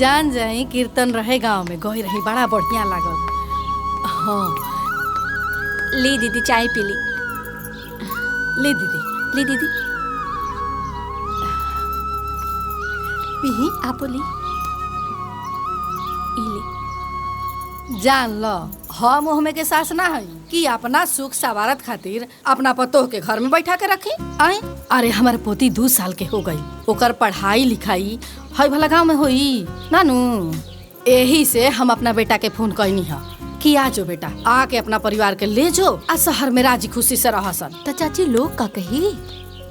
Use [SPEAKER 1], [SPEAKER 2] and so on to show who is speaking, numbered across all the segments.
[SPEAKER 1] जान जाई कीर्तन रहे गांव में गई रही बड़ा बढ़िया लागल। हाँ
[SPEAKER 2] ली दीदी चाय पी ली।
[SPEAKER 1] ले दीदी
[SPEAKER 2] ली दीदी
[SPEAKER 1] पी।
[SPEAKER 2] आप ली
[SPEAKER 1] जान लो हम ओहमे के सास ना है कि अपना सुख सवारत खातिर अपना पतोह के घर में बैठा के रखी आई। अरे हमारे पोती 2 साल के हो गई, ओकर पढ़ाई लिखाई हई भला गाँव में होई नानू। यही से हम अपना बेटा के फोन कहनी है कि आ जो बेटा, आके अपना परिवार के ले जो आ शहर में राजी खुशी से रह सन।
[SPEAKER 2] तो चाची लोग का कही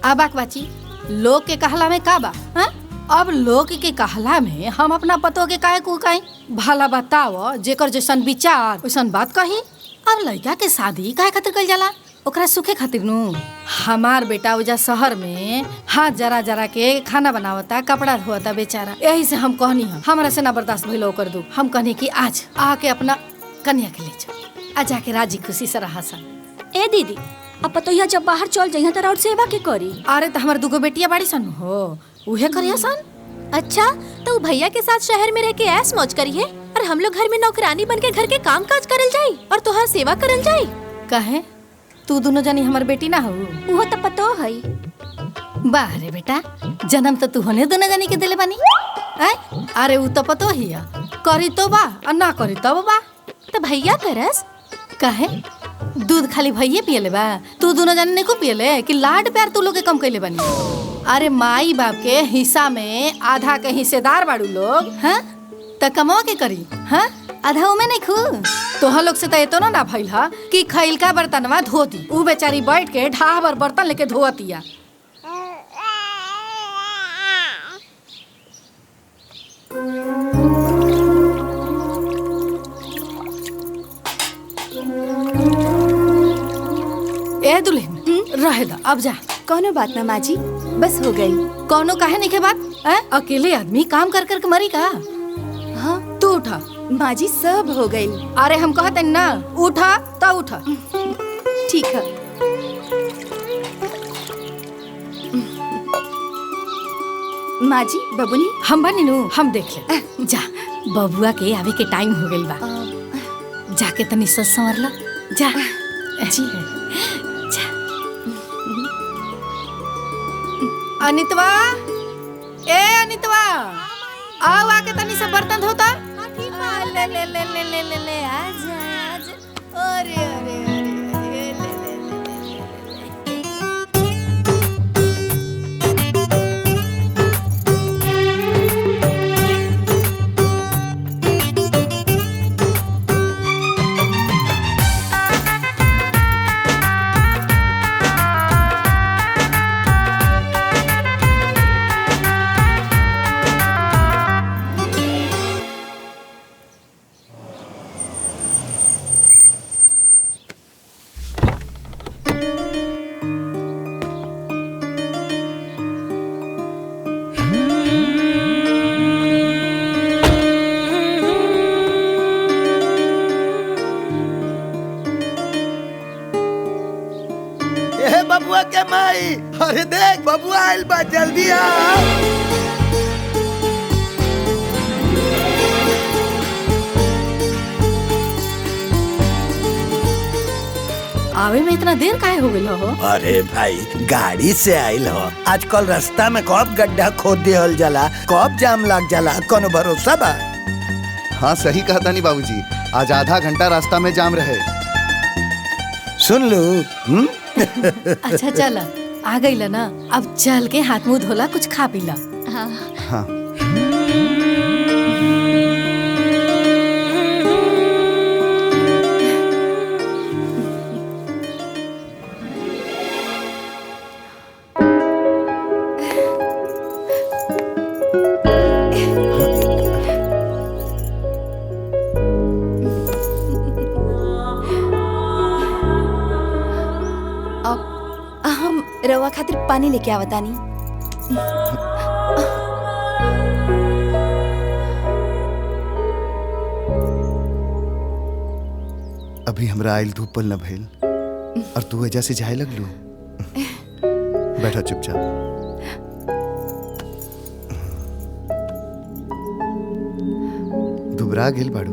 [SPEAKER 1] आबाक बाची लोग के कहला में का बा हा? अब लोग के कहला में हम अपना पतो के काहे कुकाई भला बताओ जेकर जैसन विचार वैसन बात कही। अब लड़का के शादी काहे खातिर कइल जाला? ओकरा सुखे खातिर नु। हमार बेटा उजा शहर में हाथ जरा जरा के खाना बनावता कपड़ा धोता बेचारा। यही से हम कहनी है हमरा से ना बर्दाश्त भइल ओकर दुख। हम कहनी कि आज आके अपना कन्या के ले जा, आ जाके राजी खुशी से रहा सन।
[SPEAKER 2] ए दीदी अब तो यहाँ जब बाहर चल जाइए तो और सेवा के करी।
[SPEAKER 1] अरे तो हमार 2 बेटिया बाड़ी सन हो उहे करिया सन।
[SPEAKER 2] अच्छा तो भैया के साथ शहर में रह के ऐस मौज करिए और हम लोग घर में नौकरानी बन के घर के काम काज करल जाई और तुहार सेवा करल जाई।
[SPEAKER 1] कहे तू दोनों जनी हमार बेटी ना हो?
[SPEAKER 2] वो तो पतो है।
[SPEAKER 1] वाह रे बेटा, जन्म तो तू होने दोनों जनी के दिले बानी। अरे वो तो पतो ही है, करी तो बा और ना करी तब बा।
[SPEAKER 2] तो भैया करस
[SPEAKER 1] कहे दूध खाली भैया पियले बा, तू दोनों जनी ने को पियले कि लाड प्यार तू लोग के कम कइले बानी? अरे माई बाप के हिस्सा में आधा के हिस्सेदार बाड़ू लोग हैं त कमाओ के करी हैं आधा उमे नहीं खू। तोह लोग से तो एतो ना भइल हा कि खइल का बर्तनवा धोती, उ बेचारी बैठ के ढाह भर बर्तन लेके धोतिया। ए दुल्हन रहे दा अब जा।
[SPEAKER 2] कोनो बात ना माँ जी, बस हो गई।
[SPEAKER 1] कोनो काहे नहीं के बात है? अकेले आदमी काम कर कर के मरी का?
[SPEAKER 2] हाँ
[SPEAKER 1] तू उठा
[SPEAKER 2] माँ जी, सब हो गई।
[SPEAKER 1] अरे हम कहते ना उठा तो उठा।
[SPEAKER 2] ठीक है माँ जी। बबुनी
[SPEAKER 1] हम बनी नु हम देख ले। जा बबुआ के आवे के टाइम हो गइल बा, जाके तनी सच संवर ला जा।
[SPEAKER 2] जी
[SPEAKER 1] जा। अनितवा ए अनितवा आओ आके तनी से बर्तन धोता। ले ले ले ले ले ले ले आजा आजा। अरे अरे अरे ले ले ले
[SPEAKER 3] बबुआ के माई, अरे देख बबुआ आइल बा, जल्दी आ।
[SPEAKER 1] आवे में इतना देर काहे हो गइल हो?
[SPEAKER 3] अरे भाई गाड़ी से आइल हो, आजकल रास्ता में कब गड्ढा खोद दिहल जाला, कब जाम लग जाला, कोनो भरोसा बा?
[SPEAKER 4] हाँ सही कहा तानी बाबूजी, आज आधा घंटा रास्ता में जाम रहे।
[SPEAKER 3] सुन लू।
[SPEAKER 1] अच्छा चल आ गइल ना, अब चल के हाथ मुंह धोला, कुछ खा पी ला।
[SPEAKER 2] हाँ
[SPEAKER 4] हाँ
[SPEAKER 2] हम रवा खातिर पानी लेके आवतानी।
[SPEAKER 4] अभी हमरा आइल धूप पल न भइल और तू वजह से जाए लगलू। बैठा चुपचाप। घबरा गेल बाड़ू?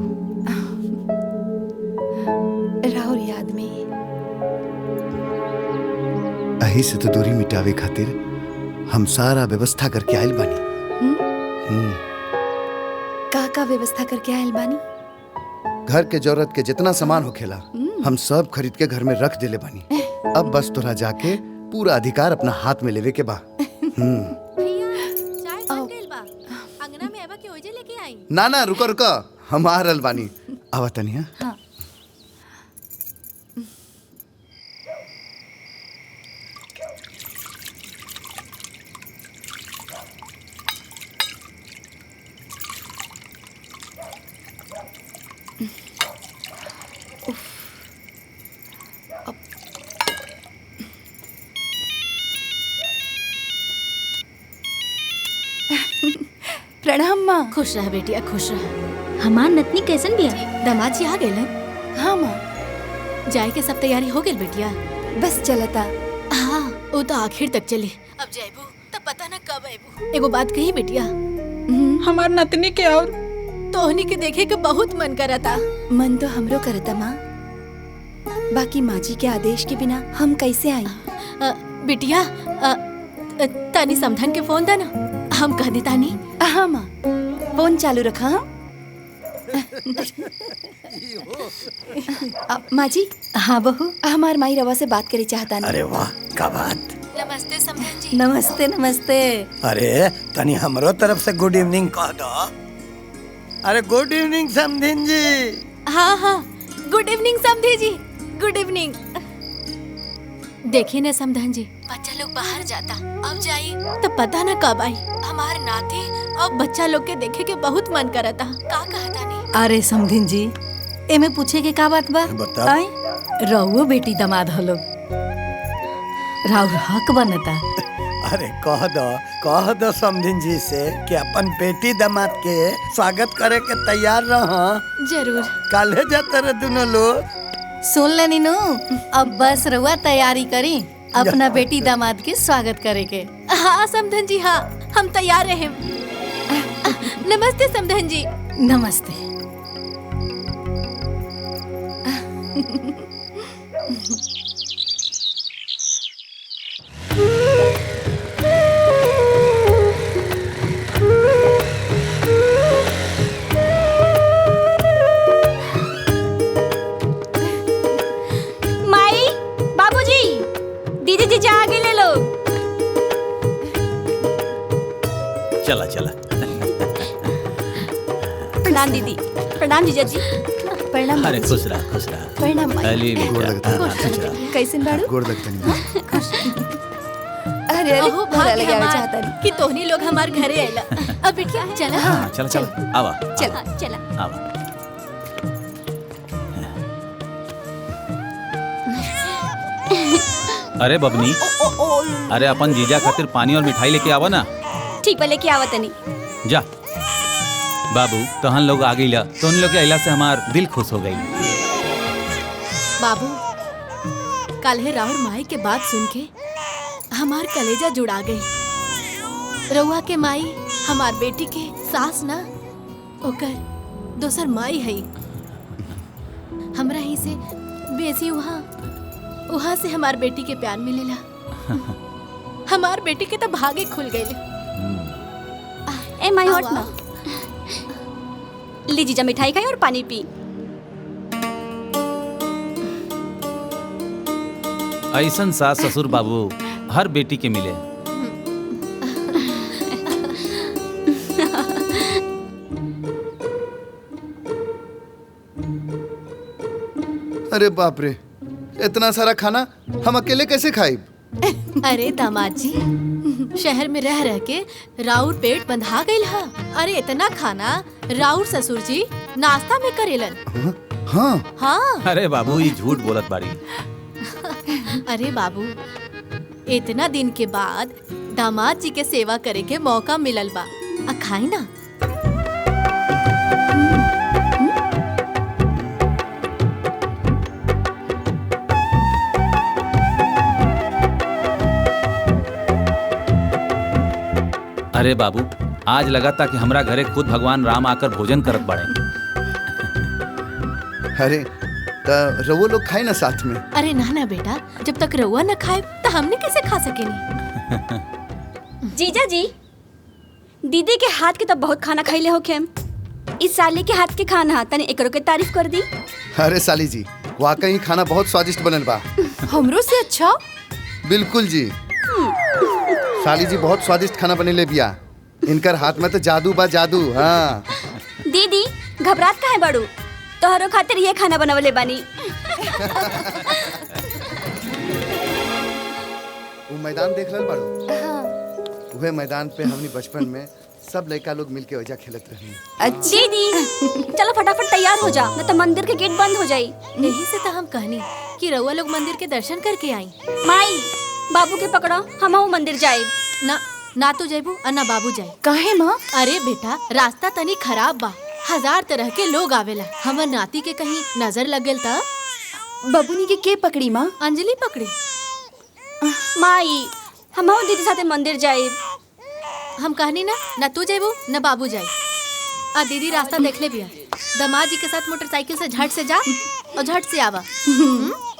[SPEAKER 5] राहुल याद में।
[SPEAKER 4] अही से तो दूरी मिटावे खातिर हम सारा व्यवस्था करके आइल बानी।
[SPEAKER 5] का व्यवस्था करके आयल बानी?
[SPEAKER 4] घर के जरूरत के जितना सामान होखेला हम सब खरीद के घर में रख देले बानी। अब बस तोरा जाके पूरा अधिकार अपना हाथ में लेवे के बा।
[SPEAKER 2] भैया चाय बन गइल बा। अंगना में एवा के ओजे लेके आई।
[SPEAKER 4] ना ना रुको रुको, हम आ रहल बानी। आवा तनिया।
[SPEAKER 5] हाँ। प्रणाम माँ।
[SPEAKER 2] खुश रह बेटिया, खुश रह।
[SPEAKER 6] हमार नतनी कैसन बिया?
[SPEAKER 2] दामाद जी आ गइलन?
[SPEAKER 5] हाँ माँ,
[SPEAKER 2] जाए के सब तैयारी हो गेल बेटिया?
[SPEAKER 5] बस चलता।
[SPEAKER 2] हाँ, वो तो आखिर तक चले। अब जाइबू तब पता ना कब आइबू। एगो बात कही बेटिया,
[SPEAKER 1] हमार नतनी के और
[SPEAKER 2] तोहनी के देखे के बहुत मन करता।
[SPEAKER 5] मन तो हमरो करता माँ, बाकी माँ जी के आदेश के बिना हम कैसे आई?
[SPEAKER 2] बिटिया तानी समधन के फोन देना, हम कह दे तानी।
[SPEAKER 5] हाँ माँ, फोन चालू रखा। माँ जी।
[SPEAKER 1] हाँ बहू।
[SPEAKER 5] हमार माई रवा से बात करे चाहता नहीं।
[SPEAKER 3] अरे वाह, का बात।
[SPEAKER 2] नमस्ते समधन जी।
[SPEAKER 1] नमस्ते नमस्ते।
[SPEAKER 3] अरे तनी हमरो तरफ से गुड इवनिंग कह दो। अरे गुड इवनिंग समधिन जी।
[SPEAKER 2] हाँ हाँ, गुड इवनिंग समधी जी, गुड इवनिंग। देखिए न समधन जी, बच्चा लोग बाहर जाता, अब जाई तो पता न कब आई। हमार नाती अब बच्चा लोग के देखे के बहुत मन करता। का कहता नहीं?
[SPEAKER 1] अरे समधिन जी, एमे पूछे के का बात बा?
[SPEAKER 3] बताओ।
[SPEAKER 1] आई रहुओ बेटी दामाद हलो, राउर हक बनता।
[SPEAKER 3] अरे कह दो समधिन जी से कि अपन बेटी दामाद के स्वागत करे के तैयार रह।
[SPEAKER 2] जरूर।
[SPEAKER 3] काले जाते रहे दोनों लोग।
[SPEAKER 1] सुन ले नीनू, अब बस रहुआ तैयारी करी अपना बेटी दामाद के स्वागत करे के।
[SPEAKER 2] हाँ समधन जी, हाँ हम तैयार रहे। नमस्ते समधन जी।
[SPEAKER 1] नमस्ते।
[SPEAKER 6] माई, बाबूजी, दीदी जीजा आ गए ले लो।
[SPEAKER 7] चला चला।
[SPEAKER 6] प्रणाम दीदी। प्रणाम जीजा जी।
[SPEAKER 5] प्रणाम।
[SPEAKER 7] अरे खुश रहा, खुश रहा।
[SPEAKER 5] प्रणाम माई।
[SPEAKER 7] अली
[SPEAKER 4] गोड़ लगता है।
[SPEAKER 7] खुश रहा।
[SPEAKER 5] कैसे बाड़ू?
[SPEAKER 4] गोड़ लगता नहीं।
[SPEAKER 5] अरे अरे
[SPEAKER 2] ओहो,
[SPEAKER 5] भोला
[SPEAKER 2] भाग्य
[SPEAKER 5] लगे आवे
[SPEAKER 2] हमार
[SPEAKER 5] चाहता नहीं।
[SPEAKER 2] कि तोहनी लोग हमार घरे आइला। अब बिटिया चला।
[SPEAKER 7] हाँ चला चला, आवा
[SPEAKER 6] चला चला।
[SPEAKER 7] आवा। अरे बबनी, अरे अपन जीजा खातिर पानी और मिठाई लेके आवा ना।
[SPEAKER 6] ठीक बा, लेके आवत तनी।
[SPEAKER 7] जा बाबू, तहन लोग आ गईला, तो उन लोग के अइला से हमार दिल खुश हो गई।
[SPEAKER 2] बाबू, कल है राहुल माई के बात सुन के हमार कलेजा जुड़ा गई। रउआ के माई हमार बेटी के सास ना, ओकर दोसर माई है। हमरा ही से बेसी वहाँ से हमार बेटी के प्यार मिलेला। हमार बेटी के तो भागे खुल गए।
[SPEAKER 6] ए माई हट ना। ली जीजा, मिठाई खाई और पानी पी।
[SPEAKER 7] ऐसन सास ससुर बाबू हर बेटी के मिले।
[SPEAKER 4] अरे बाप रे, इतना सारा खाना हम अकेले कैसे खाइब?
[SPEAKER 2] अरे दामाद जी, शहर में रह रह के राउर पेट बंधा गईल हा। अरे इतना खाना राउर ससुर जी नाश्ता में करेलन।
[SPEAKER 4] हाँ।
[SPEAKER 2] हाँ।
[SPEAKER 7] अरे बाबू, ये झूठ बोलत बाड़ी।
[SPEAKER 2] अरे बाबू, इतना दिन के बाद दामाद जी के सेवा करे के मौका मिलल बा, खाई ना।
[SPEAKER 7] अरे बाबू, आज लगा था कि हमरा घरे खुद भगवान राम आकर भोजन करत बाड़े।
[SPEAKER 4] अरे तो रवो लोग खाए ना साथ में।
[SPEAKER 2] अरे ना ना बेटा, जब तक रउआ न खाए तो हमने कैसे खा सकेनी।
[SPEAKER 6] जीजा जी, दीदी के हाथ के तो बहुत खाना खाइले हो खेम। इस साली के हाथ के खाना तनी एकरो के तारीफ कर दी।
[SPEAKER 4] अरे साली जी, वाकई खाना बहुत स्वादिष्ट बनल बा।
[SPEAKER 5] हमरो से अच्छा।
[SPEAKER 4] बिल्कुल जी, साली जी बहुत स्वादिष्ट खाना बनेले बिया। इनकर हाथ में तो जादू बा, जादू। हाँ
[SPEAKER 6] दीदी घबरात काहे बड़ू, तोहरो खातिर ये खाना बनवले बानी।
[SPEAKER 4] वो मैदान देख रहल बाड़ू? वह मैदान पे हमनी बचपन में सब लड़का लोग मिलके वजह खेलत रही।
[SPEAKER 6] दीदी चलो फटाफट तैयार हो जा, न तो मंदिर के गेट बंद हो जाई।
[SPEAKER 2] यही से तो हम कहनी कि रउआ लोग मंदिर के दर्शन करके आई।
[SPEAKER 6] माई बाबू के पकड़ो, हम मंदिर जाए।
[SPEAKER 2] ना ना तो जैबू और ना बाबू जाए।
[SPEAKER 5] काहे माँ?
[SPEAKER 2] अरे बेटा, रास्ता तनी खराब बा, 1000 तरह के लोग आवेला। हमर नाती के कहीं नजर लग गेल त
[SPEAKER 5] बबुनी के पकड़ी माँ?
[SPEAKER 2] अंजलि पकड़ी।
[SPEAKER 6] माई हम दीदी साथे मंदिर जाए।
[SPEAKER 2] हम कहनी ना तू जैबू न बाबू जाए। आ दीदी रास्ता देख ले बिया। दामाद जी के साथ मोटरसाइकिल से झट से जा और झट से आवा।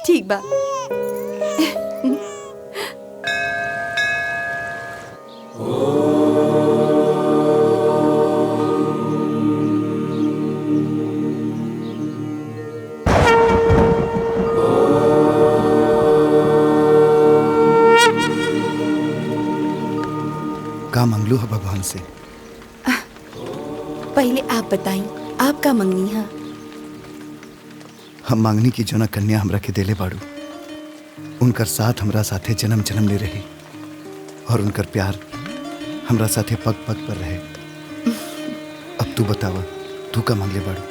[SPEAKER 5] ठीक बा।
[SPEAKER 4] का मंगलू है भगवान से?
[SPEAKER 5] पहले आप बताई, आप का मंगनी है?
[SPEAKER 4] हम मांगनी की जोना कन्या हमरा के देले बाड़ू, उनकर साथ हमरा साथे जन्म जन्म ले रही और उनकर प्यार हमरा साथे पग पग पर रहे। अब तू बतावा, तू का मांगले बाड़ू?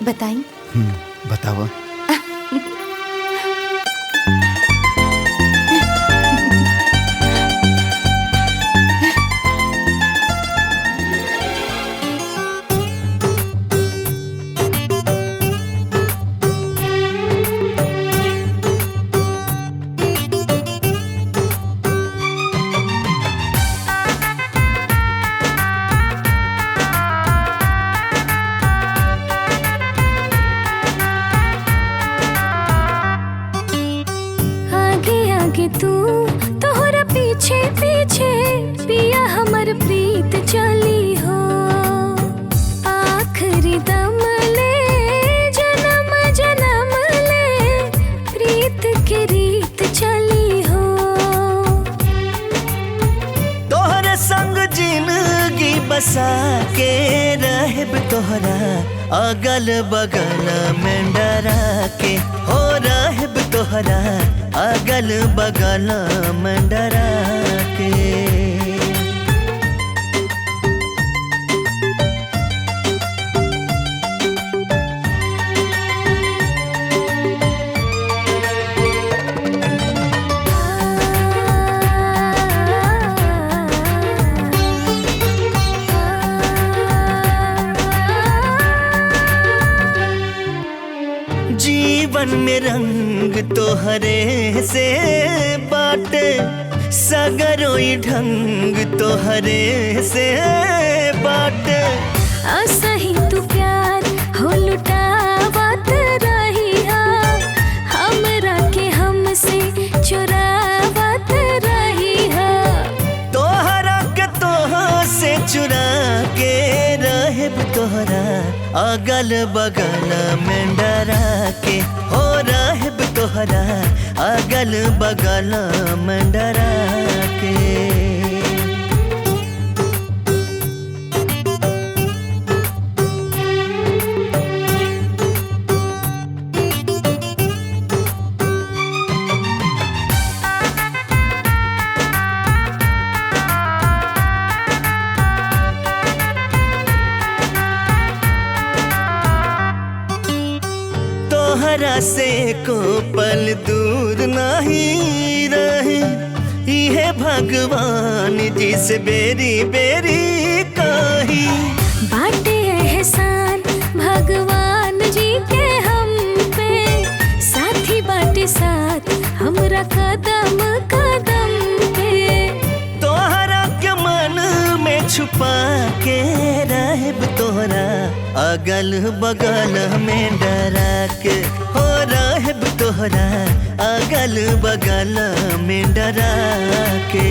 [SPEAKER 5] बताई।
[SPEAKER 4] बतावा।
[SPEAKER 8] अगल बगल में डरा के हो रहब तोहरा, अगल बगल में डरा के। जीवन में रंग तोहरे से बाटे, सगरोई ढंग तोहरे से बाटे।
[SPEAKER 9] असही तू प्यार हो लुटावत रही हा, हमरा के हमसे चुरावत रही हा।
[SPEAKER 8] तोहरा के तोहा से चुरा के रहब तोहरा, अगल बगल में डरा के हो रहब तोहरा, अगल बगल में डरा के। तोहरा से को पल दूर नहीं रहे, इहे भगवान जी से बेरी बेरी कही।
[SPEAKER 9] बाटे एहसान भगवान जी के हम पे, साथी बाटे साथ हमरा कदम कदम पे।
[SPEAKER 8] तोहरा के मन में छुपा के रहब तोहरा अगल बगल में डरा के हो रहब तोहरा अगल बगल में डरा के।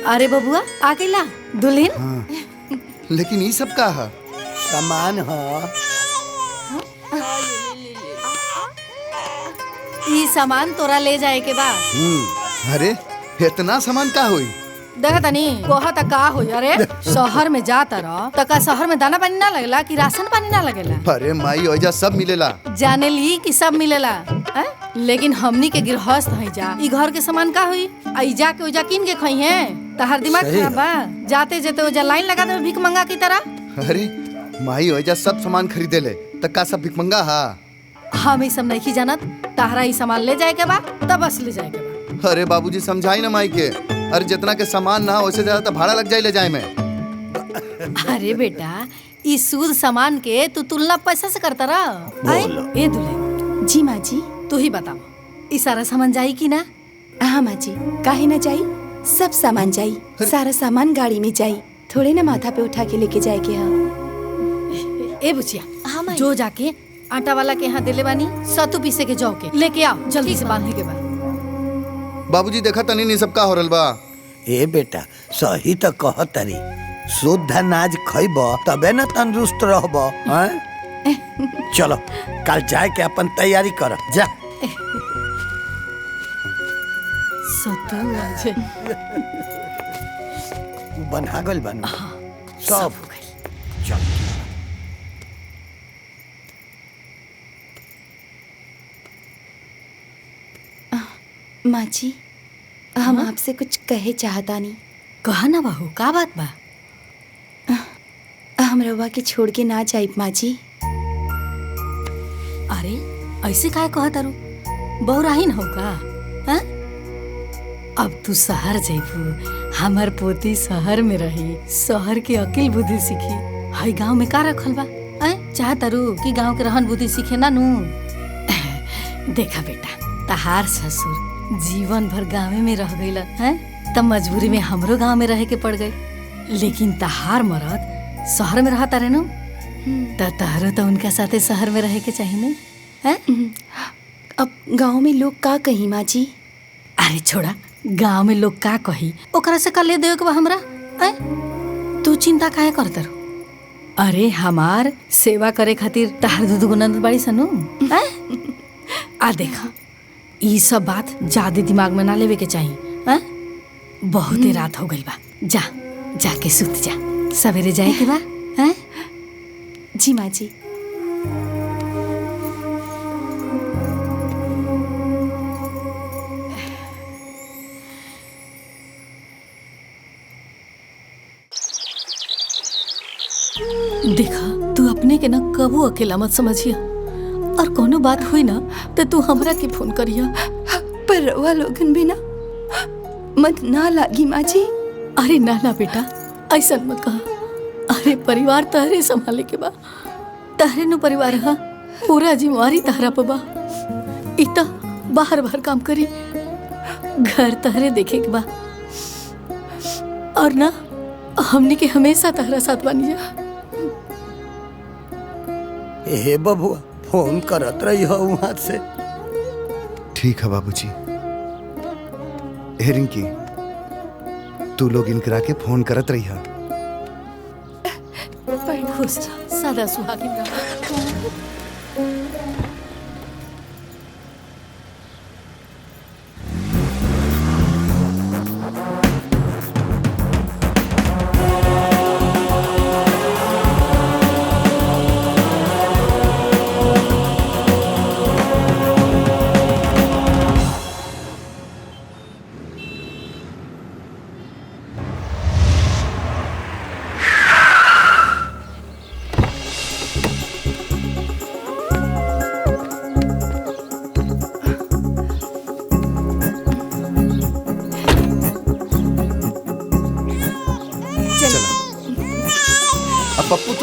[SPEAKER 1] अरे बबुआ आ गइला दुल्हन।
[SPEAKER 4] हाँ, लेकिन ये सब का है?
[SPEAKER 3] सामान हो।
[SPEAKER 1] ई सामान तोरा ले जाए के बा।
[SPEAKER 4] अरे इतना सामान का होई?
[SPEAKER 1] देख तनी कोहा त का होई। अरे शहर में जाता रह त का शहर में दाना पानी ना लगेला कि राशन पानी ना लगेला?
[SPEAKER 4] अरे माई ओइजा सब मिलेला।
[SPEAKER 1] जाने ली कि सब मिलेला है? लेकिन हमनी के गृहस्थ है जा ई घर के सामान का हुई? आई जा के ओजा किन के खई है? तहर दिमाग खराब बा? जाते जेते ओजा लाइन लगा दे भीख मंगा की तरह।
[SPEAKER 4] अरे माई ओइजा सब सामान खरीदे ले त का सब भिखमंगा हा?
[SPEAKER 1] हम ई सब नहीं जानत। तहरा ई सामान ले जाए के बा तब बस ले जाए के बा।
[SPEAKER 4] अरे बाबूजी समझाई ना माई के। अरे जितना के सामान ना वैसे ज्यादा तो भाड़ा लग जाए ले जाए में।
[SPEAKER 1] अरे बेटा ई सूद सामान के तू तुलना पैसा से करता रहा। ए दुल्हन।
[SPEAKER 5] जी माँ जी।
[SPEAKER 1] तू ही बताओ ई सारा सामान जाई कि ना?
[SPEAKER 5] हाँ माँ जी, काहे ना जाई, सब सामान जाई। सारा सामान गाड़ी में जाई, थोड़े ना माथा पे उठा के लेके जाए के। हाँ
[SPEAKER 1] ए बुचिया जो जाके आटा वाला के यहाँ दिले बानी सतु पीसे के जाओ के लेके आओ जल्दी से बांधे के बाद।
[SPEAKER 4] बाबूजी देखा तनी नहीं सब का हो रहा बा।
[SPEAKER 3] ए बेटा सही तो कह तरी, शुद्ध अनाज खइब तबे न तंदुरुस्त रहब। चलो कल जाए के अपन तैयारी कर जा।
[SPEAKER 1] सतु
[SPEAKER 3] बना गल बनू सब चल।
[SPEAKER 5] माँ जी हम आपसे कुछ कहे चाहता नहीं।
[SPEAKER 1] कहा ना बहू का बात बा?
[SPEAKER 5] हम रवा के छोड़ के ना जाए माँ जी।
[SPEAKER 1] अरे ऐसे काहे कहा तारू? बहुराही न हो का? हा? अब तू शहर जइबू, हमर पोती शहर में रही, शहर के अकिल बुद्धि सीखी। हई गांव में का रखल बा? चाह तारू कि गांव के रहन बुद्धि सीखे ना नू? देखा बेटा तहार ससुर जीवन भर गाँव में रह गई है तब मजबूरी में हमरो गांव में रहे के पड़ गई। लेकिन तहार मरद शहर में रहता रहे नु तहरो तो उनका साथे शहर में रहे के चाहिए है?
[SPEAKER 5] अब गांव में लोग का कही माँ जी?
[SPEAKER 1] अरे छोड़ा गांव में लोग का कही ओकरा से का ले देवे के बा हमरा? तू चिंता काहे करत रहो? अरे हमार सेवा करे खातिर तहार दूध गुनंद बाड़ी सनु। आ देखा ई सब बात ज्यादा दिमाग में ना लेवे के चाहिए। बहुते रात हो गई बा, जा जाके सुत जा, सवेरे जाए के बा।
[SPEAKER 5] जी माँ जी।
[SPEAKER 1] देखा तू अपने के ना कबू अकेला मत समझिया और कोनो बात हुई ना तो तू हमरा के फोन करिया।
[SPEAKER 5] पर रवा लोगन भी ना मत ना लागी माँ जी।
[SPEAKER 1] अरे ना ना बेटा ऐसा मत कहा। अरे परिवार तहरे संभाले के बा, तहरे नु परिवार हा, पूरा जिम्मेवारी तहरा पे बा। इता बाहर बाहर काम करी, घर तहरे देखे के बा और ना हमने के हमेशा तहरा साथ बानी जा।
[SPEAKER 3] ए बबुआ फोन करत रही हो वहां से।
[SPEAKER 4] ठीक है बाबूजी। रिंकी तू लोग इनकरा के फोन करत रही है।
[SPEAKER 1] खुश रह, सदा सुहागिन रह।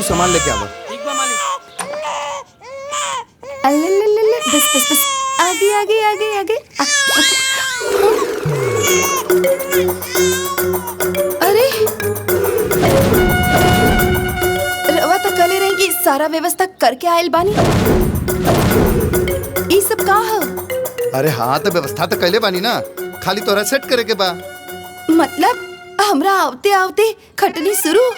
[SPEAKER 4] तू सामान लेके आवा।
[SPEAKER 7] ठीक बा मालिक।
[SPEAKER 5] अल्लल्लल्लल्ल, बस बस बस, आगे आगे आगे आगे। अरे रवा तो कले रही कि सारा व्यवस्था करके आयल बानी। ई सब का है?
[SPEAKER 4] अरे हाँ, तो व्यवस्था तो कैले बानी ना, खाली तोरा सेट करे के बा।
[SPEAKER 5] मतलब हमरा आवते आवते खटनी शुरू।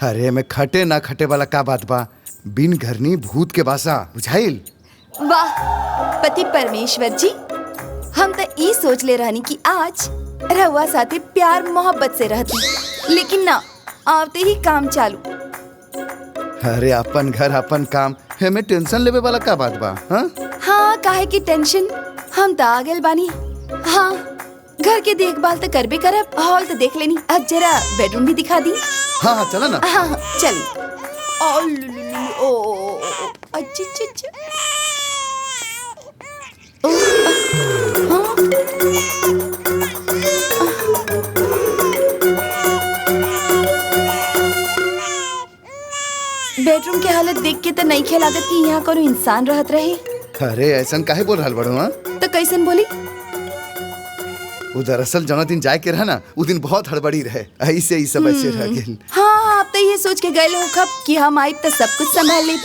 [SPEAKER 4] अरे मैं खटे ना खटे वाला का बात बा, बिन घरनी भूत के बासा बुझाइल।
[SPEAKER 5] वाह पति परमेश्वर जी, हम तो ई सोच ले रहनी कि आज रहुआ साथे प्यार मोहब्बत से रहती, लेकिन ना, आवते ही काम चालू।
[SPEAKER 4] अरे अपन घर अपन काम, हमें टेंशन लेवे वाला का बात बा? हाँ
[SPEAKER 5] हाँ, काहे की टेंशन, हम तो आ गए बानी। हाँ, घर के देखभाल तो करबे करब, हॉल तो देख लेनी, अब जरा बेडरूम भी दिखा दी।
[SPEAKER 4] हाँ हाँ चला ना।
[SPEAKER 5] हाँ हाँ चल। ओ अच्छा अच्छा अच्छा। बेडरूम के हालत देख के तो नहीं लागत कि यहाँ कोनो इंसान रहत रहे।
[SPEAKER 4] अरे ऐसन काहे बोल रहल बड़ू? हाँ
[SPEAKER 5] तो कैसन बोली?
[SPEAKER 4] वो दरअसल जौना दिन जाए के रहा ना, वो दिन बहुत हड़बड़ी रहे, ऐसे ही सब ऐसे रह गेल।
[SPEAKER 5] हाँ, आप तो ये सोच के गए हो कब कि हम आए तो सब कुछ संभाल ले।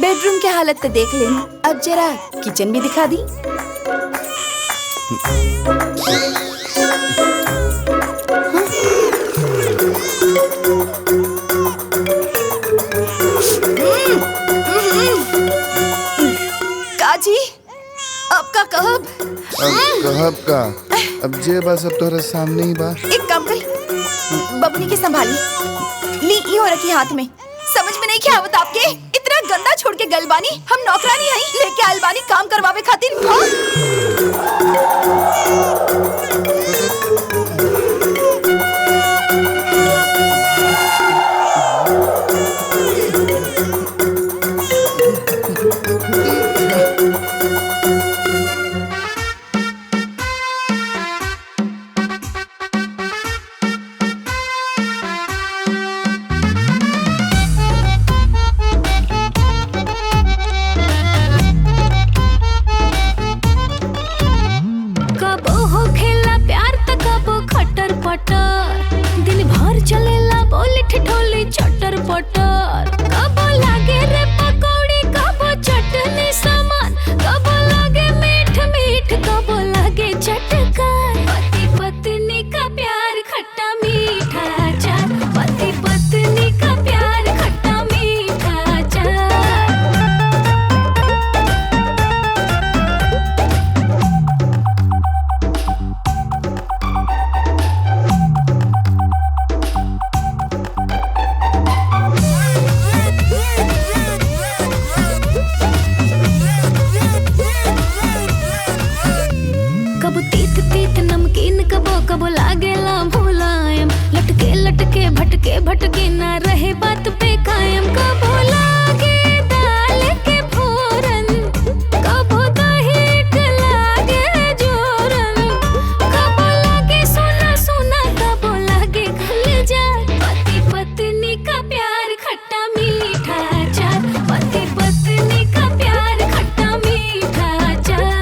[SPEAKER 5] बेडरूम के हालत तो देख लेनी, अब जरा किचन भी दिखा दी। काजी अब का कहब?
[SPEAKER 4] अब कहब का, अब जे बस अब तोहरा सामने ही बा।
[SPEAKER 5] एक काम करी, बबनी के संभाली ली, यो रखी हाथ में। समझ में नहीं क्या आवत आपके? इतना गंदा छोड़ के गलबानी, हम नौकरानी आई लेके आलबानी काम करवावे खातिर।
[SPEAKER 9] भटके ना रहे बात पे कायम, कबो लागे दाल के फोरन, कबो दही के लागे जोरन, कबो लागे सोना सोना, कबो लागे कलेजा। पति पत्नी का प्यार खट्टा मीठा अचार, पति पत्नी का प्यार खट्टा मीठा अचार।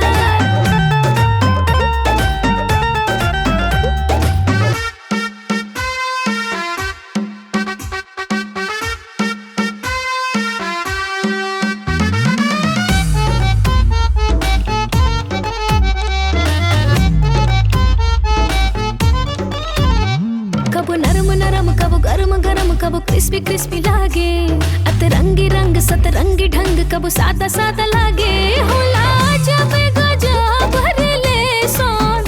[SPEAKER 9] कबो क्रिस्पी क्रिस्पी लागे, अतरंगी रंग सतरंगी ढंग, कबो सादा सादा लागे। होला जब गजब भरले सोन,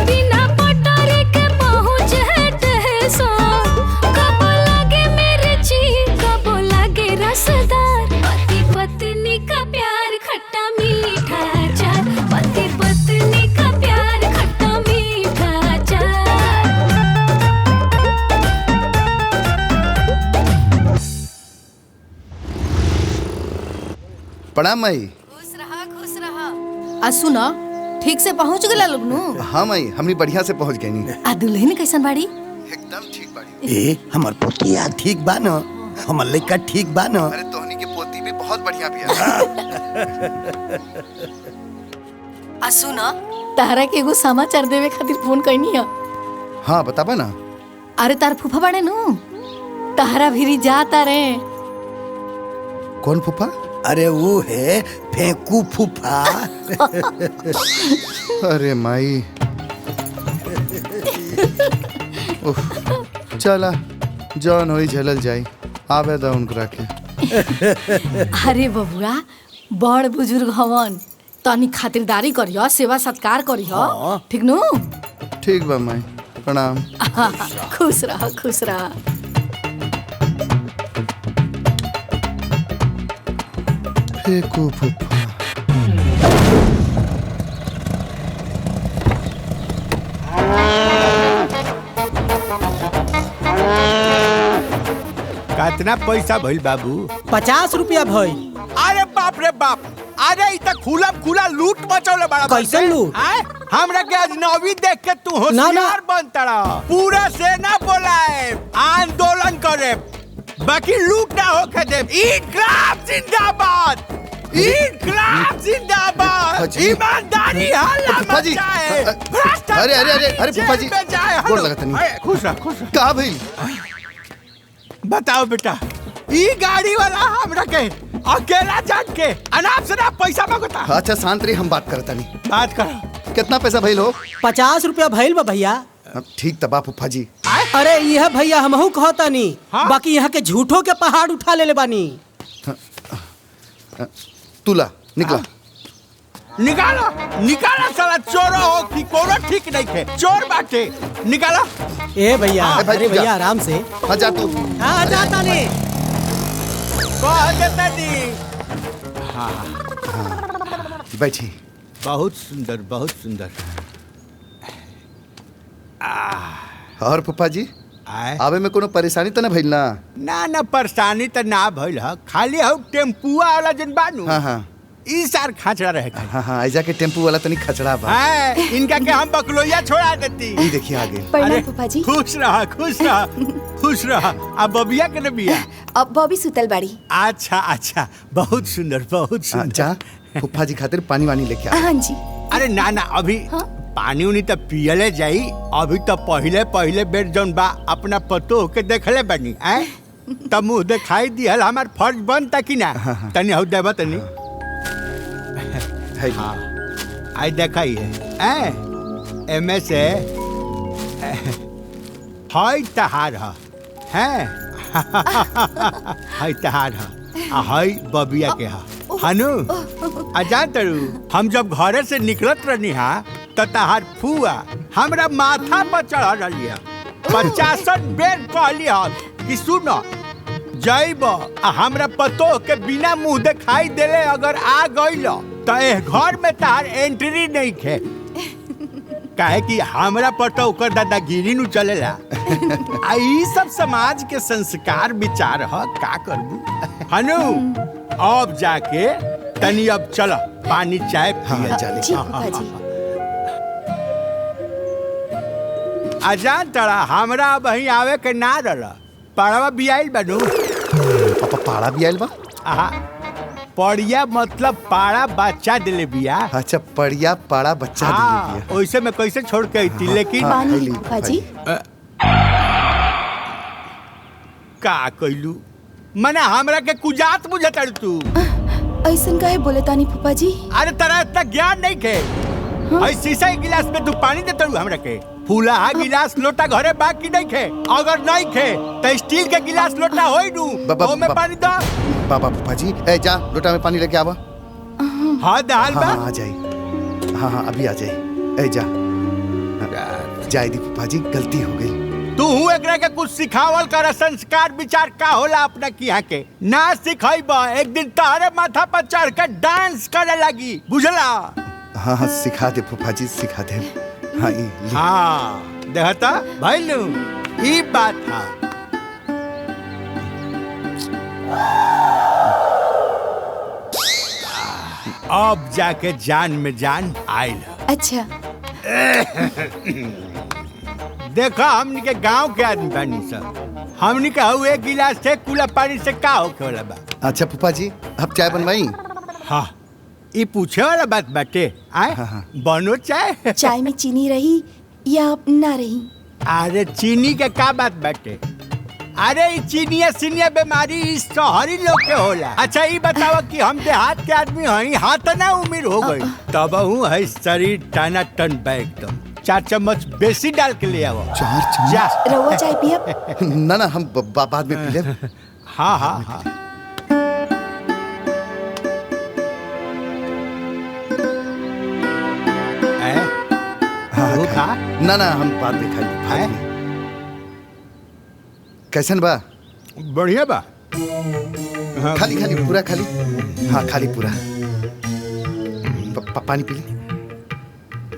[SPEAKER 9] बिना पटारे के पहुँच है सोन। कबो लागे मिर्ची, कबो लागे रसदार, पति पत्नी का प्यार खट्टा मीठा अचार, पति पत्नी का प्यार खट्टा मीठा अचार।
[SPEAKER 4] प्रणाम माई।
[SPEAKER 1] खुश रहा। आ सुना, ठीक से पहुँच गला लोगनू?
[SPEAKER 4] हाँ माई, हमनी बढ़िया से पहुँच गई।
[SPEAKER 1] आ दुल्हन कैसन बाड़ी?
[SPEAKER 4] एकदम ठीक बाड़ी।
[SPEAKER 3] ए हमर पोतिया ठीक बा न? हमर लड़का ठीक बा ना?
[SPEAKER 4] अरे तोहनी की पोती भी बहुत बढ़िया बिया।
[SPEAKER 1] आ सुना, तारा के एगो समाचार देवे खातिर फोन कैनी है।
[SPEAKER 4] हाँ बताबा ना।
[SPEAKER 1] अरे तार फूफा बड़े नु, तारा भिरी जाता रे।
[SPEAKER 4] कौन फूफा?
[SPEAKER 3] अरे वो है फेंकू फूफा।
[SPEAKER 4] अरे माई। उफ, चला जौन होई झेलल जाई, आवे दा उनकरा के।
[SPEAKER 1] अरे बबुआ, बड़ बुजुर्ग हवन, तनी खातिरदारी करियो, सेवा सत्कार करियो, ठीक नु?
[SPEAKER 4] ठीक बा माई, प्रणाम।
[SPEAKER 1] खुश रह, खुश रह।
[SPEAKER 4] फेंकू फूफा।
[SPEAKER 10] कितना पैसा भइल बाबू?
[SPEAKER 11] 50 रुपया भइल।
[SPEAKER 10] अरे बाप रे बाप, अरे इ त खुला लूट मचौले बड़ा।
[SPEAKER 11] कैसे लूट?
[SPEAKER 10] हमरा के अजनबी देख के तू होशियार बनतड़ा। पूरा सेना बोलाए, आंदोलन करे, बाकी लूट ना होके दे। इनकलाब जिंदाबाद, इनकलाब जिंदाबाद, ईमानदारी हल्ला मचाए,
[SPEAKER 4] अरे अरे अरे अरे फूफा जी, गोड़ लगत नहीं।
[SPEAKER 10] खुश रह, खुश रह।
[SPEAKER 4] का भइल?
[SPEAKER 10] बताओ बेटा, ई गाड़ी वाला हमरा के अकेला जान के अनाप शनाप पैसा मांगता।
[SPEAKER 4] अच्छा शांत रही, हम बात करता नहीं।
[SPEAKER 10] बात करो।
[SPEAKER 4] कितना पैसा भइल हो?
[SPEAKER 11] 50 रुपया भइल बा भैया।
[SPEAKER 4] ठीक तबा फूफा जी।
[SPEAKER 11] अरे यह भैया हमहू कहता नहीं, बाकी यहाँ के झूठों के पहाड़ उठा ले बानी।
[SPEAKER 4] तुला निकला।
[SPEAKER 10] निकालो निकालो, साला चोर हो कि कोनो ठीक नहीं है, चोर बाटे, निकालो।
[SPEAKER 11] ए भैया, अरे भैया आराम से।
[SPEAKER 4] हाँ जा तू।
[SPEAKER 11] हाँ जाता नहीं।
[SPEAKER 10] कह देता नहीं।
[SPEAKER 4] हाँ बैठी।
[SPEAKER 10] बहुत सुंदर, बहुत सुंदर।
[SPEAKER 4] और फूफा जी, आवे में कोनो परेशानी तो ना भइल ना?
[SPEAKER 10] ना परेशानी तो ना भइल ह, खाली हो टेम्पुआ वाला जन बानू।
[SPEAKER 4] हाँ हाँ
[SPEAKER 10] ई सार खाचड़ा रहे।
[SPEAKER 4] हाँ हाँ, ऐजा के टेम्पू वाला तनी खचड़ा बा।
[SPEAKER 10] इनका के हम बकलोया छोड़ा देती।
[SPEAKER 4] ई देखिए आगे।
[SPEAKER 5] प्रणाम फूफा जी।
[SPEAKER 10] खुश रहा, खुश रहा, खुश रहा। अब बबिया के न बिया?
[SPEAKER 5] अब बॉबी सुतल बाड़ी।
[SPEAKER 10] अच्छा अच्छा, बहुत सुंदर, बहुत सुंदर।
[SPEAKER 4] जा फूफा जी खातिर पानी वानी लेके आ।
[SPEAKER 5] हाँ जी।
[SPEAKER 10] अरे ना अभी पानी उनी तो पियले जाई। अभी तो पहले बेर जौन बा अपना पतो के देखले बनी। तब मुँह दिखाई दिहल, हमार फर्ज बनता कि ना? तनी हो देबा तनी। हाँ आई देखाई है एमे से हाई तहार है हाई तहार है, हाई बबिया के हनु। जान तरू, हम जब घरे से निकलत रहनी हा तो तहार फुआ हमरा माथा पर चढ़ रही है। 50 बेर कहली कि सुनो जइब हमरा पतो के बिना मुंह दिखाई देले अगर आ गइल तो घर में तार एंट्री नहीं खे। काहे कि हमरा पर तो ओकर दादागिरी नु चलेला। ई सब समाज के संस्कार विचार ह, का करबू हनु। अब जाके तनी अब चलो पानी चाय पिए चले। अजान तड़ा हमरा वही आवे के ना रहला। पाड़वा बियाइल बनू।
[SPEAKER 4] पापा पाड़ा बियाइल बा?
[SPEAKER 10] पड़िया मतलब पाड़ा बच्चा दिले बिया।
[SPEAKER 4] अच्छा पड़िया पाड़ा बच्चा दिले बिया।
[SPEAKER 10] ओइसे में कैसे छोड़ के आईती? लेकिन
[SPEAKER 5] फूफा जी
[SPEAKER 10] का कइलू? मने हमरा के कुजात बुझत तू।
[SPEAKER 5] ऐसन काहे बोले तानी फूफा जी?
[SPEAKER 10] अरे तेरा इतना ज्ञान नहीं के। ऐ शीशा के गिलास में तू पानी देता हमरा के। फूला गिलास लोटा घरे बाकी नहीं खे। अगर नहीं खे तो स्टील के गिलास लोटा होई नू, ओ में पानी दा।
[SPEAKER 4] बाबा फूफा जी, ए जा लोटा में पानी लेके आवा।
[SPEAKER 10] हाँ दाल बा।
[SPEAKER 4] हाँ आ जाई। हाँ अभी आ जाई। ए जा जाई दी फूफा जी, गलती हो गई।
[SPEAKER 10] तू हूँ एकरा के कुछ सिखावल कर, संस्कार विचार का होला अपना किया के ना सिखाइबा। एक दिन तारे माथा पर चढ़ कर डांस करे लगी, बुझला?
[SPEAKER 4] हाँ हाँ सिखा दे फूफा जी, सिखा दे।
[SPEAKER 10] हाँ देखता भाई नू, ई बात था। अब जाके जान में जान आयल।
[SPEAKER 5] अच्छा
[SPEAKER 10] देखा हमनी के गांव के आदमी बानी सब, हमनी का हुए गिलास से कुला पानी से का होके वाला बा।
[SPEAKER 4] अच्छा फूफा जी अब चाय बनवाई?
[SPEAKER 10] हाँ ये पूछे वाला बात बाटे। आए बनो चाय।
[SPEAKER 5] चाय में चीनी रही या ना रही?
[SPEAKER 10] अरे चीनी के का बात बाटे? अरे ये चीनिया सीनिया बीमारी इस शहरी लोग के होला। अच्छा ये बताओ कि हम देहात के आदमी हई, हाथ ना उम्र हो गई तब हूँ है शरीर टाना टन एकदम। 4 चम्मच बेसी डाल के ले आओ।
[SPEAKER 4] 4 चम्मच?
[SPEAKER 10] जा
[SPEAKER 5] रहुआ चाय पियब?
[SPEAKER 4] ना ना हम बाद में पी लेब।
[SPEAKER 10] हाँ हाँ हाँ।
[SPEAKER 4] हाँ ना ना हम बाद में खाई। कैसन बा?
[SPEAKER 10] बढ़िया बा।
[SPEAKER 4] खाली खाली पूरा खाली। हाँ खाली पूरा। पानी पी ली।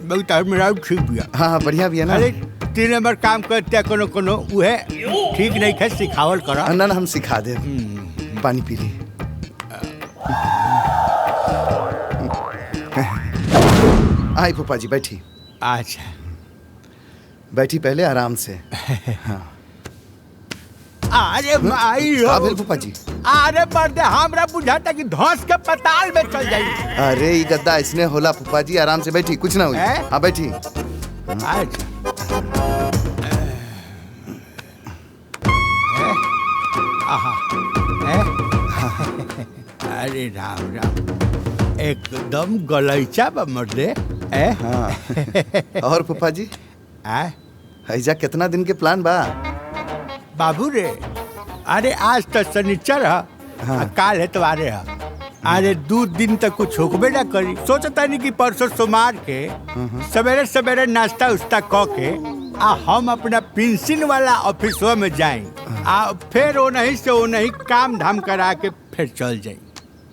[SPEAKER 10] बहुत मेरा ठीक बिया।
[SPEAKER 4] हाँ हाँ बढ़िया भी है ना।
[SPEAKER 10] अरे 3 नंबर काम करते कोनो कोनो उहे ठीक नहीं है, सिखावल करा।
[SPEAKER 4] ना ना हम सिखा दे। पानी पी ली। आई फूफा जी बैठी।
[SPEAKER 10] अच्छा
[SPEAKER 4] बैठी पहले आराम से। हाँ
[SPEAKER 10] अरे माई हो।
[SPEAKER 4] भेल फूफा जी?
[SPEAKER 10] अरे मर्दे हमरा बुझाता कि धंस के पताल में चल जाई।
[SPEAKER 4] अरे ये गद्दा इसने होला फूफा जी, आराम से बैठी कुछ ना हुई। हाँ बैठी।
[SPEAKER 10] अरे राम राम एकदम गलैचा बा मर्दे।
[SPEAKER 4] हाँ और फूफा जी हैजा कितना दिन के प्लान बा?
[SPEAKER 10] बाबू रे अरे आज तो शनिचर है, काल एतवारे है। अरे 2 दिन तक कुछ होकबे ना करी। सोचता नहीं कि परसों सोमवार के सवेरे सवेरे नाश्ता उस्ता क के आ हम अपना पेंशन वाला ऑफिसवा में जाएं आ फिर वो नहीं से वो नहीं काम धाम करा के फिर चल जाएं।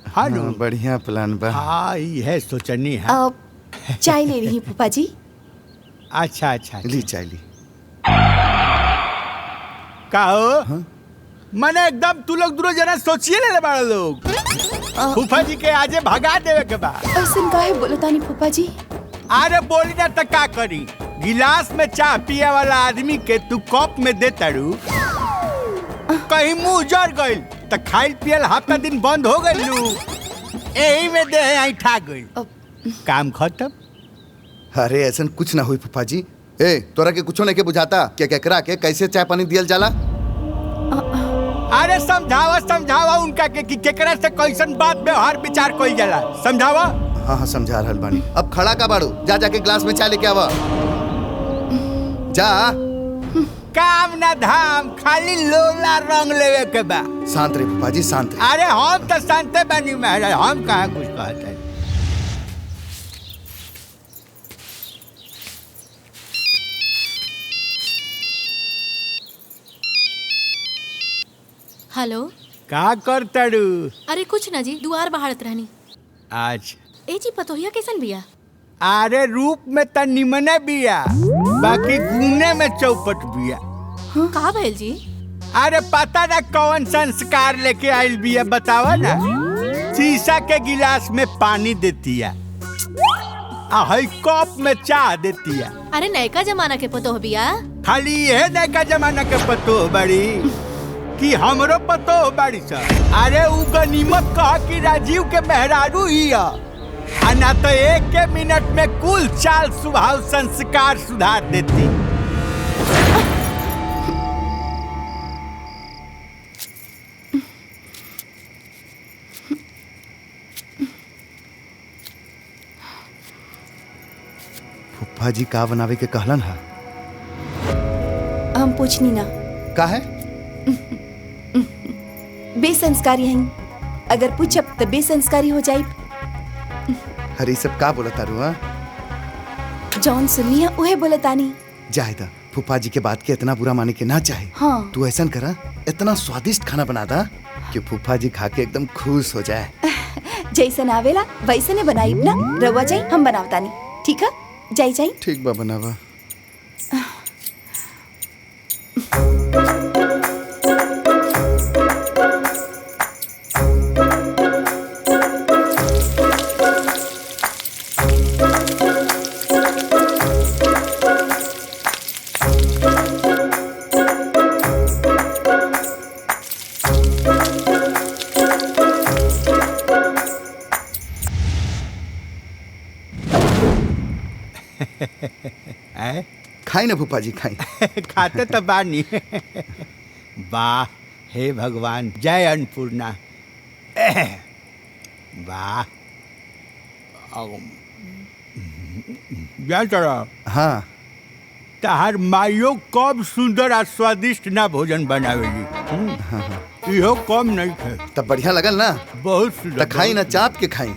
[SPEAKER 10] हाँ
[SPEAKER 4] बढ़िया प्लान बा।
[SPEAKER 10] हाँ ये है सोचनी है।
[SPEAKER 5] चाय ले रही फूफा जी?
[SPEAKER 10] अच्छा अच्छा
[SPEAKER 4] ली चाय ली।
[SPEAKER 10] का हो मने एकदम तू लोग दूर जना सोचिए ले बड़ा लोग। फूफा जी के आजे भगा देवे के बा।
[SPEAKER 5] ऐसन काहे बोलतानी फूफा जी?
[SPEAKER 10] अरे बोली ना तो का करी। गिलास में चाय पिए वाला आदमी के तू कप में दे तारू, कहीं मुंह जर गइल तो खाइल पियल हफ्ता दिन बंद हो गइल लू, यही में दे आई ठा गइल, काम खत्म।
[SPEAKER 4] अरे ऐसा कुछ ना हुई फूफा जी। ए तोरा के कुछो नहीं के बुझाता क्या केकरा के कैसे चाय पानी दियल जाला?
[SPEAKER 10] अरे समझावा उनका के कि केकरा से कैसन बात व्यवहार विचार कोई जाला, समझावा।
[SPEAKER 4] हाँ हाँ समझा रहल बानी। अब खड़ा का बाड़ू, जा जाके ग्लास में चाय लेके आवा। जा।
[SPEAKER 10] काम ना धाम खाली लोला रंग लेवे के बा।
[SPEAKER 4] शांत रे फूफा जी शांत रे।
[SPEAKER 10] अरे हम तो शांते बानी महाराज, हम कहाँ कुछ कहते हैं।
[SPEAKER 2] हेलो
[SPEAKER 10] का करताड़ू?
[SPEAKER 2] अरे कुछ ना जी, दुआर बहारत रहनी।
[SPEAKER 10] आज
[SPEAKER 2] ए जी पतोहिया कैसन बिया?
[SPEAKER 10] अरे रूप में त निमने बिया, बाकी गुने में चौपट बिया।
[SPEAKER 2] का भइल जी?
[SPEAKER 10] अरे पता ना कौन संस्कार लेके आइल बिया, बतावा ना। शीशा के गिलास में पानी देतिया, हई कप में चाय देतिया।
[SPEAKER 2] अरे नयका जमाना के पतोह बिया। खाली
[SPEAKER 10] यह नयका जमाना के पतोह बड़ी कि हमरो पतोह बड़ी सा। अरे उ गनीमत कह कि राजीव के मेहरारू ही है, ना तो 1 मिनट में कुल चाल स्वभाव संस्कार सुधार देती।
[SPEAKER 4] फूफा जी का बनावे के कहलन है?
[SPEAKER 5] हम पूछनी ना।
[SPEAKER 4] का है?
[SPEAKER 5] बेसंस्कारी हैं, अगर पूछब तो बेसंस्कारी हो जाए।
[SPEAKER 4] अरे सब का बोलता रुआ?
[SPEAKER 5] जॉन सुनिए उहे बोलतानी।
[SPEAKER 4] जाहिदा फूफा जी के बात के इतना बुरा माने के ना चाहे।
[SPEAKER 5] हाँ।
[SPEAKER 4] तू ऐसा करा, इतना स्वादिष्ट खाना बना दा कि फूफा जी खा के एकदम खुश हो जाए।
[SPEAKER 5] जैसन आवेला वैसे ने बनाई ना। रवा जाई हम बनावतानी, ठीक है? जाई जाई।
[SPEAKER 4] ठीक बा बनावा। खाई ना फूफा जी खाई।
[SPEAKER 10] खाते तो बानी। वाह हे भगवान, जय अन्नपूर्णा। वाह जय।
[SPEAKER 4] हाँ
[SPEAKER 10] तहार माइयो कब सुंदर और स्वादिष्ट ना भोजन बनावेली। इहो कम नहीं थे।
[SPEAKER 4] तब बढ़िया लगल ना?
[SPEAKER 10] बहुत सुंदर।
[SPEAKER 4] खाई ना, चाप के खाई।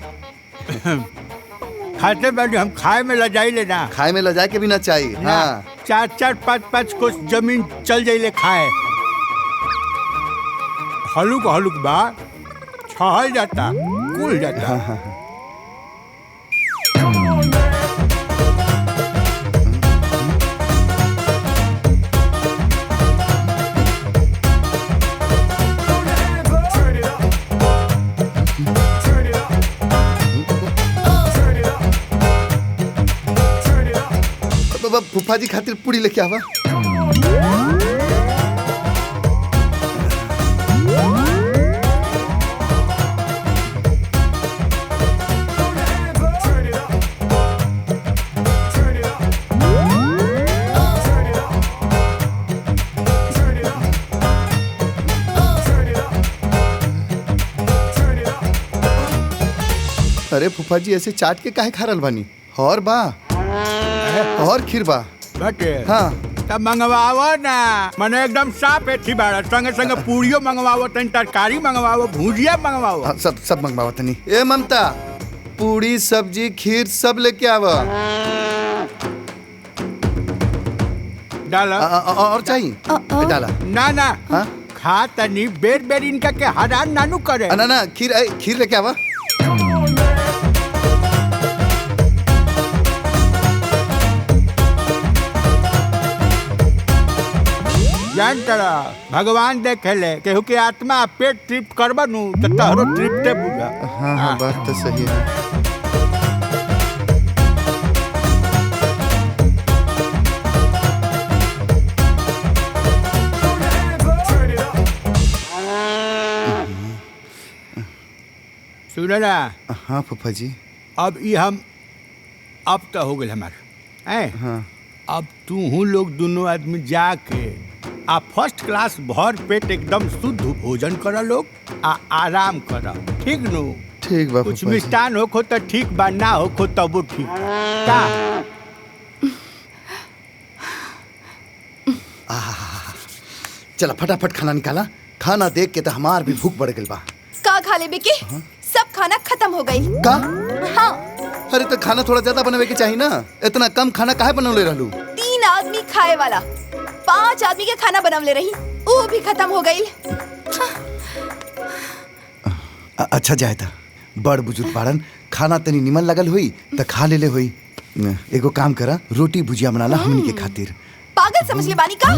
[SPEAKER 10] खाते बैठे हम खाए में लजाई लेना।
[SPEAKER 4] खाए में लजा के भी ना चाहिए। हाँ
[SPEAKER 10] 4-4 5-5 कोस जमीन चल जाइले खाए। हलुक हलुक बा छहल जाता कुल जाता।
[SPEAKER 4] हाँ। फूफा जी खातिर पूरी लेके आवा। अरे फूफा जी ऐसे चाट के काहे खा रहल बानी? और बा और खीर बा
[SPEAKER 10] बटे।
[SPEAKER 4] हाँ
[SPEAKER 10] तब मंगवाओ ना, मने एकदम साफ है थी बाड़ा। संगे संगे पूड़ियो मंगवाओ, तनी तरकारी मंगवाओ, भुजिया मंगवाओ।
[SPEAKER 4] हाँ, सब मंगवाओ तनी। ए ममता, पूड़ी सब्जी खीर सब लेके आवा।
[SPEAKER 10] डाला
[SPEAKER 4] और चाहिए डाला
[SPEAKER 10] ना ना।
[SPEAKER 4] हाँ?
[SPEAKER 10] खा तनी बेर बेर इनका के हरान नानू करे।
[SPEAKER 4] ना खीर लेके आवा।
[SPEAKER 10] जान तड़ा भगवान देखे ले केहू के आत्मा पेट तृप्त करबनु तो तहरो तृप्ते बुझा।
[SPEAKER 4] हाँ बात तो सही है।
[SPEAKER 10] सुनो ना।
[SPEAKER 4] हाँ फूफा जी।
[SPEAKER 10] अब ये हम अब तो हो गए हमारे।
[SPEAKER 4] हाँ
[SPEAKER 10] अब तू लोग दोनों आदमी जाके आ फर्स्ट क्लास भर पेट एकदम शुद्ध भोजन करा लोग आ आराम करा। ठीक नु?
[SPEAKER 4] ठीक बा।
[SPEAKER 10] कुछ मिष्टान हो तो ठीक बा, ना हो तब ठीक का।
[SPEAKER 4] चला फटाफट खाना निकाला। खाना देख के तो हमार भी भूख बढ़ गई बा।
[SPEAKER 5] का खा ले बेके? सब खाना खत्म हो गई।
[SPEAKER 4] का?
[SPEAKER 5] हाँ।
[SPEAKER 4] अरे तो खाना थोड़ा ज्यादा बनावे के चाहिए ना। इतना कम खाना काहे बनवले रहलू?
[SPEAKER 5] 3 आदमी खाए वाला 5 आदमी के खाना बनवले रही, वो भी खत्म हो गई।
[SPEAKER 4] अच्छा जायदा बड़ बुजुर्ग बाड़न, खाना तनी निमन लगल हुई तो खा ले हुई। एगो काम करा, रोटी भुजिया बनाला हमनी के खातिर।
[SPEAKER 5] पागल समझ ले बानी का?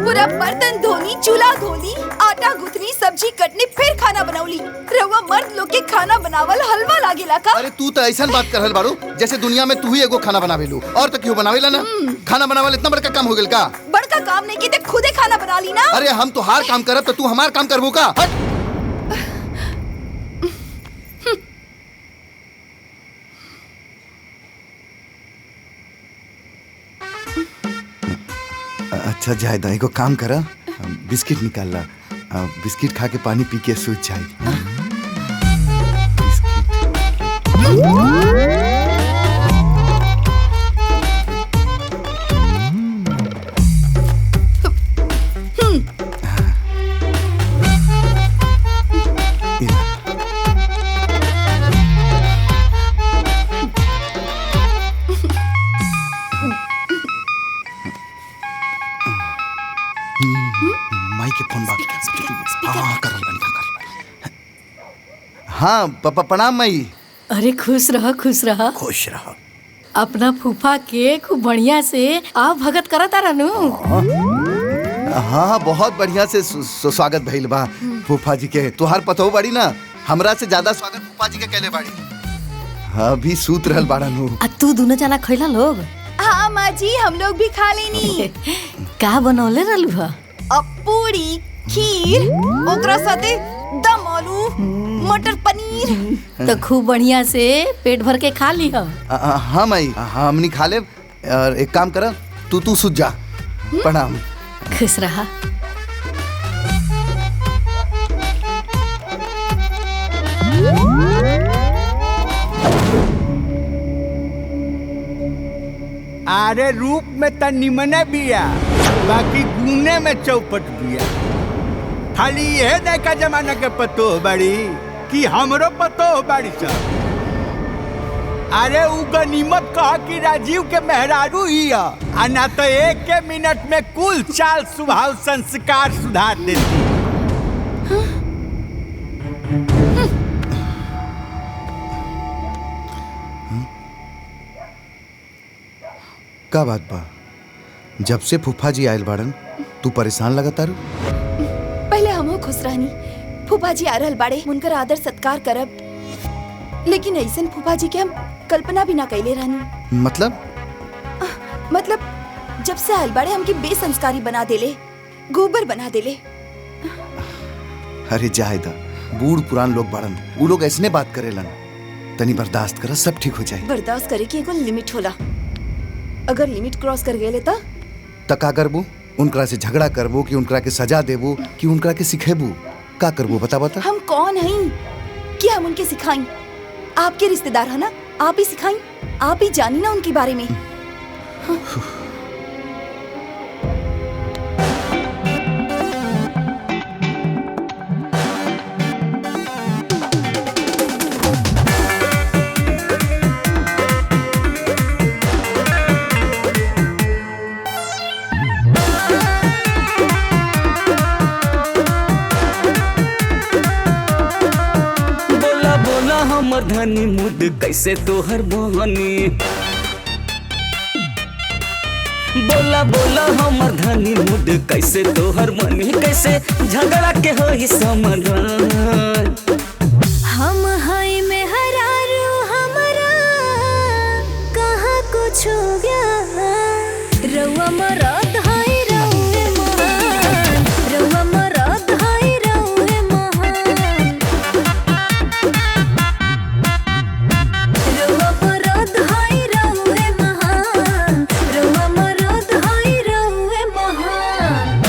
[SPEAKER 5] पूरा बर्तन धोनी, चूल्हा धोनी, आटा गूंथनी, सब्जी कटनी, फिर खाना बनौली। रउआ मर्द लोग के खाना बनावल हलवा लागेला का?
[SPEAKER 4] अरे तू तो ऐसा बात कर रहल बारू जैसे दुनिया में तू ही एगो खाना बनावेलू और तो क्यों बनावेला ना। खाना बनावल इतना बड़का काम हो गेल का?
[SPEAKER 5] बड़का काम नहीं की खुदे खाना बना ली ना।
[SPEAKER 4] अरे हम तो हार काम करब तो तू हमार काम करबू का? हट। अच्छा जायदा एगो काम करा, बिस्किट निकाल ला। बिस्किट खा के पानी पी के सूझ जाए। माई के फोन बात। हाँ कर हाँ पापा प्रणाम माई।
[SPEAKER 1] अरे खुश रह खुश रह
[SPEAKER 3] खुश रह।
[SPEAKER 1] अपना फूफा के खूब बढ़िया से आप भगत करता रहनु।
[SPEAKER 4] हाँ बहुत बढ़िया से स्वागत भइल बा फूफा जी के। तुहार पतो बड़ी ना, हमरा से ज्यादा स्वागत फूफा जी के कैले बाड़ी। हाँ भी सूत रहल बाड़न।
[SPEAKER 1] आ तू दोनों जना खैला लोग?
[SPEAKER 5] हाँ माँ जी हम लोग भी खा लेनी।
[SPEAKER 1] का बनौले रहलू ह?
[SPEAKER 5] पूरी खीर, ओकरा साथे दम आलू, मटर पनीर।
[SPEAKER 1] तो खूब बढ़िया से पेट भर के खा ली ह।
[SPEAKER 4] हाँ माई हमनी खा ले। और एक काम कर, तू सूझ जा। प्रणाम।
[SPEAKER 1] खुश रहा।
[SPEAKER 10] अरे रूप में त निमने बिया, बाकी गुने में चौपट बिया। खाली यह देखा जमाना के पतो बड़ी कि हमरो पतो बड़ी सब। अरे उ गनीमत कह कि राजीव के मेहरारू ही है, आ ना तो एक के मिनट में कुल चाल स्वभाव संस्कार सुधार देती।
[SPEAKER 4] का बात बा? जब से फूफा जी आयल बाड़न तू परेशान लगा तारू?
[SPEAKER 5] पहले हमहू खुश रहनी, फूफा जी आ रहल बाड़े, उनकर आदर सत्कार करब। लेकिन ऐसन फूफा जी के हम कल्पना भी ना कैले रहनी। मतलब जब से आयल बाड़े हमके बेसंस्कारी बना देले, गोबर बना देले।
[SPEAKER 4] अरे जायदा, बूढ़ पुरान लोग बाड़न, वो लोग ऐसने बात करेलन। तनी बर्दाश्त कर, सब ठीक हो जाए।
[SPEAKER 5] बर्दाश्त करे की एगो लिमिट होला, अगर लिमिट क्रॉस कर गए तो
[SPEAKER 4] का करबू? उनकरा से झगड़ा करबू कि उनकरा के सजा देबू कि उनकरा के सिखेबू? का करबू बता?
[SPEAKER 5] हम कौन हई कि हम उनके सिखाई? आपके रिश्तेदार है ना, आप ही सिखाई, आप ही जानी ना उनके बारे में। हाँ।
[SPEAKER 12] हमर धनी मुद कैसे तोहर बहनी, बोला हमर धनी मुद कैसे तोहर बनी, कैसे झगड़ा के होई समाधान।
[SPEAKER 9] हम हई में हरारू हमरा कहाँ कुछ हो गया, रउआ मरद हई रउए महान, रउआ मरद हई रउए महान, रउआ मरद हई रउए महान, रउआ मरद हई रउए महान।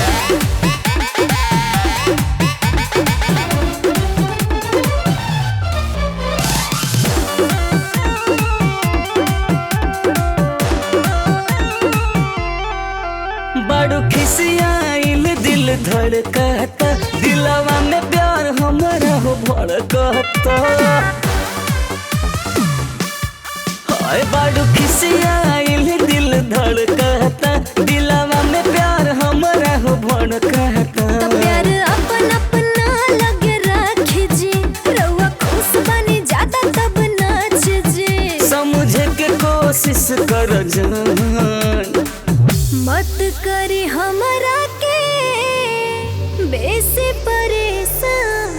[SPEAKER 12] बड़ू खिसियाइल दिल धड़कता, दिलवा में प्यार हमारा हो भड़कता। हाय बड़ू खिसियाइल दिल धड़कता, दिलवा में प्यार हमारा हो भड़कता।
[SPEAKER 9] प्यार अपन अपना लगे राखी जी, रउआ खुश बनी ज्यादा तब नाच जी।
[SPEAKER 12] समझे के कोशिश कर जान,
[SPEAKER 9] मत करी हमरा के बेसी परेशान,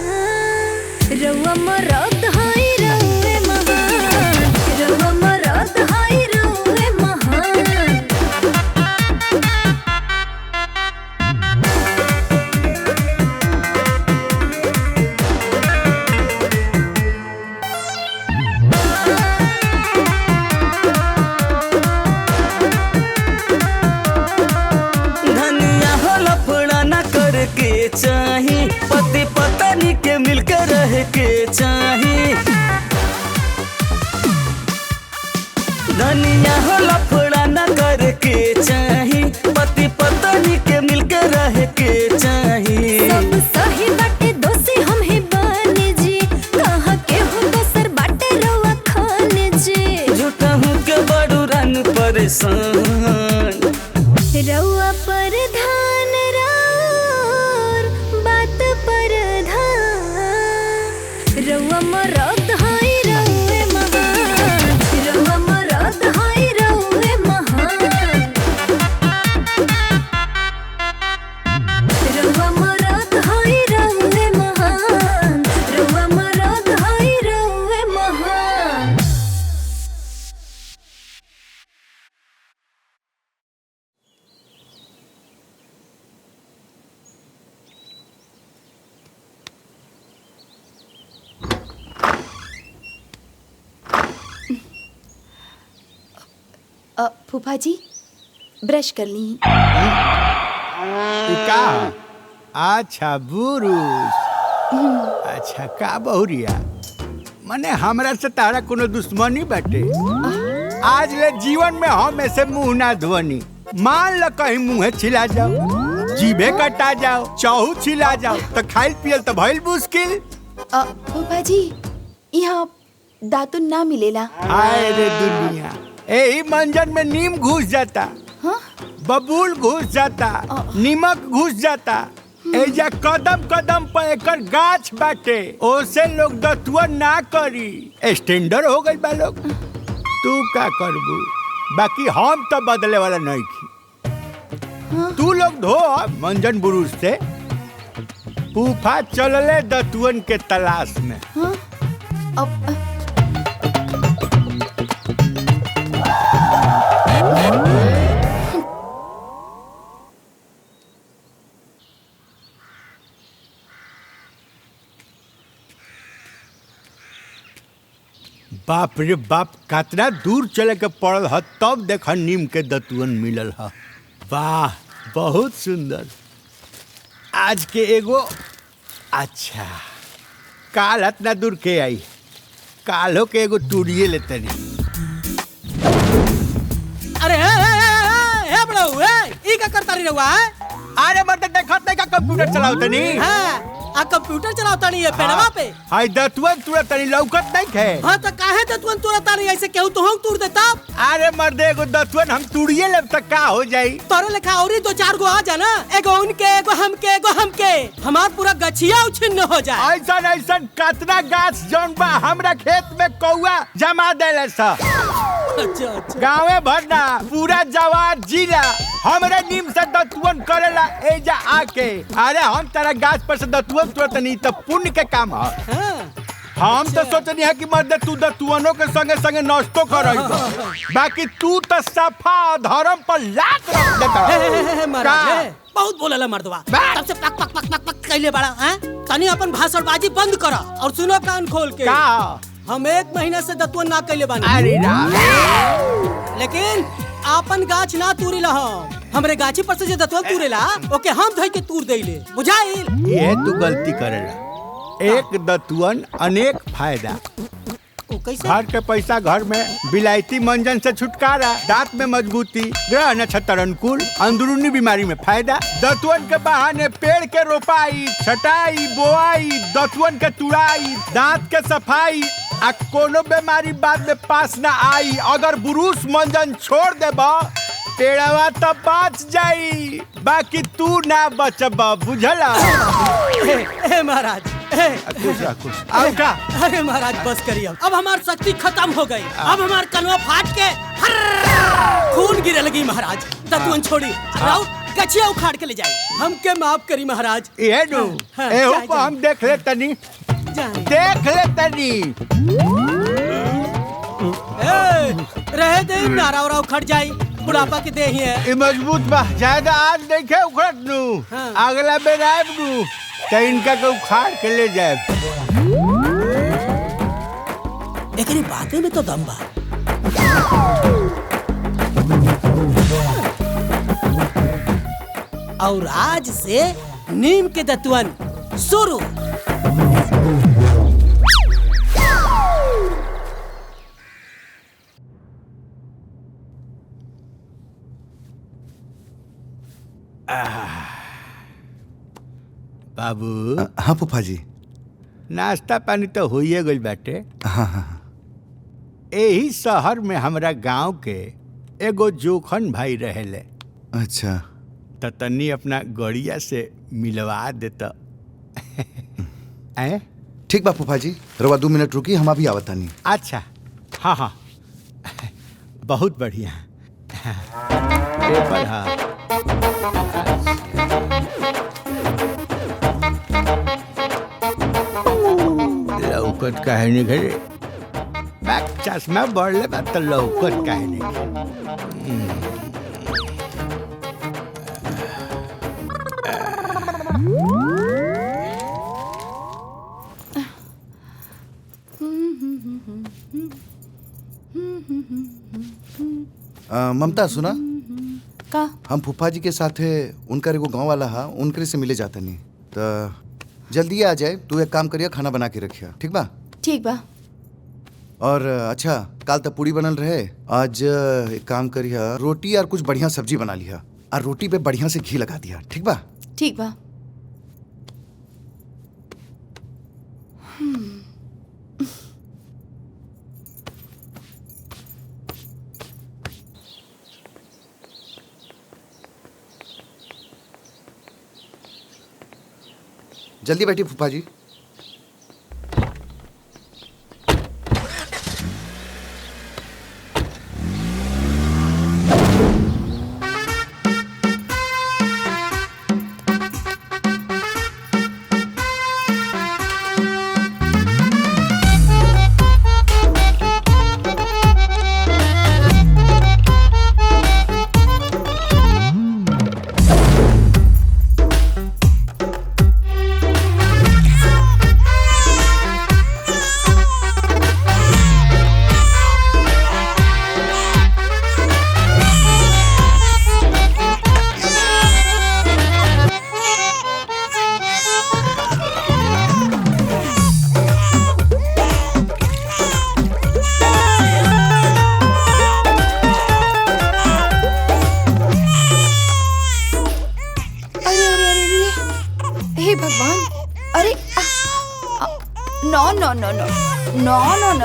[SPEAKER 9] रउआ मरद हई रउए महान, रउआ मरद हई रउए महान।
[SPEAKER 12] धनिया हो लफड़ा न करके चाही, पति पत्नी के मिलकर रह के चाही। धनिया हो लफड़ा न करके चाही, पति पत्नी के मिलकर रह के चाही।
[SPEAKER 9] सब सही बाटे दोषी हम ही बानी जी, कहाँ के हो दोसर बाटे रउआ खाने जी।
[SPEAKER 12] झूठा हूँ के बड़ू रन परेशान,
[SPEAKER 9] रउआ परधान राउर बात परधान, रउआ मरद हई रउए महान, रउआ मरद हई रउए महान, रउआ मरद हई रउए महान, रउआ मरद हई रउए महान।
[SPEAKER 5] फूफा जी ब्रश कर ली।
[SPEAKER 10] का अच्छा बुरुस। अच्छा का बहुरिया मने हमरा से तारा कोनो दुश्मनी बाटे? आज ले जीवन में हम ऐसे मुंह ना धोनी। मान ल कहीं मुंह छिला जाओ, जीभे कटा जाओ, चाहू छिला जाओ तो खाइल पियल तो भइल मुश्किल।
[SPEAKER 5] फूफा जी यहाँ दातुन ना मिलेला।
[SPEAKER 10] हाय रे दुनिया, यही मंजन में नीम घुस जाता, बबूल घुस जाता, नीमक घुस जाता। एजा कदम कदम पर एकर गाछ बाटे, ओसे लोग दतुआ ना करी। स्टैंडर हो गई बा लोग। तू का करबू? बाकी हम तो बदले वाला नहीं की। तू लोग धो मंजन बुरुज से। फूफा चलले दतुअन के तलाश में। बाप रे बाप, कितना दूर चले के पड़ल ह तब देख नीम के दतुअन मिलल ह। वाह बहुत सुंदर। आज के एगो अच्छा काल इतना दूर के आई, कालो के एगो तूड़िए ले तनी।
[SPEAKER 11] अरे हे बड़ऊ ई का करता रही रहुआ?
[SPEAKER 10] अरे मतलब देखत नहीं का कंप्यूटर चलाओ तनी।
[SPEAKER 11] हां आ कंप्यूटर चलावता नहीं है पेड़वा पे।
[SPEAKER 10] हाय दतुअन तुरंत तनी लौकत नहीं है।
[SPEAKER 11] हां तो काहे दतुअन तुरंत नहीं ऐसे केहू तो हम तोड़ देता।
[SPEAKER 10] अरे मर्दे एगो दतुअन हम तूड़िए लेब त का हो जाई?
[SPEAKER 11] तोरे लेखा औरी दो चार गो आ जा ना, एगो उनके एगो हमके हमार पूरा गछिया उछिन्न हो जाए।
[SPEAKER 10] ऐसन ऐसन कितना गाछ जौन बा हमरा खेत में कौआ जमा देले स।
[SPEAKER 11] अच्छा
[SPEAKER 10] गाँवे भर ना पूरा जवार जिला हमरे नीम से दतुअन करेला एजा आके। अरे हम तेरा गाछ पर से दतुअन तुरंत नहीं तो पुण्य के काम है। हम तो सोचनी है कि मर्दे तू दतुअनों के संगे संगे नष्टो कर। बाकी तू तो सफा धर्म पर लात रख देता।
[SPEAKER 11] बहुत बोलेला मर्दवा, तब से पक पक पक पक पक कैले बड़ा हैं। तनी अपन भाषणबाजी बंद करा और सुनो कान खोल के।
[SPEAKER 10] का
[SPEAKER 11] हम 1 महीना से दतुअन ना कैले बानी।
[SPEAKER 10] अरे
[SPEAKER 11] लेकिन आपन गाछ ना तूरी लह। हमरे गाछी पर से जे दतुअन तूरेला ओके हम धइ के तूर देइले, बुझाइल?
[SPEAKER 10] ये तू गलती करेला। एक दतुअन अनेक फायदा। घर के पैसा घर में, विलायती मंजन से छुटकारा, दांत में मजबूती, ग्रह नक्षत्र अनुकूल, अंदरूनी बीमारी में फायदा। दतुअन के बहाने पेड़ के रोपाई, छटाई, बोआई, दतुअन के तुड़ाई, दांत के सफाई, आ कोनो बीमारी बाद में पास ना आई। अगर बुरुस मंजन छोड़ देबा पेड़वा तो बच जाई, बाकी तू ना बचबा, बुझला?
[SPEAKER 11] महाराज
[SPEAKER 10] खुश का?
[SPEAKER 11] अरे महाराज बस करिए, अब हमार शक्ति खत्म हो गई। अब हमार कनवा फाट के खून गिरे लगी। महाराज दतुअन छोड़ी, राउ गछिया उखाड़ के ले जाए। हमके माफ करी महाराज।
[SPEAKER 10] ये नु एहू को हम देख ले तनी, देख ले तनी।
[SPEAKER 11] रहे दे नारा और उखड़ जाई, बुढ़ापा के दे ही है।
[SPEAKER 10] ये मजबूत बा, ज्यादा आज देखे उखड़त नु। अगला बेर आएब नु तो इनका के उखाड़ के ले जाए।
[SPEAKER 11] एकरी बातें में तो दम बा। और आज से नीम के दतुअन शुरू।
[SPEAKER 10] बाबू।
[SPEAKER 4] हाँ फूफा जी।
[SPEAKER 10] नाश्ता पानी तो होइए गइल बाटे।
[SPEAKER 4] हाँ।
[SPEAKER 10] यही शहर में हमरा गांव के एगो जोखन भाई रहेले।
[SPEAKER 4] अच्छा
[SPEAKER 10] तो तनी अपना गड़िया से मिलवा देता।
[SPEAKER 4] ठीक बा फूफा जी, रवा 2 मिनट रुकी, हम अभी आवत नहीं।
[SPEAKER 10] अच्छा हाँ बहुत बढ़िया। लौकत काहे नहीं घरे? बैक चश्मा बढ़ले बा तो लौकत काहे नहीं?
[SPEAKER 4] ममता सुना,
[SPEAKER 5] का
[SPEAKER 4] हम फूफा जी के साथे उनका एगो गांव वाला हा, उनकरे से मिले जाता नहीं तो जल्दी आ जाए। तू एक काम करिया, खाना बना के रखिया, ठीक बा?
[SPEAKER 5] ठीक बा।
[SPEAKER 4] और अच्छा, काल तक पूड़ी बनल रहे, आज एक काम करिया, रोटी और कुछ बढ़िया सब्जी बना लिया और रोटी पे बढ़िया से घी लगा दिया, ठीक बा?
[SPEAKER 5] ठीक बा।
[SPEAKER 4] जल्दी बैठिए फूफा जी।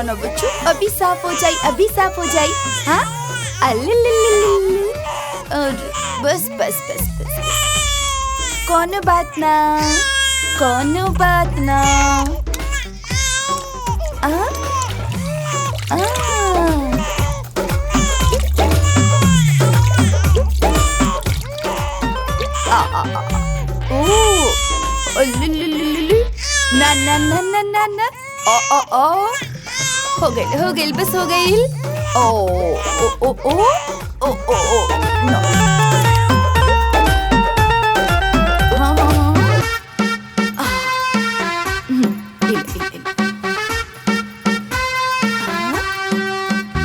[SPEAKER 5] नो बच्चों, अभी साफ हो जाए, अभी साफ हो जाए। हाँ, अल्लल्लल्लल्लल्ल। और बस बस बस बस, कोनो बात ना, कोनो बात ना। ना ना ना ना ना ना, ओ हो गई बस हो गई। ओ ओ ओ ओ ओ ओ ओ नो। हाँ हाँ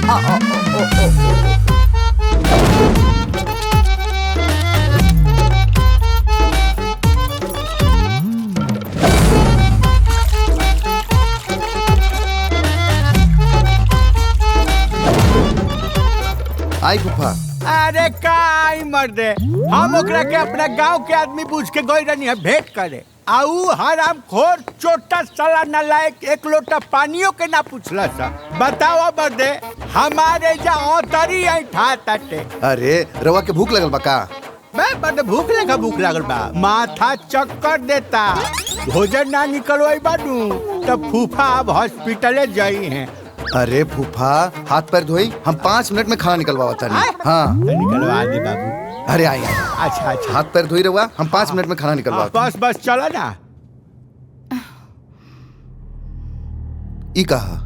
[SPEAKER 5] हाँ,
[SPEAKER 4] आई फूफा।
[SPEAKER 10] अरे काई मर्दे, हम ओकरा के अपना गांव के आदमी पूछ के गई रहनी है भेंट करे। आऊ हराम खोर छोटा साला नालायक एक लोटा पानियों के ना पूछला सा। बताओ मर्दे, हमारे जा औतरी आई ठाते।
[SPEAKER 4] अरे रवा के भूख लगल बा का?
[SPEAKER 10] मैं मर्दे भूख लागल बा, माथा चक्कर देता, भोजन ना निकलवाई बानू तब फूफा अब हॉस्पिटले जाई हैं।
[SPEAKER 4] अरे फूफा, हाथ पैर धोई, हम 5 मिनट में खाना निकलवा होता नहीं। हाँ
[SPEAKER 10] निकलवा दी बाबू।
[SPEAKER 4] अरे आई।
[SPEAKER 10] अच्छा अच्छा,
[SPEAKER 4] हाथ पैर धोई रहुआ, हम 5 मिनट में खाना निकलवा।
[SPEAKER 10] बस बस चला ना।
[SPEAKER 4] ई कहा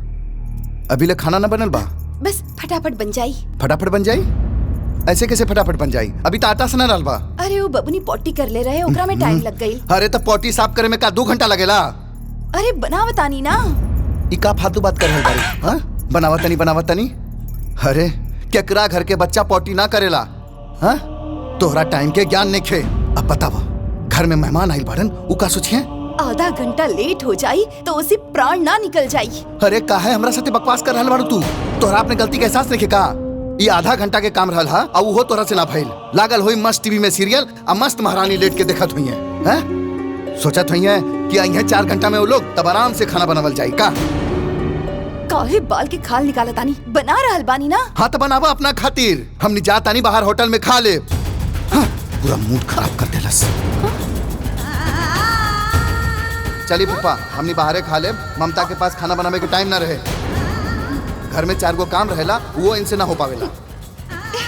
[SPEAKER 4] अभी ले खाना ना बनल बा?
[SPEAKER 5] बस फटाफट बन जाई।
[SPEAKER 4] फटाफट बन जाई? ऐसे कैसे फटाफट बन जाई? अभी तो आटा सना डाल बा।
[SPEAKER 5] अरे वो बबुनी पोटी कर ले रहे, ओकरा में टाइम लग गई।
[SPEAKER 4] अरे तो पोटी साफ करे में का 2 घंटा लगेला?
[SPEAKER 5] अरे बनावतानी ना।
[SPEAKER 4] ई का फालतू बात कर रहल बारी? हां, बनावतनी। अरे केकरा घर के बच्चा पोटी ना करेला? हां, तोहरा टाइम के ज्ञान नहीं खे। अब बतावा, घर में मेहमान आइल बाड़न, उ का सोचिए?
[SPEAKER 5] आधा घंटा लेट हो जाई तो उसी प्राण ना निकल जाई।
[SPEAKER 4] अरे काहे हमरा साथे बकवास कर रहल बाड़ू तू? तोहरा अपने गलती के एहसास नहीं का? ये आधा घंटा के काम रहल हा, और वो तोहरा से ना भइल। लागल होई मस्त टीवी में सीरियल, और मस्त महारानी लेट के देखत हुई हैं। सोचत हुई हैं कि आई 4 घंटा में वो लोग तब आराम से खाना बनावल जाई का?
[SPEAKER 5] काहे बाल के खाल निकाला तानी, बना रहल बानी ना।
[SPEAKER 4] हाँ तो बनावा अपना खातिर, हमनी जा तानी बाहर होटल में खा ले। हाँ, पूरा मूड खराब कर देलस। चली पप्पा, हमनी बाहरे खा ले, ममता के पास खाना बनावे के टाइम ना रहे। घर में 4 गो काम रहेला, वो इनसे ना हो पावेला।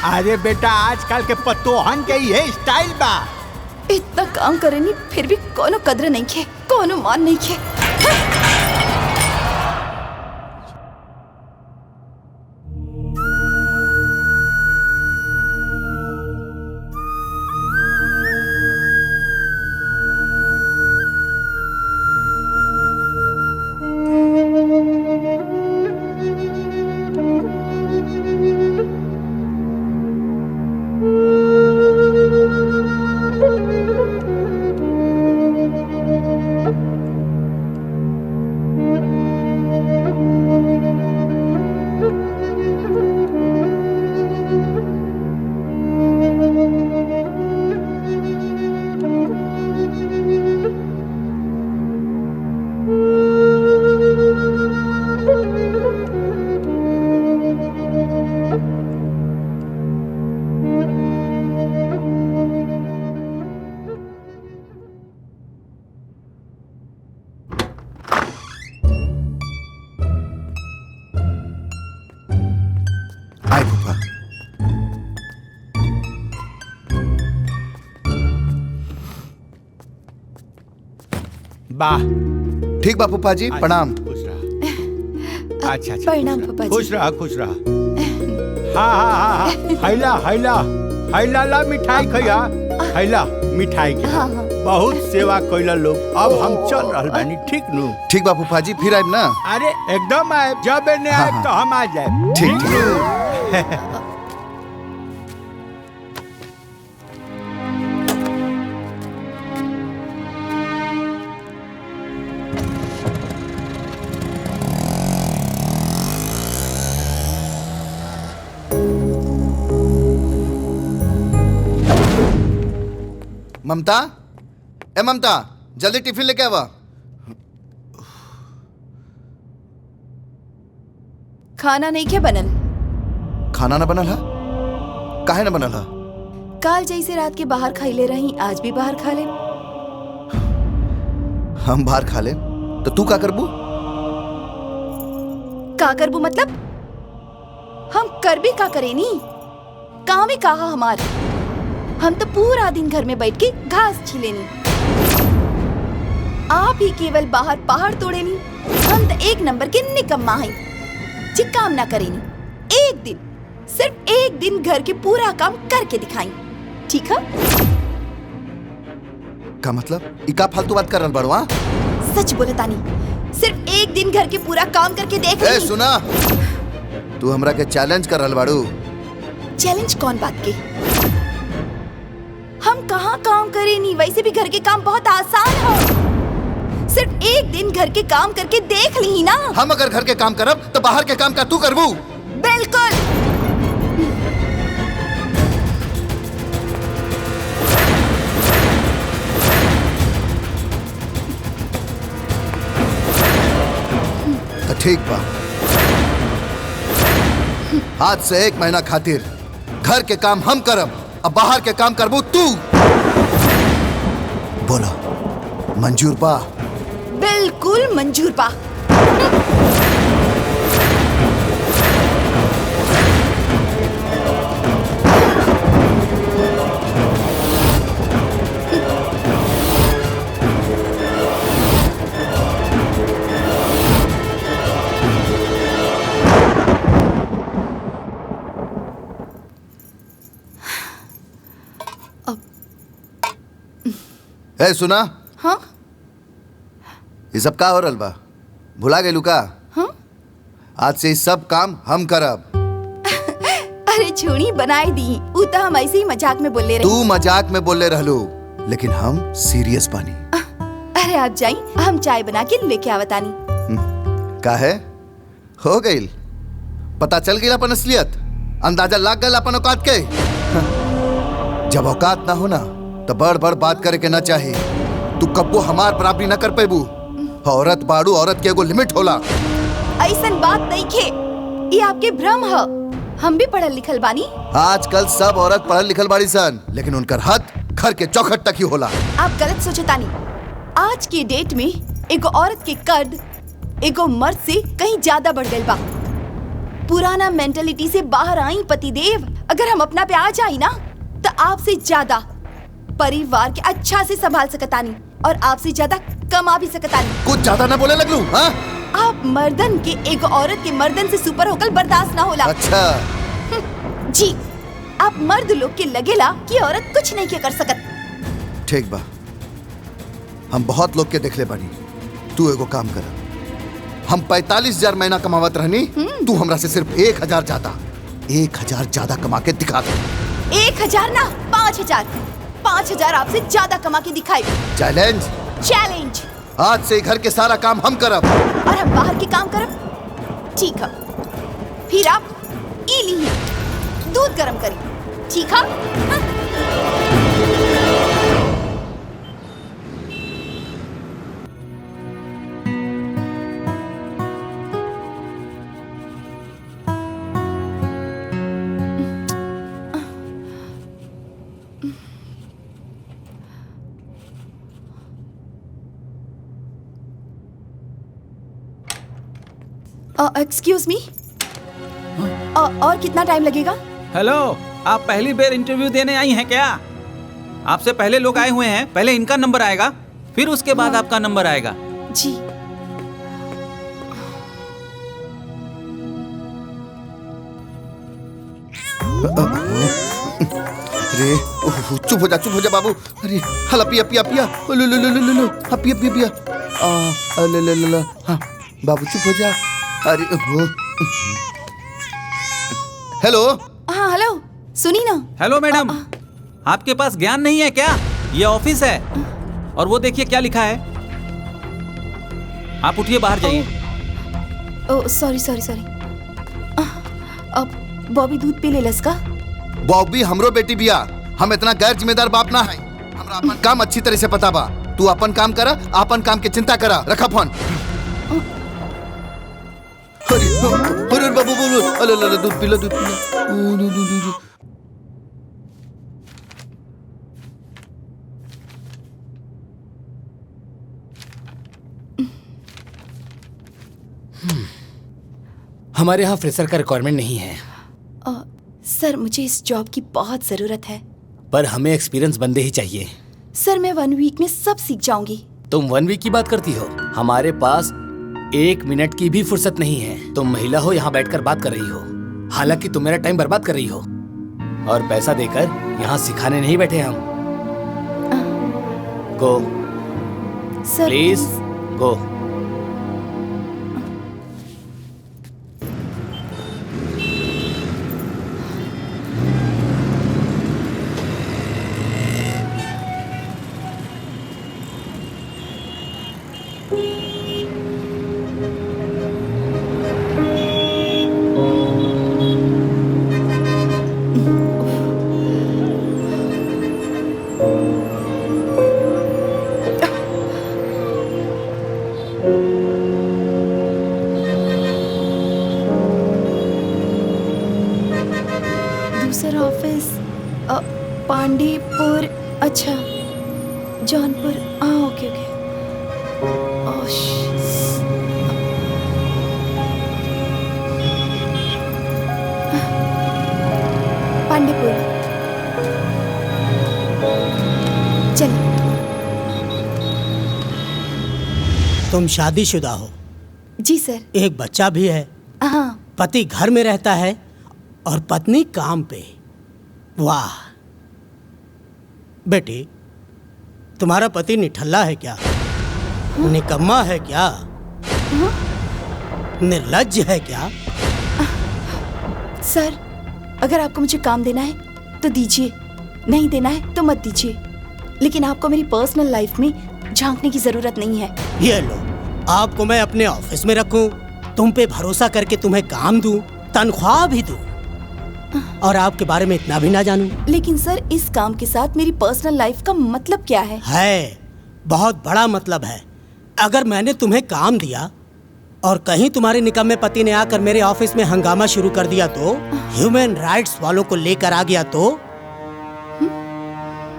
[SPEAKER 10] अरे बेटा, आजकल के पतोहन के ये स्टाइल बा।
[SPEAKER 5] इतना काम करेनी फिर भी कोनो कदर नहीं खे, कोनो मान नहीं खे।
[SPEAKER 10] वाह।
[SPEAKER 4] ठीक बा फूफा जी, प्रणाम।
[SPEAKER 10] खुश रहा। अच्छा अच्छा
[SPEAKER 5] प्रणाम पापा जी।
[SPEAKER 10] खुश रहा खुश रहा। हाँ हाँ हाँ हाँ, हैला हैला हैला ला मिठाई खैया, हैला मिठाई के।
[SPEAKER 5] हाँ, हाँ।
[SPEAKER 10] बहुत सेवा कैला लोग। अब हम चल रहल बानी, ठीक नु?
[SPEAKER 4] ठीक बा फूफा जी, फिर आइब ना।
[SPEAKER 10] अरे एकदम आए, जब एने आए
[SPEAKER 4] हाँ,
[SPEAKER 10] तो हम आ जाए।
[SPEAKER 4] ठीक
[SPEAKER 10] नु?
[SPEAKER 4] ममता, ए ममता, जल्दी टिफिन लेके आवा।
[SPEAKER 5] खाना नहीं के बनल?
[SPEAKER 4] खाना ना बनल है? काहे ना बनल है?
[SPEAKER 5] काल जैसे रात के बाहर खाइले रही, आज भी बाहर खा ले।
[SPEAKER 4] हम बाहर खा ले तो तू का करबू?
[SPEAKER 5] का करबू मतलब? हम कर भी का करे नी? काम ही कहा हमार। हम तो पूरा दिन घर में बैठ के घास छिलेनी। आप ही केवल बाहर पहाड़ तोड़ेनी। हम तो एक नंबर के निकम्मा हैं, जी काम ना करेनी। एक दिन, सिर्फ एक दिन घर के पूरा काम करके दिखाई, ठीक है?
[SPEAKER 4] का मतलब? इका फालतू बात कर रहल बड़वा?
[SPEAKER 5] सच बोले तानी, सिर्फ एक दिन घर के पूरा काम करके देख
[SPEAKER 4] ए
[SPEAKER 5] ली।
[SPEAKER 4] सुना, तू हमरा के चैलेंज कर रहल बाड़ू।
[SPEAKER 5] चैलेंज कौन बात के? हम कहाँ काम करे नहीं, वैसे भी घर के काम बहुत आसान हो। सिर्फ एक दिन घर के काम करके देख ली ना।
[SPEAKER 4] हम अगर घर के काम करब तो बाहर के काम का तू करबू?
[SPEAKER 5] बिल्कुल।
[SPEAKER 4] तो ठीक बा, आज से 1 महीना खातिर घर के काम हम करब, अब बाहर के काम करबू तू। बोलो मंजूर बा?
[SPEAKER 5] बिल्कुल मंजूर बा।
[SPEAKER 4] ए सुना,
[SPEAKER 5] हाँ
[SPEAKER 4] ये सब का हो रहल बा? भुला गेलू का?
[SPEAKER 5] हाँ?
[SPEAKER 4] आज से सब काम हम करब।
[SPEAKER 5] अरे छोड़ी बनाई दी, उ तो हम ऐसे ही मजाक में बोले रही।
[SPEAKER 4] तू मजाक में बोले रहलू, लेकिन हम सीरियस बानी।
[SPEAKER 5] अरे आप जाई, हम चाय बना के लेके आवतानी।
[SPEAKER 4] काहे? हो गईल? पता चल गई अपन असलियत? अंदाजा लाग गल अपन औकात के? जब औकात ना हो ना तो बड़ बड़ बात करे के ना चाही। तू कब्बो हमार बराबरी ना कर पेबू। औरत बाड़ू, औरत के एगो लिमिट होला।
[SPEAKER 5] ऐसन बात नहीं खे, ये आपके भ्रम है। हम भी पढ़ल लिखल बानी।
[SPEAKER 4] आजकल सब औरत पढ़ल लिखल बाड़ी सन, लेकिन उनकर हद घर के चौखट तक ही होला।
[SPEAKER 5] आप गलत सोचतानी। आज के डेट में एगो औरत के कद एगो मर्द से कहीं ज्यादा बढ़ गई बा। पुराना मेंटालिटी से बाहर आई पतिदेव, अगर हम अपना पे आ जाई ना तो आपसे ज्यादा परिवार के अच्छा से संभाल सकतानी और आपसे ज्यादा कमा भी सकतानी।
[SPEAKER 4] कुछ ज्यादा ना बोले लगलू? हाँ?
[SPEAKER 5] आप मर्दन के एगो औरत के मर्दन से सुपर होकर बर्दाश्त ना होला।
[SPEAKER 4] अच्छा
[SPEAKER 5] जी, आप मर्द लोग के लगेला कि औरत कुछ नहीं के कर सकत।
[SPEAKER 4] ठीक बा, हम बहुत लोग के देखले बानी। तू एगो काम कर, हम 45,000 महीना कमावत रहनी, तू हमरा से सिर्फ 1,000 ज्यादा 1,000 ज्यादा कमा के दिखा दे।
[SPEAKER 5] 1,000 ना 5,000, 5,000 आपसे ज्यादा कमा के दिखाई।
[SPEAKER 4] चैलेंज?
[SPEAKER 5] चैलेंज।
[SPEAKER 4] आज से घर के सारा काम हम करब
[SPEAKER 5] और हम बाहर के काम करब। ठीक है, फिर आप ई ली दूध गरम करी, ठीक है? एक्सक्यूज मी, और कितना टाइम लगेगा?
[SPEAKER 7] हेलो, आप पहली बार इंटरव्यू देने आई हैं क्या? आपसे पहले लोग आए हुए हैं, पहले इनका नंबर आएगा। फिर उसके बाद आपका नंबर आएगा।
[SPEAKER 5] जी।
[SPEAKER 4] अरे चुप हो जा बाबू। अरे हला पिया पिया पिया लो लो लो लो लो हाँ पिया पिया पिया ले ले ले हाँ बाबू चुप हो जा। अरे हेलो।
[SPEAKER 5] हाँ हेलो, सुनी ना।
[SPEAKER 7] हेलो मैडम, आपके पास ज्ञान नहीं है क्या? ये ऑफिस है और वो देखिए क्या लिखा है। आप उठिए, बाहर जाइए।
[SPEAKER 5] Oh sorry sorry sorry. अब बॉबी दूध पी ले लसका।
[SPEAKER 4] बॉबी हमरो बेटी बिया, हम इतना गैर जिम्मेदार बाप ना है। हमरा अपन काम अच्छी तरह से पता बा। तू अपन काम करा, अपन काम के चिंता करा। रखा फोन। अरे बाबू बोलो, अरे दूध पी लो दूध पी लो।
[SPEAKER 13] हमारे यहाँ फ्रेशर का रिक्वायरमेंट नहीं है।
[SPEAKER 5] सर मुझे इस जॉब की बहुत जरूरत है।
[SPEAKER 13] पर हमें एक्सपीरियंस बंदे ही चाहिए।
[SPEAKER 5] सर मैं 1 वीक में सब सीख जाऊंगी।
[SPEAKER 13] तुम 1 वीक की बात करती हो? हमारे पास 1 मिनट की भी फुर्सत नहीं है। तुम महिला हो, यहाँ बैठकर बात कर रही हो। हालांकि तुम मेरा टाइम बर्बाद कर रही हो और पैसा देकर यहाँ सिखाने नहीं बैठे हम। गो
[SPEAKER 5] सर
[SPEAKER 13] प्लीज गो।
[SPEAKER 5] दूसरा ऑफिस पांडेपुर। अच्छा जौनपुर। हाँ ओके ओके। पांडेपुर। चलो।
[SPEAKER 11] तुम शादीशुदा हो?
[SPEAKER 5] जी सर।
[SPEAKER 11] एक बच्चा भी है?
[SPEAKER 5] हाँ।
[SPEAKER 11] पति घर में रहता है और पत्नी काम पे। वाह बेटी, तुम्हारा पति निठल्ला है क्या? निकम्मा है क्या? निर्लज्ज है क्या?
[SPEAKER 5] सर अगर आपको मुझे काम देना है तो दीजिए, नहीं देना है तो मत दीजिए, लेकिन आपको मेरी पर्सनल लाइफ में झांकने की जरूरत नहीं है।
[SPEAKER 11] ये लो, आपको मैं अपने ऑफिस में रखूं, तुम पे भरोसा करके तुम्हें काम दूं, तनख्वाह भी दूं और आपके बारे में इतना भी ना जानूं।
[SPEAKER 5] लेकिन सर इस काम के साथ मेरी पर्सनल लाइफ का मतलब क्या है?
[SPEAKER 11] बहुत बड़ा मतलब है। अगर मैंने तुम्हें काम दिया और कहीं तुम्हारे निकम्मे पति ने आकर मेरे ऑफिस में हंगामा शुरू कर दिया तो, ह्यूमन राइट्स वालों को लेकर आ गया तो,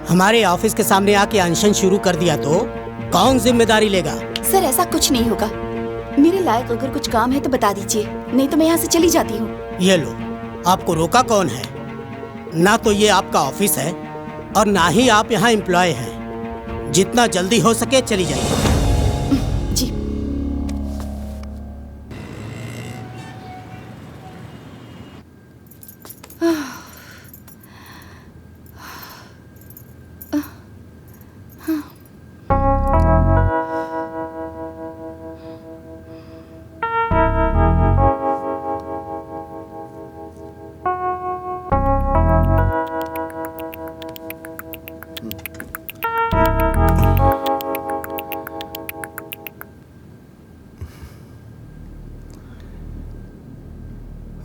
[SPEAKER 11] हमारे ऑफिस के सामने आके अनशन शुरू कर दिया तो कौन जिम्मेदारी लेगा?
[SPEAKER 5] सर ऐसा कुछ नहीं होगा। मेरे लायक अगर कुछ काम है तो बता दीजिए, नहीं तो मैं यहाँ से चली जाती हूँ।
[SPEAKER 11] ये लो, आपको रोका कौन है? ना तो ये आपका ऑफिस है और ना ही आप यहाँ एम्प्लॉय हैं। जितना जल्दी हो सके चली जाइए।
[SPEAKER 5] जी।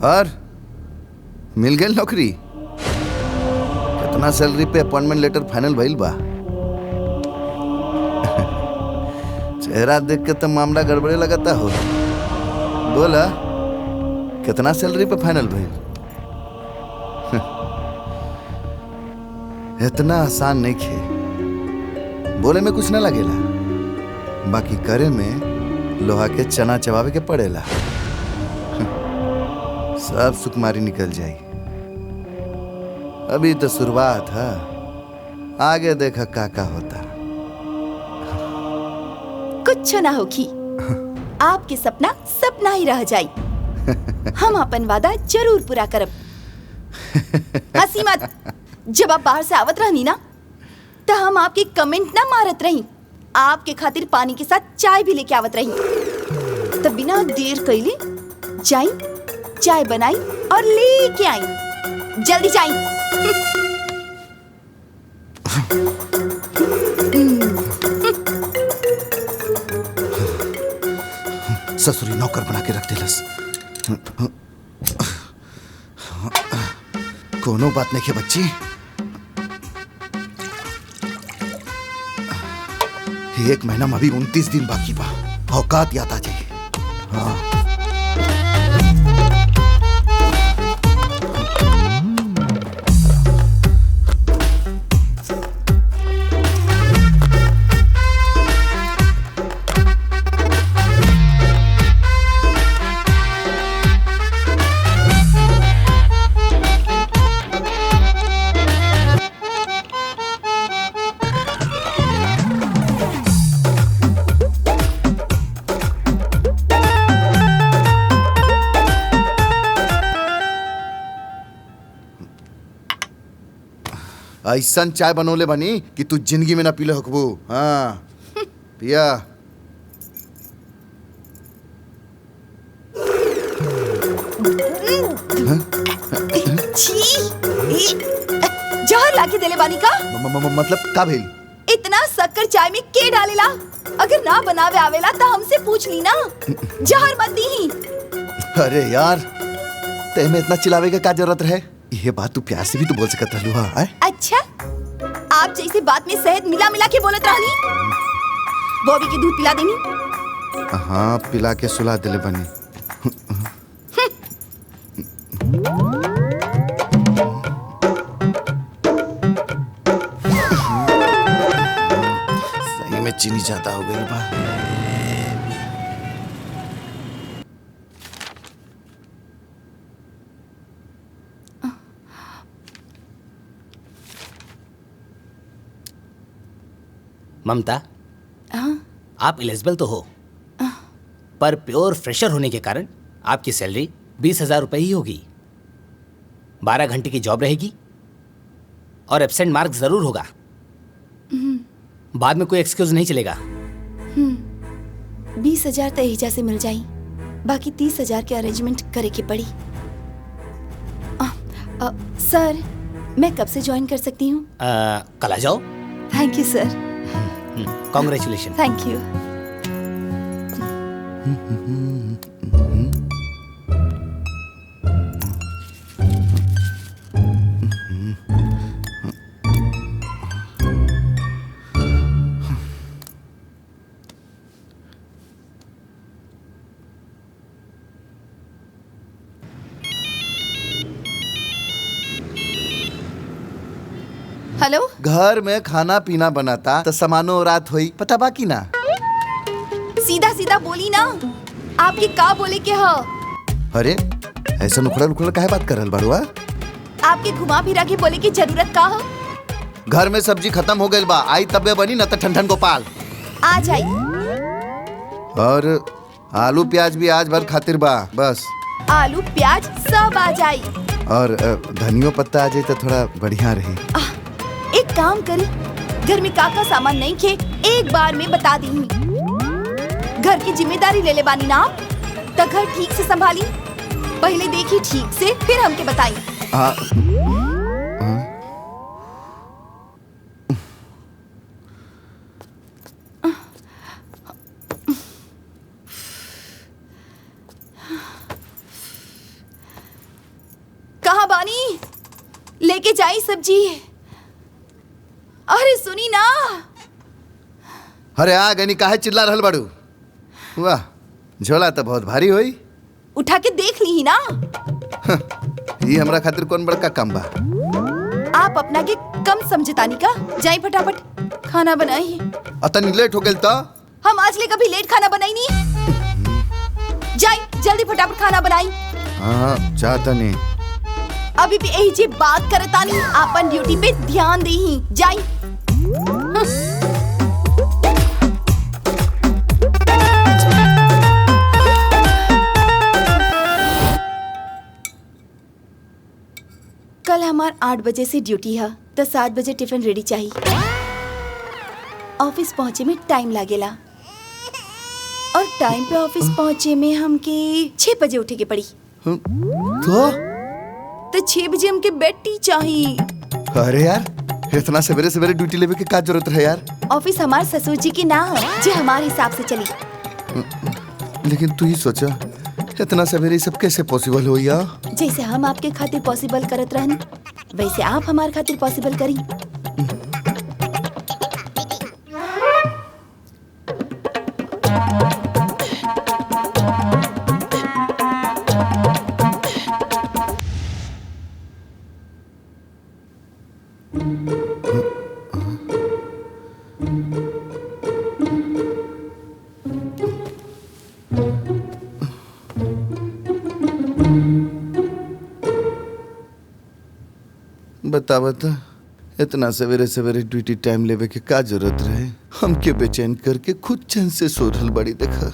[SPEAKER 4] और मिल गई नौकरी? कितना सैलरी पे अपॉइंटमेंट लेटर फाइनल भइल बा? चेहरा देख के तो मामला गड़बड़े लगता हो। बोला कितना सैलरी पे फाइनल भइल? इतना आसान नहीं खे। बोले में कुछ ना लगेला, बाकी करे में लोहा के चना चबावे के पड़ेला। सब सुकुमारी निकल जाए। अभी तो शुरुआत है, आगे देखा का होता।
[SPEAKER 5] कुछ ना होखी। आपके सपना सपना ही रह जाई। हम अपन वादा जरूर पूरा करब। हंसी मत। जब आप बाहर से आवत रहनी ना तो हम आपके कमेंट ना मारत रही, आपके खातिर पानी के साथ चाय भी लेके आवत रही। तब बिना देर कइले जाई, चाय बनाई और लेके आई। जल्दी जाई।
[SPEAKER 4] ससुरी नौकर बना के रख दिलस। कोनो बात नहीं के बच्ची, एक महीना में अभी 29 दिन बाकी बा। औकात याद आ जाए। हाँ। ऐसन चाय बनोले बनी कि तू जिंदगी में ना पीले हकबू। हाँ पिया।
[SPEAKER 5] जहर लाके देले बानी का?
[SPEAKER 4] मतलब का भेल?
[SPEAKER 5] इतना शक्कर चाय में के डालेला? अगर ना बनावे आवेला तो हमसे पूछ ली ना। जहर मत दी।
[SPEAKER 4] अरे यार, ते में इतना चिल्लावे का क्या जरूरत है? ये बात तू प्यार से भी तो बोल सकत रहलू। हाँ
[SPEAKER 5] अच्छा, आप जैसे बात में शहद मिला मिला के बोलत रहनी। बॉबी के दूध पिला देनी।
[SPEAKER 4] हाँ पिला के सुला दिले बनी। सही में चीनी ज्यादा हो गई बा।
[SPEAKER 13] ममता, आप एलिजिबल तो हो, पर प्योर फ्रेशर होने के कारण आपकी सैलरी 20,000 रुपए ही होगी। 12 घंटे की जॉब रहेगी और एब्सेंट मार्क जरूर होगा। बाद में कोई एक्सक्यूज नहीं चलेगा।
[SPEAKER 5] 20,000 तो एहिजा से मिल जाई, बाकी 30,000 के अरेंजमेंट करे के पड़ी। सर, मैं कब से ज्वाइन कर सकती हूँ?
[SPEAKER 13] कल आ जाओ।
[SPEAKER 5] Thank you sir.
[SPEAKER 13] Congratulation.
[SPEAKER 5] Thank you. Hello.
[SPEAKER 4] घर में खाना पीना बनाता तो सामानो रात हुई, पता बाकी ना।
[SPEAKER 5] सीधा सीधा बोली ना, आपके का बोले के हो?
[SPEAKER 4] अरे ऐसा नुखड़ा नुखड़ा काहे बात कर रहल बाड़ू?
[SPEAKER 5] आपके घुमा फिरा के बोले की जरूरत का हो?
[SPEAKER 4] घर में सब्जी खत्म हो गई बा, आई तबे बनी न त ठंडन गोपाल
[SPEAKER 5] आ जाई।
[SPEAKER 4] और आलू प्याज भी आज भर खातिर बा बस।
[SPEAKER 5] आलू प्याज सब आ जाई।
[SPEAKER 4] और धनियो पत्ता आ जाए तो थोड़ा बढ़िया रही।
[SPEAKER 5] एक काम करी, घर में काका सामान नहीं खे, एक बार में बता दी। घर की जिम्मेदारी ले ले बानी ना आप, तो घर ठीक से संभाली। पहले देखी ठीक से, फिर हमके बताई। कहाँ बानी? लेके जाई सब्जी। अरे सुनी ना।
[SPEAKER 4] अरे आ गनी, काहे चिल्ला रहल बाड़ू? वाह, झोला तो बहुत भारी होई।
[SPEAKER 5] उठा के देख ली ही ना।
[SPEAKER 4] ये हमरा खातिर कौन बड़का काम बा?
[SPEAKER 5] आप अपना के कम समझतानी का। जाई फटाफट खाना बनाई।
[SPEAKER 4] अतनी लेट हो गेल तो?
[SPEAKER 5] हम आज ले कभी लेट खाना बनाई नहीं। जाई जल्दी फटाफट खाना बनाई।
[SPEAKER 4] हाँ चाहता नहीं।
[SPEAKER 5] अभी भी यही जी बात करतानी, आपन ड्यूटी पे ध्यान देही। जाई। कल हमार 8 बजे से ड्यूटी है तो 7 बजे टिफिन रेडी चाहिए। ऑफिस पहुँचे में टाइम लागेला और टाइम पे ऑफिस पहुँचे में हमके 6 बजे उठे के पड़ी। तो 6 बजे हमके बेड चाहिए।
[SPEAKER 4] अरे यार इतना सवेरे सवेरे ड्यूटी लेवे के क्या जरूरत है यार?
[SPEAKER 5] ऑफिस हमारे ससुर जी की ना है जी हमारे हिसाब से चली।
[SPEAKER 4] लेकिन तू ही सोचा इतना सवेरे सब कैसे पॉसिबल हो यार?
[SPEAKER 5] जैसे हम आपके खातिर पॉसिबल करत रहन वैसे आप हमारे खातिर पॉसिबल करी।
[SPEAKER 4] बतावत इतना सवेरे सवेरे ड्यूटी टाइम लेवे के का जरूरत रहे? हमके बेचैन करके खुद चैन से सो रहल बड़ी देखा।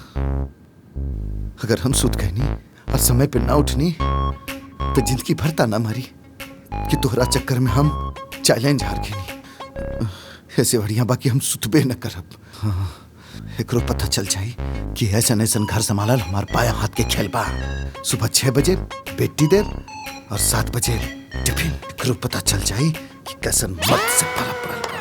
[SPEAKER 4] अगर हम सुत गए नहीं और समय पे ना उठनी तो जिंदगी भर ताना मारी कि तोहरा चक्कर में हम चैलेंज हार गए। ऐसे बढ़िया बाकी हम सुतबे न करब। हाँ, एकरो पता चल जाई कि ऐसा ऐसा घर संभालल हमार पाया हाथ के खेल बा। सुबह 6 बजे बेटी दे और 7 बजे टिफिन। एकरो पता चल जाई कि कैसन मत से पाला पड़ल बा।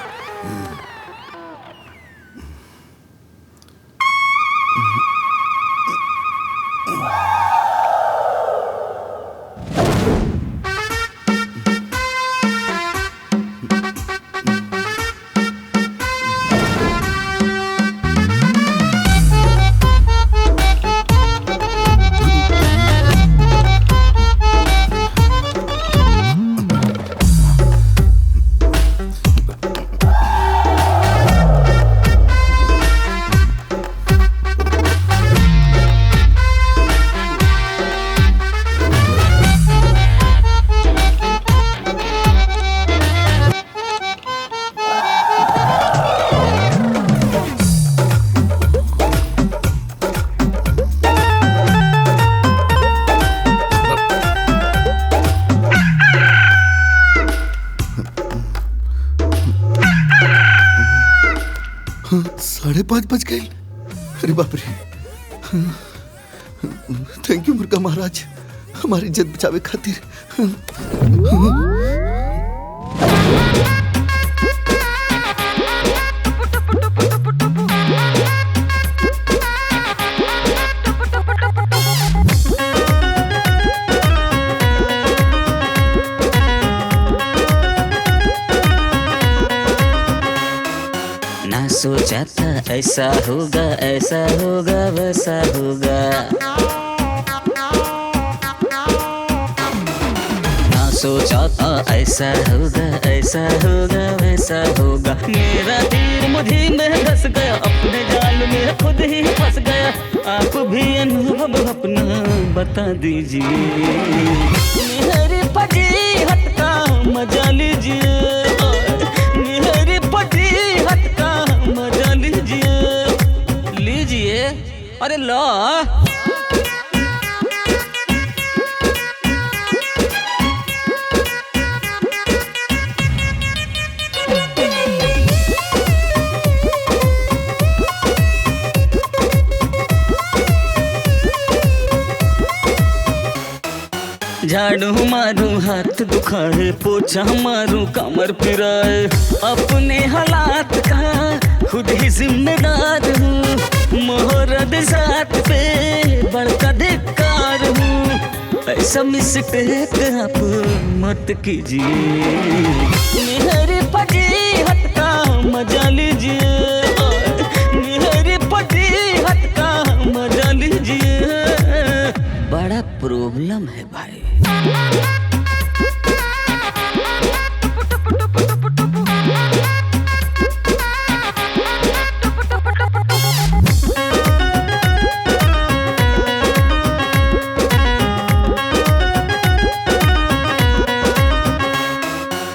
[SPEAKER 4] साढ़े 5 बज गए। अरे बाप रे। थैंक यू मुर्गा महाराज हमारी इज्जत बचावे खातिर।
[SPEAKER 12] सोचा था ऐसा होगा वैसा होगा। ना सोचा था ऐसा होगा वैसा होगा। मेरा दिल मुझी में धस गया अपने जाल में खुद ही फंस गया। आप भी अनुभव अपना बता दीजिए। मेरी फटी हट का मजा लीजिए। मेरी फटी हट का मजा लीजिए। अरे लो झाड़ू मारू हाथ दुखाए पोछा मारू कमर फिराए। अपने हालात का खुद ही जिम्मेदार हूँ। मोहरत जात पे बड़का धिक्कार हूँ। ऐसा मिस्टेक आप मत कीजिए। मेरी फटी हट का मजा लीजिए। मेरी फटी हट का मजा लीजिए। बड़ा प्रॉब्लम है भाई।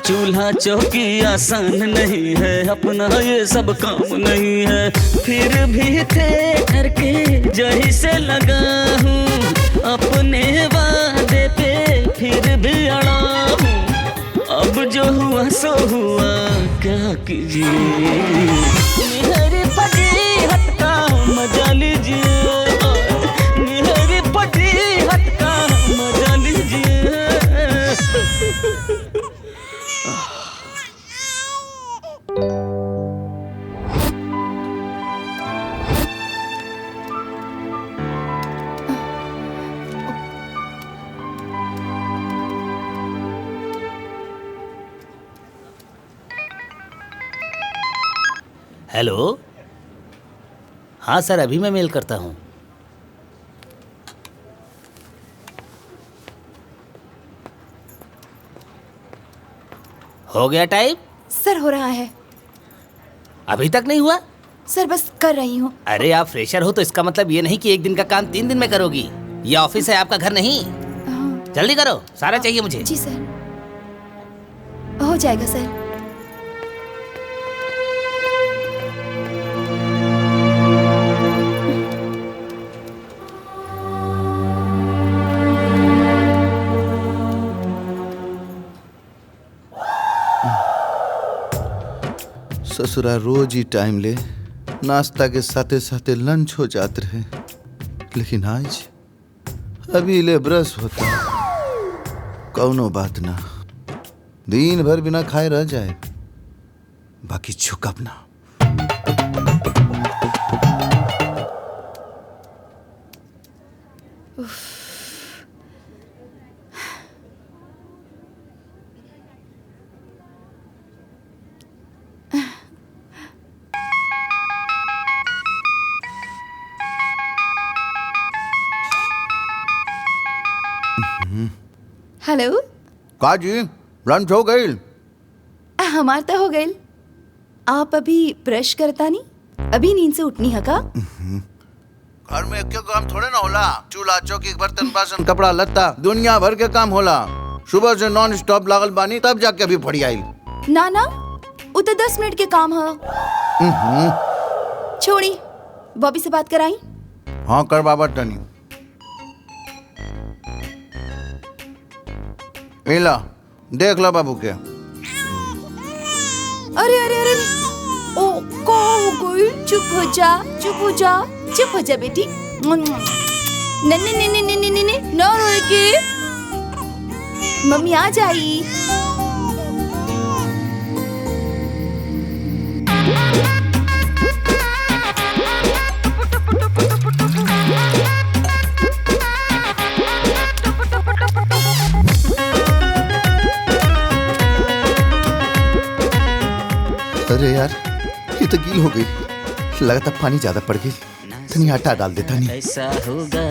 [SPEAKER 12] चूल्हा चौकी आसान नहीं है अपना ये सब काम नहीं है। फिर भी थे करके जही से लगा हूँ। अपने वादे पे फिर भी अड़ा हूँ। सो हुआ क्या कीजिए मेरे पति हट का मजा लीजिए मेरे पति हट का मजा लीजिए
[SPEAKER 13] हेलो। हाँ सर, अभी मैं मेल करता हूँ। हो गया टाइम?
[SPEAKER 5] सर हो रहा है।
[SPEAKER 13] अभी तक नहीं हुआ?
[SPEAKER 5] सर बस कर रही हूँ।
[SPEAKER 13] अरे आप फ्रेशर हो तो इसका मतलब ये नहीं कि एक दिन का काम 3 दिन में करोगी। ये ऑफिस है, आपका घर नहीं। जल्दी करो, सारा चाहिए मुझे।
[SPEAKER 5] जी सर, हो जाएगा सर।
[SPEAKER 4] ससुरा रोज ही टाइम ले नाश्ता के साथे साथे लंच हो जात रहे, लेकिन आज अभी ले ब्रश होता। कौनो बात ना, दिन भर बिना खाए रह जाए, बाकी झुकब ना।
[SPEAKER 5] हेलो।
[SPEAKER 4] का जी, लंच हो गई?
[SPEAKER 5] हमार तो हो गई। आप अभी ब्रश करता नहीं? अभी नींद से उठनी है का?
[SPEAKER 4] घर में एक काम थोड़े ना होला। चूल्हा चौकी बर्तन बासन कपड़ा लत्ता दुनिया भर के काम होला। सुबह से नॉन स्टॉप लागल बानी, तब जाके अभी फड़ी आई।
[SPEAKER 5] ना ना, वो तो 10 मिनट के काम है। छोड़ी, बॉबी से बात कराई?
[SPEAKER 4] हाँ कर बाबा टनी। इला देख लो बाबू के।
[SPEAKER 5] अरे अरे अरे, ओ को कोई चुप हो जा, चुप हो जा, चुप हो जा बेटी। नन्ने नन्ने नन्ने नन्ने ना रोए के, मम्मी आ जाई।
[SPEAKER 4] अरे यार, ये तो गील हो गई। लगातार पानी ज्यादा पड़ गई। तनी आटा डाल देता नहीं।
[SPEAKER 12] ऐसा होगा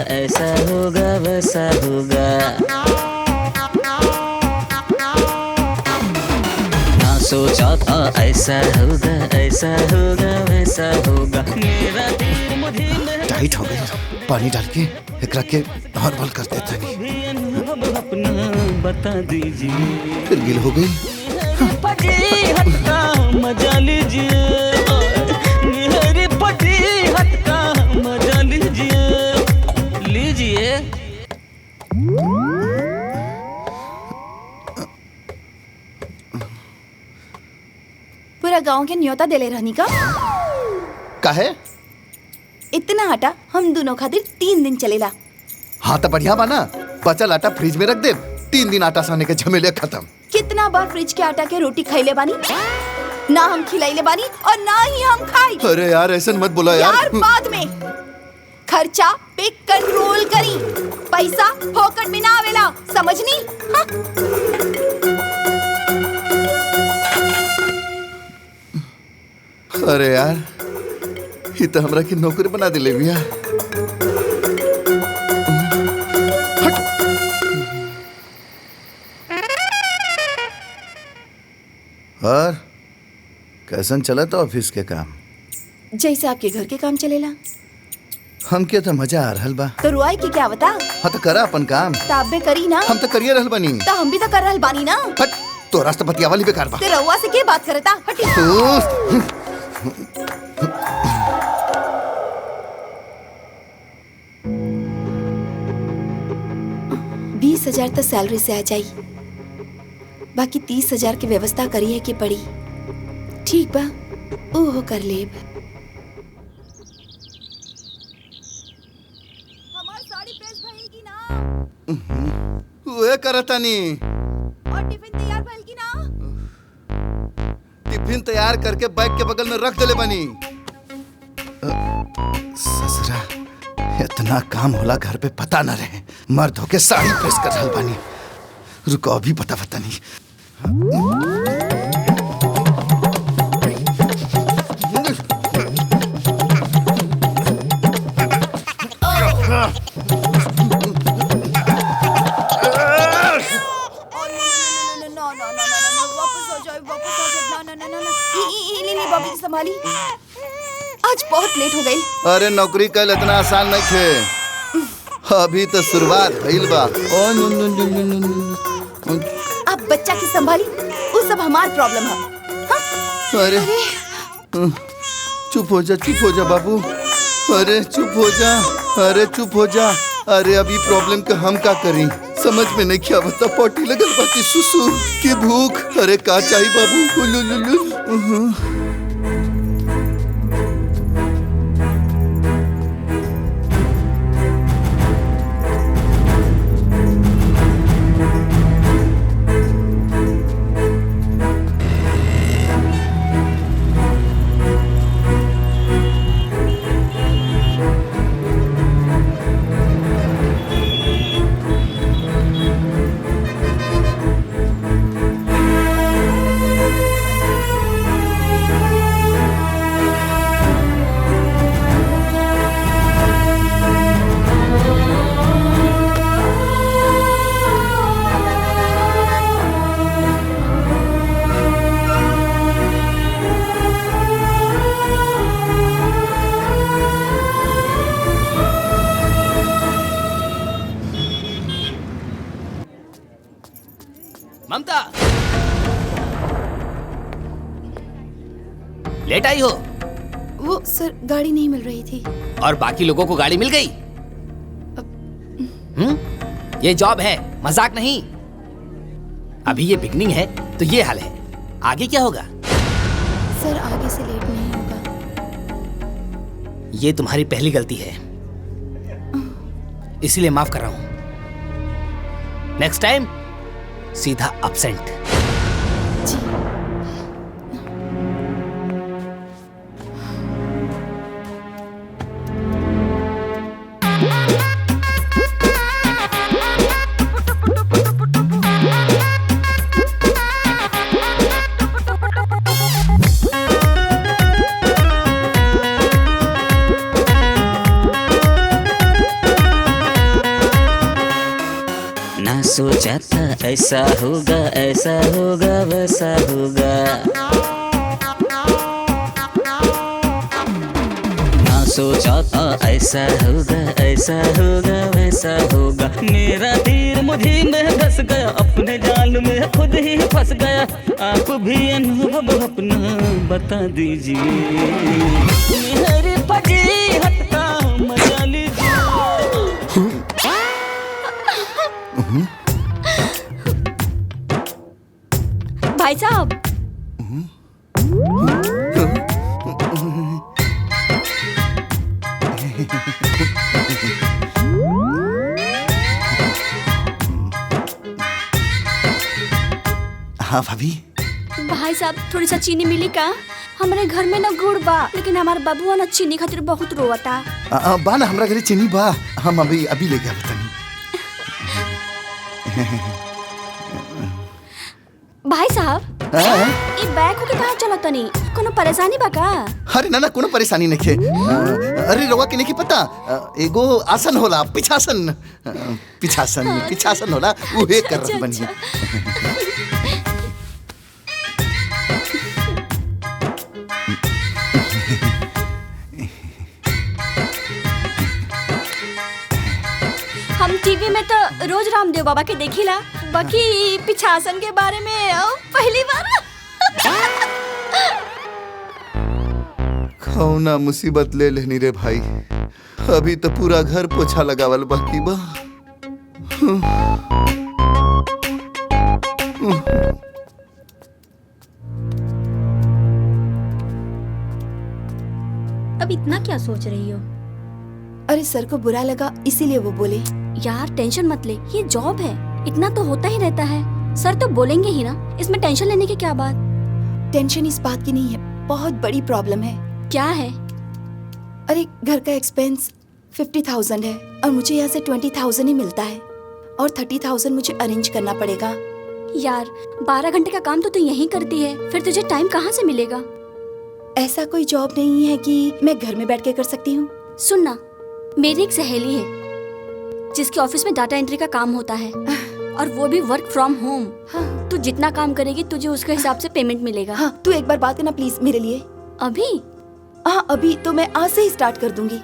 [SPEAKER 12] वैसा होगा। ना सोचा था ऐसा होगा वैसा होगा। मेरा दिल मुझे में
[SPEAKER 4] टाइट हो गई। पानी डाल के एकरा के नॉर्मल कर देता नहीं।
[SPEAKER 12] भी अनुभव अपना बता दीजिए।
[SPEAKER 4] फिर गील हो गई।
[SPEAKER 12] पति हटका मजा लीजिए मेरे पति हटका मजा लीजिए।
[SPEAKER 5] पूरा गांव के न्योता देले रहनी का?
[SPEAKER 4] काहे?
[SPEAKER 5] इतना आटा हम दोनों खातिर 3 दिन चलेला।
[SPEAKER 4] हाँ तो बढ़िया बाना, बचल आटा फ्रिज में रख दे। 3 दिन आटा साने के झमेले खत्म।
[SPEAKER 5] कितना बार फ्रिज के आटा के रोटी खाइले बानी? ना हम खिलाइले बानी और ना ही हम खाई।
[SPEAKER 4] अरे यार ऐसा मत बोला यार।
[SPEAKER 5] बाद में खर्चा पे कंट्रोल करी। पैसा फोकट में ना आवेला, समझनी? हाँ?
[SPEAKER 4] अरे यार, ये तो हमरा की नौकरी बना दिले भैया। और कैसन चला था ऑफिस के काम?
[SPEAKER 5] जैसे आपके घर के काम चलेला।
[SPEAKER 4] हमके तो मजा आ रहल बा।
[SPEAKER 5] तो रुआई की क्या बता?
[SPEAKER 4] हाँ तो करा अपन काम।
[SPEAKER 5] ताबे करी ना।
[SPEAKER 4] हम तो करिए रहल बानी।
[SPEAKER 5] तो हम भी तो कर रहल बानी ना।
[SPEAKER 4] हट, तो राष्ट्रपति वाली बेकार बा।
[SPEAKER 5] ते रउआ से के बात करता? हटी। 20,000 तो सैलरी से आ जाई, बाकी 30,000 के व्यवस्था करी है कि पड़ी। ठीक बा, ओहो कर लेब।
[SPEAKER 14] हमार साड़ी प्रेस भइल की ना?
[SPEAKER 4] वे करतानी।
[SPEAKER 14] और टिफिन तैयार भइल की ना?
[SPEAKER 4] टिफिन तैयार करके बैग के बगल में रख देले बनी। ससुरा, इतना काम होला घर पे पता न रहे। मर्द होके साड़ी प्रेस कर रहल बानी। रुको अभी पता नहीं।
[SPEAKER 5] संभाली, आज बहुत लेट हो गई।
[SPEAKER 4] अरे नौकरी कल इतना आसान नहीं थे, अभी तो शुरुआत भइल बा।
[SPEAKER 5] आप बच्चा की संभाली, वो सब हमार प्रॉब्लम है।
[SPEAKER 4] अरे चुप हो जा बाबू। अरे चुप हो जा, अरे चुप हो जा। अरे अभी प्रॉब्लम का हम का करी समझ में नहीं क्या बता। पोटी लगल बाकी सुसु की भूख। अरे का चाहिए बाबू?
[SPEAKER 13] ममता, लेट आई हो?
[SPEAKER 5] वो सर गाड़ी नहीं मिल रही थी।
[SPEAKER 13] और बाकी लोगों को गाड़ी मिल गई? ये जॉब है, मजाक नहीं। अभी ये बिगनिंग है तो ये हाल है, आगे क्या होगा?
[SPEAKER 5] सर आगे से लेट नहीं होगा।
[SPEAKER 13] ये तुम्हारी पहली गलती है, इसीलिए माफ कर रहा हूं। नेक्स्ट टाइम सीधा अब्सेंट।
[SPEAKER 12] सोचा था ऐसा होगा वैसा होगा, ना सोचा था ऐसा होगा वैसा होगा। मेरा तीर मुझी में धस गया, अपने जाल में खुद ही फंस गया। आप भी अनुभव अपना बता दीजिए, मेरी फजीहत का मजा लीजिए।
[SPEAKER 6] भाई साहब,
[SPEAKER 4] हाँ भाभी।
[SPEAKER 6] भाई साहब थोड़ी सा चीनी मिली का? हमारे घर में ना गुड़ बा, लेकिन हमारे बबुआ ना चीनी खातिर बहुत रोवता।
[SPEAKER 4] बा ना हमरा घरे चीनी बा, हम अभी लेके आवत नहीं।
[SPEAKER 6] भाई साहब, ये बैग होके कहाँ चलत तनी? कोनो परेशानी बा का?
[SPEAKER 4] अरे ना कोनो परेशानी नहीं है। अरे रवा के नहीं पता, एगो आसन होला, पिछासन होला, उहे कर रह बनी।
[SPEAKER 6] हम टीवी में तो रोज रामदेव बाबा के देखिला, बाकी पिछासन के बारे में पहली बार।
[SPEAKER 4] कौना मुसीबत ले लेनी रे भाई, अभी तो पूरा घर पोछा लगावल बाकी बा।
[SPEAKER 9] अब इतना क्या सोच रही हो?
[SPEAKER 5] अरे सर को बुरा लगा इसीलिए वो बोले।
[SPEAKER 6] यार टेंशन मत ले, ये जॉब है, इतना तो होता ही रहता है। सर तो बोलेंगे ही ना, इसमें टेंशन लेने की क्या बात?
[SPEAKER 5] टेंशन इस बात की नहीं है, बहुत बड़ी प्रॉब्लम है।
[SPEAKER 6] क्या है?
[SPEAKER 5] अरे घर का एक्सपेंस 50,000 है और मुझे यहाँ से 20,000 ही मिलता है और 30,000 मुझे अरेंज करना पड़ेगा।
[SPEAKER 6] यार 12 घंटे का काम तो तू यहीं करती है, फिर तुझे टाइम कहाँ से मिलेगा?
[SPEAKER 5] ऐसा कोई जॉब नहीं है कि मैं घर में बैठ के कर सकती हूँ।
[SPEAKER 6] सुनना, मेरी एक सहेली है जिसके ऑफिस में डाटा एंट्री का काम होता है और वो भी वर्क फ्रॉम होम। तू जितना काम करेगी तुझे उसके हिसाब से पेमेंट मिलेगा।
[SPEAKER 5] हाँ, तू एक बार बात करना प्लीज मेरे लिए।
[SPEAKER 6] अभी?
[SPEAKER 5] हाँ अभी तो मैं आज से ही स्टार्ट कर दूंगी।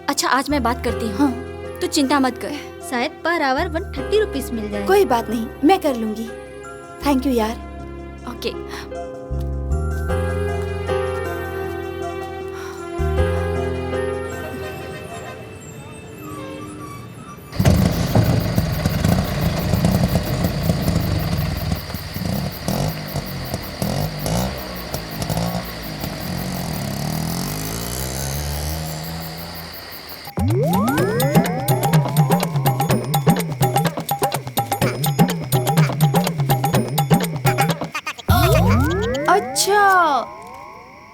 [SPEAKER 6] अच्छा आज मैं बात करती हूँ। हाँ। तू चिंता मत कर,
[SPEAKER 9] शायद पर आवर 130 रुपीस मिल जाए।
[SPEAKER 5] कोई बात नहीं, मैं कर लूंगी। थैंक यू यार।
[SPEAKER 6] ओके।
[SPEAKER 5] अच्छा,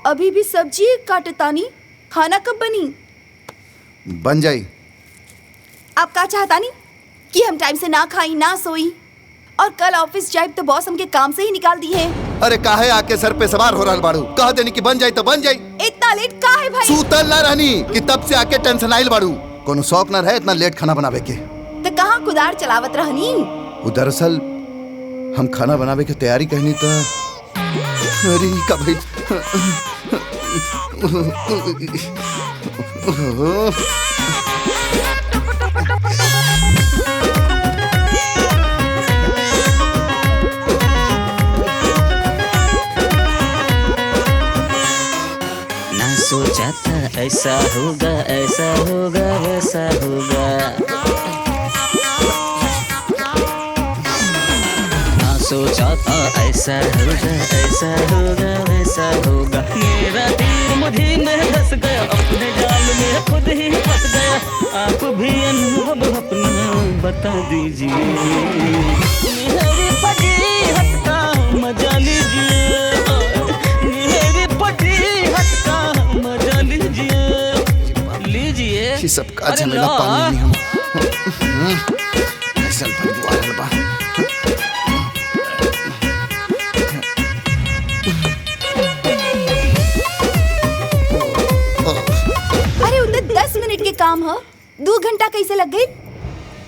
[SPEAKER 5] अभी भी सब्जी काटतानी, खाना कब बनी?
[SPEAKER 4] बन जाई।
[SPEAKER 5] आप का चाहतानी कि हम टाइम से ना खाई ना सोई और कल ऑफिस जाए तो बॉस हमके काम से ही निकाल दी है।
[SPEAKER 4] अरे काहे आके सर पे सवार हो रहल बाड़ू? कह देनी कि बन जाई तो बन जाई।
[SPEAKER 5] इतना लेट काहे भाई?
[SPEAKER 4] सूतल ना रहनी कि तब से आके टेंशन आइल बाड़ू। कोनो शौक ना रहे इतना लेट खाना बनावे के?
[SPEAKER 5] तो कहाँ कुदार चलावत रहनी?
[SPEAKER 4] वो दरअसल हम खाना बनावे की तैयारी कहनी तो अरे का भाई
[SPEAKER 12] ना सोचा था ऐसा होगा वैसा होगा। ना सोचा था ऐसा होगा वैसा होगा। मेरा दिल मुझी में धस गया, अपने जाल में खुद ही फंस गया। आप भी अनुभव अपना बता दीजिए, मेरी पटी हटका मजा लीजिए, मेरी पटी हटका मजा लीजिए।
[SPEAKER 4] ये सब का झमेला पानी नहीं हम ऐसा बदबू आ रहल बा।
[SPEAKER 5] अरे उधर 10 मिनट के काम है, 2 घंटा कैसे लग गई?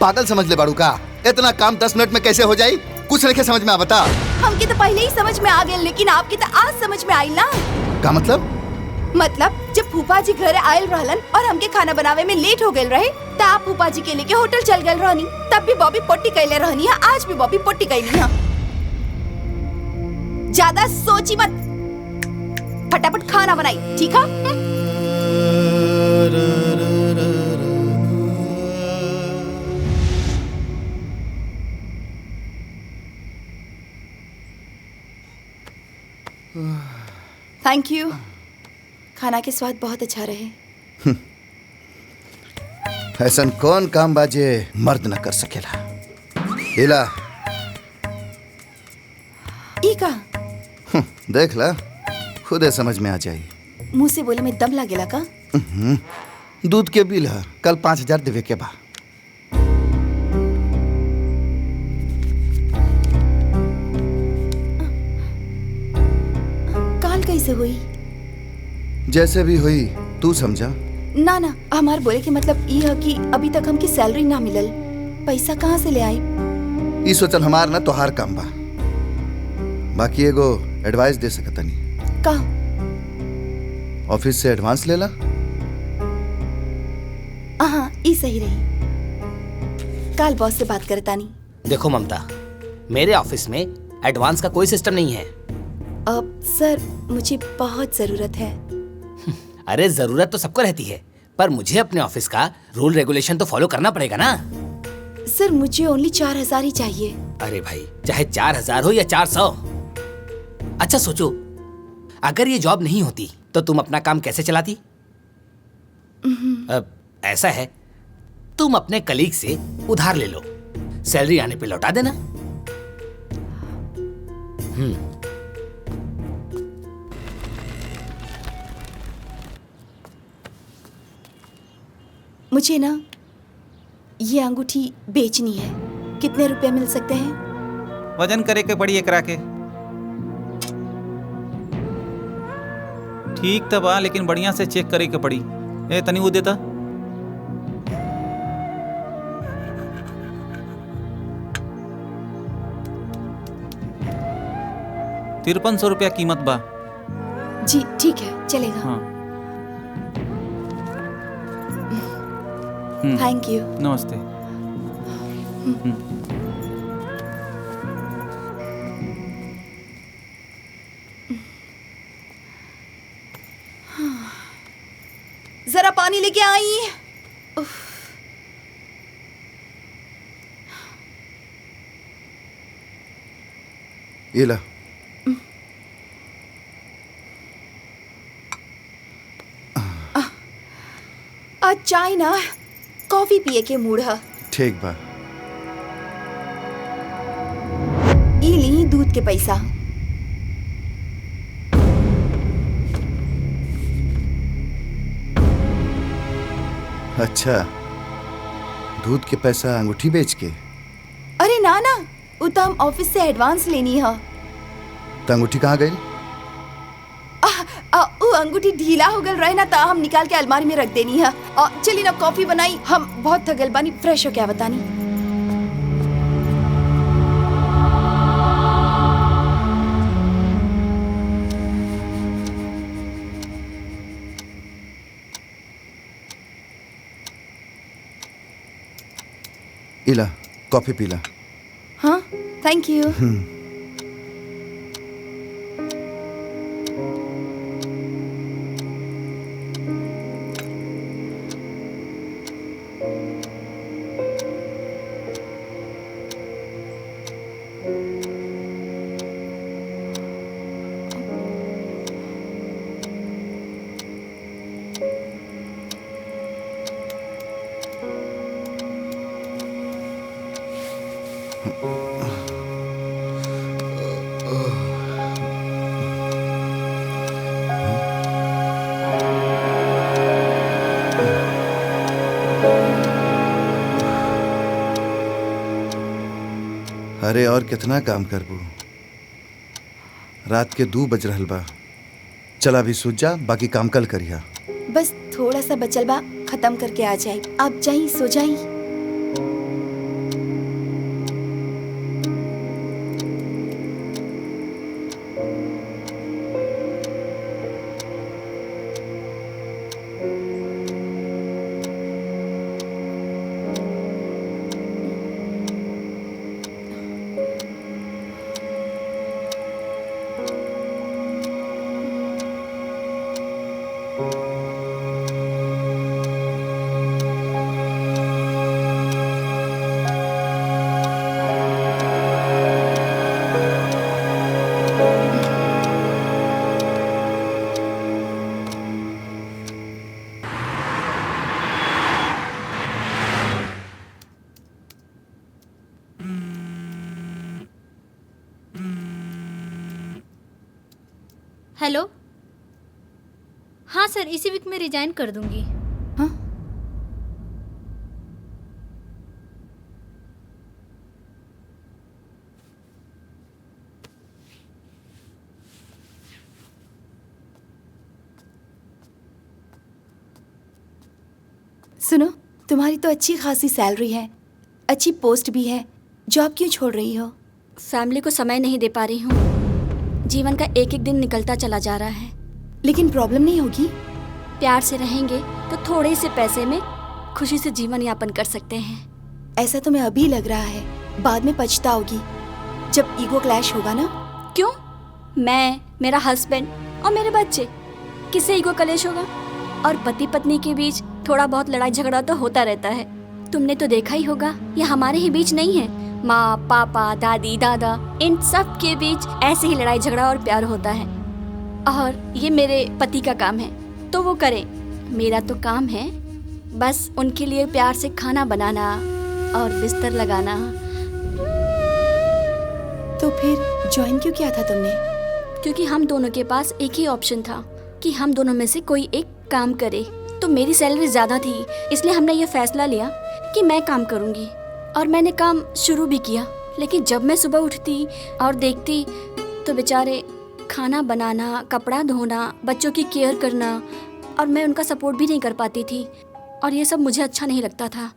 [SPEAKER 4] पागल समझ ले बाड़ू का? इतना काम 10 मिनट में कैसे हो जाई? कुछ नहीं समझ में आ बता।
[SPEAKER 5] हमके तो पहले ही समझ में आ गए, लेकिन आपके तो आज समझ में आई ना।
[SPEAKER 4] का मतलब
[SPEAKER 5] जब फूफा जी घर आयल रहलन और हमके खाना बनावे में लेट हो गए रहे तो आप फूफा जी के लेके होटल चल गए रहनी। तब भी बॉबी पोट्टी कैले रहनी है, आज भी बॉबी पोट्टी कैली है। ज्यादा सोची मत, फटाफट खाना बनाई, ठीक है? Thank you. खाना के स्वाद बहुत अच्छा रहे।
[SPEAKER 4] ऐसन कौन काम बाजे मर्द न कर सकेला? इला
[SPEAKER 5] ई का
[SPEAKER 4] देख ला, खुदे समझ में आ जाई।
[SPEAKER 5] मुंह से बोले में दम लागेला का?
[SPEAKER 4] दूध के बिल है, कल 5,000 देवे के बा।
[SPEAKER 5] काल कैसे हुई?
[SPEAKER 4] जैसे भी हुई तू समझा।
[SPEAKER 5] ना ना, हमार बोले के मतलब ई है कि अभी तक हमकी सैलरी ना मिलल, पैसा कहाँ से ले आई?
[SPEAKER 4] ई सोचल हमार ना तोहार काम बा। बाकी एगो एडवाइस दे सकतनी।
[SPEAKER 5] का?
[SPEAKER 4] ऑफिस से एडवांस लेला।
[SPEAKER 5] हाँ, ई सही रही। काल बॉस से बात करतानी।
[SPEAKER 13] देखो ममता, मेरे ऑफिस में एडवांस का कोई सिस्टम नहीं है।
[SPEAKER 5] अब सर मुझे बहुत जरूरत है।
[SPEAKER 13] अरे जरूरत तो सबको रहती है, पर मुझे अपने ऑफिस का रूल रेगुलेशन तो फॉलो करना पड़ेगा ना।
[SPEAKER 5] सर मुझे ओनली 4,000 ही चाहिए।
[SPEAKER 13] अरे भाई, चाहे 4,000 हो या 400। अच्छा सोचो, अगर ये जॉब नहीं होती तो तुम अपना काम कैसे चलाती? अब ऐसा है, तुम अपने कलीग से उधार ले लो, सैलरी आने पे लौटा देना।
[SPEAKER 5] मुझे ना ये अंगूठी बेचनी है। कितने रुपए मिल सकते हैं?
[SPEAKER 7] वजन करे के पड़ी एकरा के। ठीक तो बा, लेकिन बढ़िया से चेक करे के पड़ी। ए तनी वो देता। ₹5300 कीमत बा।
[SPEAKER 5] जी ठीक है, चलेगा।
[SPEAKER 7] हाँ।
[SPEAKER 5] Thank you.
[SPEAKER 7] नमस्ते।
[SPEAKER 5] जरा पानी लेके आई।
[SPEAKER 4] ये ला।
[SPEAKER 5] आज चाय ना कॉफी पिए के मूड है।
[SPEAKER 4] ठीक बा।
[SPEAKER 5] ई ली दूध के पैसा।
[SPEAKER 4] अच्छा, दूध के पैसा अंगूठी बेच के?
[SPEAKER 5] अरे ना ना, वो तो हम ऑफिस से एडवांस लेनी है।
[SPEAKER 4] तो अंगूठी कहाँ गई?
[SPEAKER 5] वो अंगूठी ढीला हो गल रहे ना, तो हम निकाल के अलमारी में रख देनी है। चलिए ना कॉफी बनाई, हम बहुत थकल बानी, फ्रेश हो क्या बतानी।
[SPEAKER 4] इला कॉफी पीला।
[SPEAKER 5] हाँ थैंक यू।
[SPEAKER 4] अरे और कितना काम करबू? रात के 2 बज रहल बा। चला भी सूझ जा, बाकी काम कल करिया।
[SPEAKER 5] बस थोड़ा सा बचल बा, खत्म करके आ जाए। आप जाई, सो जाई।
[SPEAKER 9] हेलो। हाँ सर, इसी वीक में रिजाइन कर दूंगी।
[SPEAKER 5] हाँ? सुनो, तुम्हारी तो अच्छी खासी सैलरी है, अच्छी पोस्ट भी है, जॉब क्यों छोड़ रही हो?
[SPEAKER 6] फैमिली को समय नहीं दे पा रही हूँ। जीवन का एक एक दिन निकलता चला जा रहा है।
[SPEAKER 5] लेकिन प्रॉब्लम नहीं होगी?
[SPEAKER 6] प्यार से रहेंगे तो थोड़े से पैसे में खुशी से जीवन यापन कर सकते हैं।
[SPEAKER 5] ऐसा तुम्हें अभी लग रहा है, बाद में पछताओगी जब ईगो क्लैश होगा ना।
[SPEAKER 6] क्यों? मैं, मेरा हस्बैंड और मेरे बच्चे, किससे ईगो क्लैश होगा? और पति पत्नी के बीच थोड़ा बहुत लड़ाई झगड़ा तो होता रहता है। तुमने तो देखा ही होगा, ये हमारे ही बीच नहीं है। माँ, पापा, दादी, दादा, इन सब के बीच ऐसे ही लड़ाई झगड़ा और प्यार होता है। और ये मेरे पति का काम है तो वो करें, मेरा तो काम है बस उनके लिए प्यार से खाना बनाना और बिस्तर लगाना।
[SPEAKER 5] तो फिर ज्वाइन क्यों किया था तुमने?
[SPEAKER 6] क्योंकि हम दोनों के पास एक ही ऑप्शन था कि हम दोनों में से कोई एक काम करे। तो मेरी सैलरी ज़्यादा थी, इसलिए हमने ये फैसला लिया कि मैं काम करूँगी। और मैंने काम शुरू भी किया, लेकिन जब मैं सुबह उठती और देखती तो बेचारे खाना बनाना, कपड़ा धोना, बच्चों की केयर करना, और मैं उनका सपोर्ट भी नहीं कर पाती थी। और ये सब मुझे अच्छा नहीं लगता था।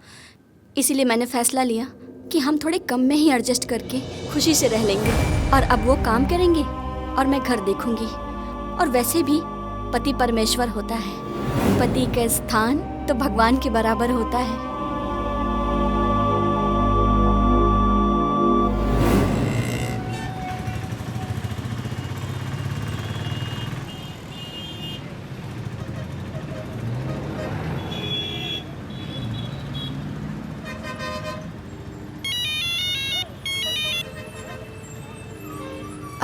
[SPEAKER 6] इसीलिए मैंने फैसला लिया कि हम थोड़े कम में ही एडजस्ट करके खुशी से रह लेंगे। और अब वो काम करेंगे और मैं घर देखूंगी। और वैसे भी पति परमेश्वर होता है, पति का स्थान तो भगवान के बराबर होता है।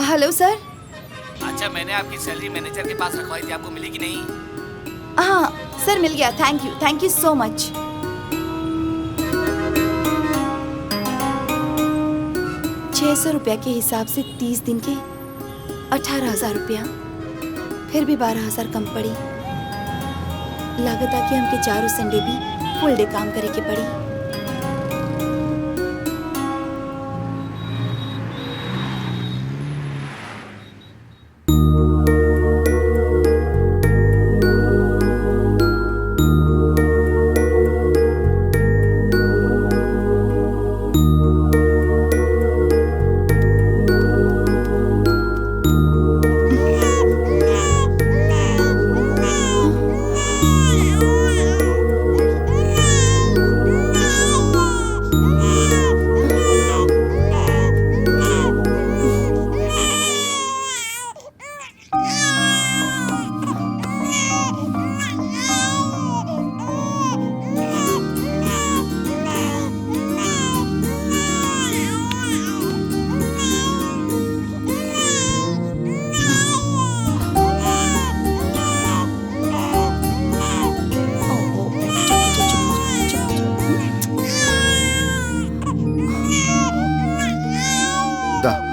[SPEAKER 5] हेलो सर।
[SPEAKER 13] अच्छा, मैंने आपकी सैलरी मैनेजर के पास रखवाई थी, आपको मिली कि नहीं?
[SPEAKER 5] हाँ सर, मिल गया। Thank you so much. 600 रुपया के हिसाब से 30 दिन के 18,000 रुपया, फिर भी 12,000 कम पड़ी। लागत आ कि हमके चारों संडे भी फुल डे काम करे के पड़ी।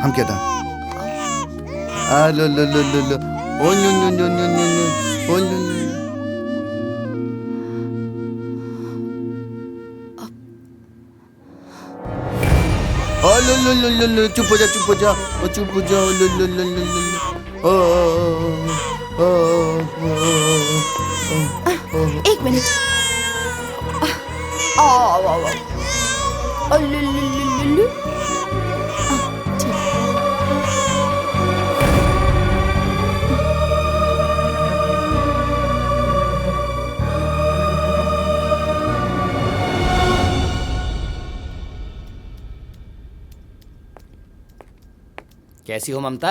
[SPEAKER 4] हम क्या था? लो लो लो लो लो, ओ नो नो नो नो नो नो, ओ नो नो। ओ लो लो लो लो लो, चुप हो जा, चुप हो जा, ओ चुप हो जा, लो लो लो लो लो, ओ
[SPEAKER 5] एक मिनट।
[SPEAKER 13] कैसी हो ममता?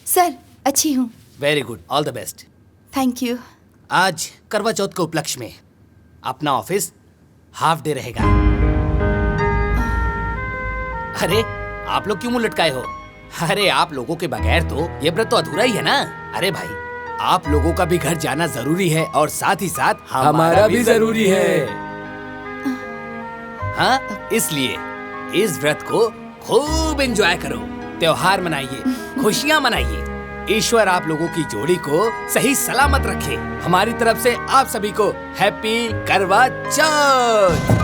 [SPEAKER 5] सर अच्छी हूँ।
[SPEAKER 13] Very good, all the best.
[SPEAKER 5] Thank you.
[SPEAKER 13] आज करवा चौथ के उपलक्ष्य में अपना ऑफिस हाफ डे रहेगा। अरे आप लोग क्यों मुंह लटकाए हो? अरे आप लोगों के बगैर तो ये व्रत तो अधूरा ही है ना। अरे भाई, आप लोगों का भी घर जाना जरूरी है और साथ ही साथ हमारा भी जरूरी है। हाँ, इसलिए इस व्रत को खूब एंजॉय करो, त्योहार मनाइए, खुशियाँ मनाइए। ईश्वर आप लोगों की जोड़ी को सही सलामत रखे। हमारी तरफ से आप सभी को हैप्पी करवा चौथ।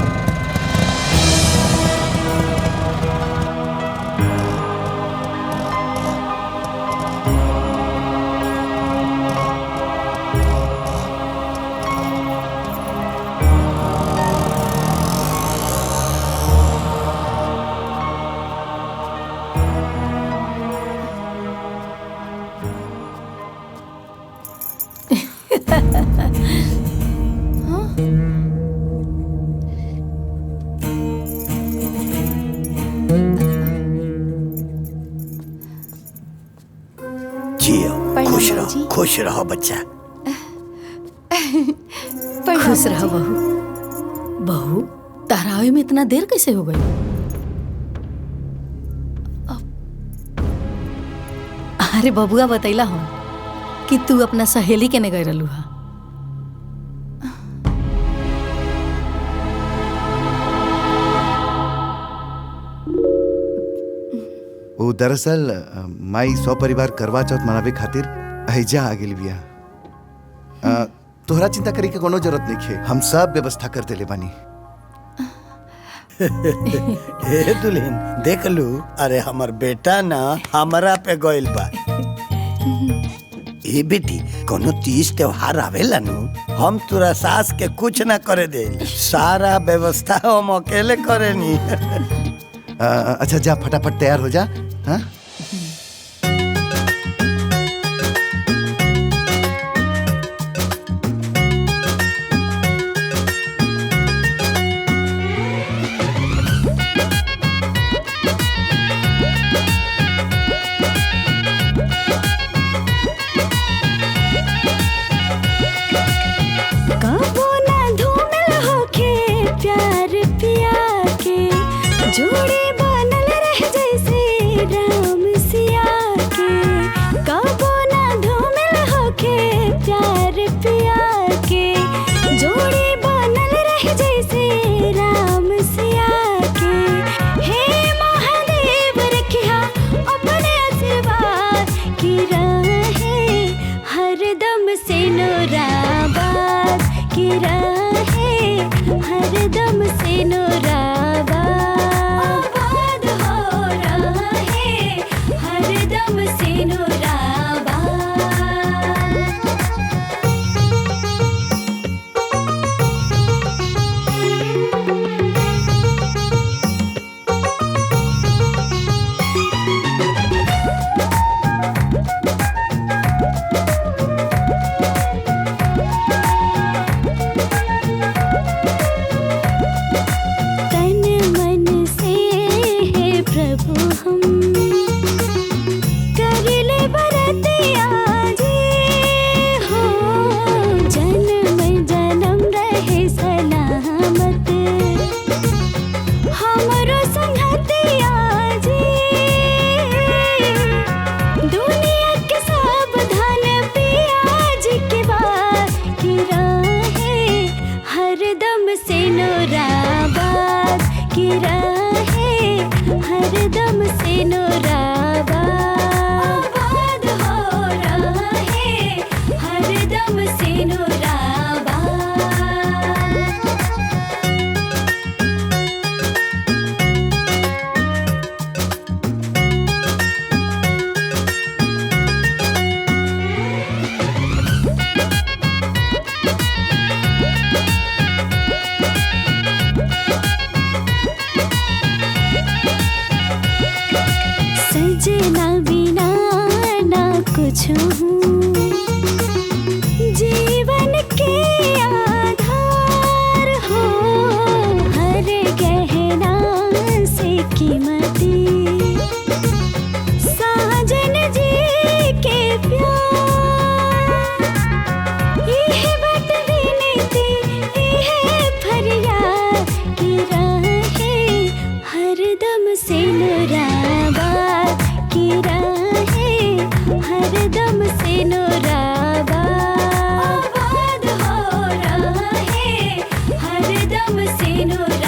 [SPEAKER 3] खुश रहो बच्चा।
[SPEAKER 1] खुश रहो बहू। बहू, तहरावे में इतना देर कैसे हो गई? अरे बबुआ बतैला हो कि तू अपना सहेली के ने गई रहलू हा।
[SPEAKER 4] दरअसल माई 100 परिवार करवा चौथ मनावे खातिर हैजा आ गेल बिया। तोहरा चिंता करे के कोनो जरूरत नहीं है, हम सब व्यवस्था कर देले बानी।
[SPEAKER 3] ए दुल्हन देख लू, अरे हमर बेटा ना हमरा पे गइल बा। ए बेटी कोनो तीज त्योहार आवेला नु, हम तोरा सास के कुछ ना करे दे, सारा व्यवस्था हम अकेले करेनी।
[SPEAKER 4] अच्छा जा फटाफट तैयार हो जा। हाँ
[SPEAKER 9] जोड़ी बनल रह जैसे राम सिया के, कबो ना धूमिल होके प्यार पिया के। जोड़ी बनल रह जैसे राम सिया के। हे महादेव रखिया अपने आशीर्वाद की रहे हरदम से नूराबाद की रहे हरदम से नूराबाद। जीवन के आधार हो हर गहना से कीमती साजन जी के प्यार। यह बट विनती यह फरियाद की रहे हरदम से नूराबाद की रहे हरदम से नूराबाद। आबाद हो रहे हरदम से नूराबाद।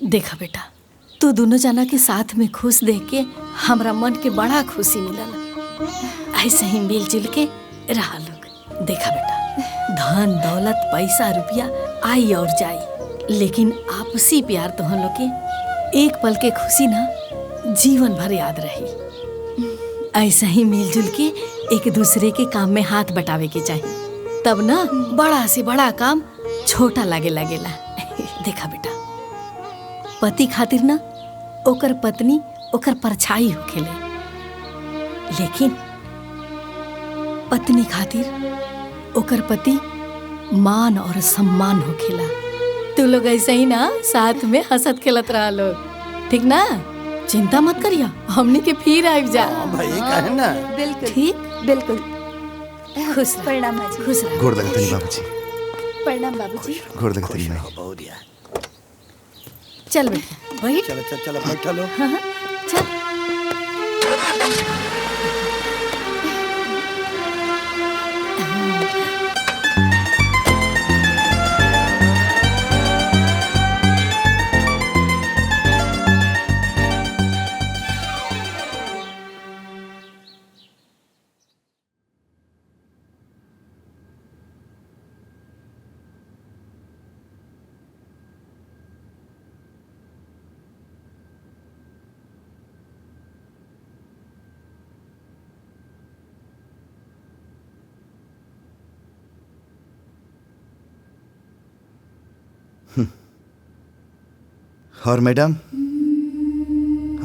[SPEAKER 1] देखा बेटा, तू दोनों जना के साथ में खुश देख के हमरा मन के बड़ा खुशी मिलल। ऐसे ही मिलजुल के रहा लोग। देखा बेटा, धन दौलत पैसा रुपया आई और जाई, लेकिन आपसी प्यार तो हम लोग के एक पल के खुशी ना जीवन भर याद रही। ऐसा ही मिलजुल के एक दूसरे के काम में हाथ बटावे के चाहिए, तब ना बड़ा से बड़ा काम छोटा लागेला। देखा बेटा, पति खातिर ना ओकर पत्नी ओकर परछाई होखेले, लेकिन पत्नी खातिर ओकर पति मान और सम्मान होखेला। तू लोग ऐसे ही ना साथ में हंसत खेलत रहा लोग, ठीक ना? चिंता मत करिया, हमने के फिर आइब जा।
[SPEAKER 3] भाई कहे ना।
[SPEAKER 5] बिल्कुल
[SPEAKER 1] ठीक।
[SPEAKER 5] बिल्कुल।
[SPEAKER 1] खुश
[SPEAKER 5] प्रणाम माँ जी।
[SPEAKER 1] खुश रह।
[SPEAKER 4] गोड़ लगत नहीं बाबूजी,
[SPEAKER 5] प्रणाम बाबूजी।
[SPEAKER 4] गोड़ लगत नहीं माई।
[SPEAKER 3] बहुरिया।
[SPEAKER 1] चल बेटा बैठ।
[SPEAKER 3] चलो चलो चलो बैठा लो।
[SPEAKER 1] हाँ, हाँ, चल।
[SPEAKER 4] और मैडम,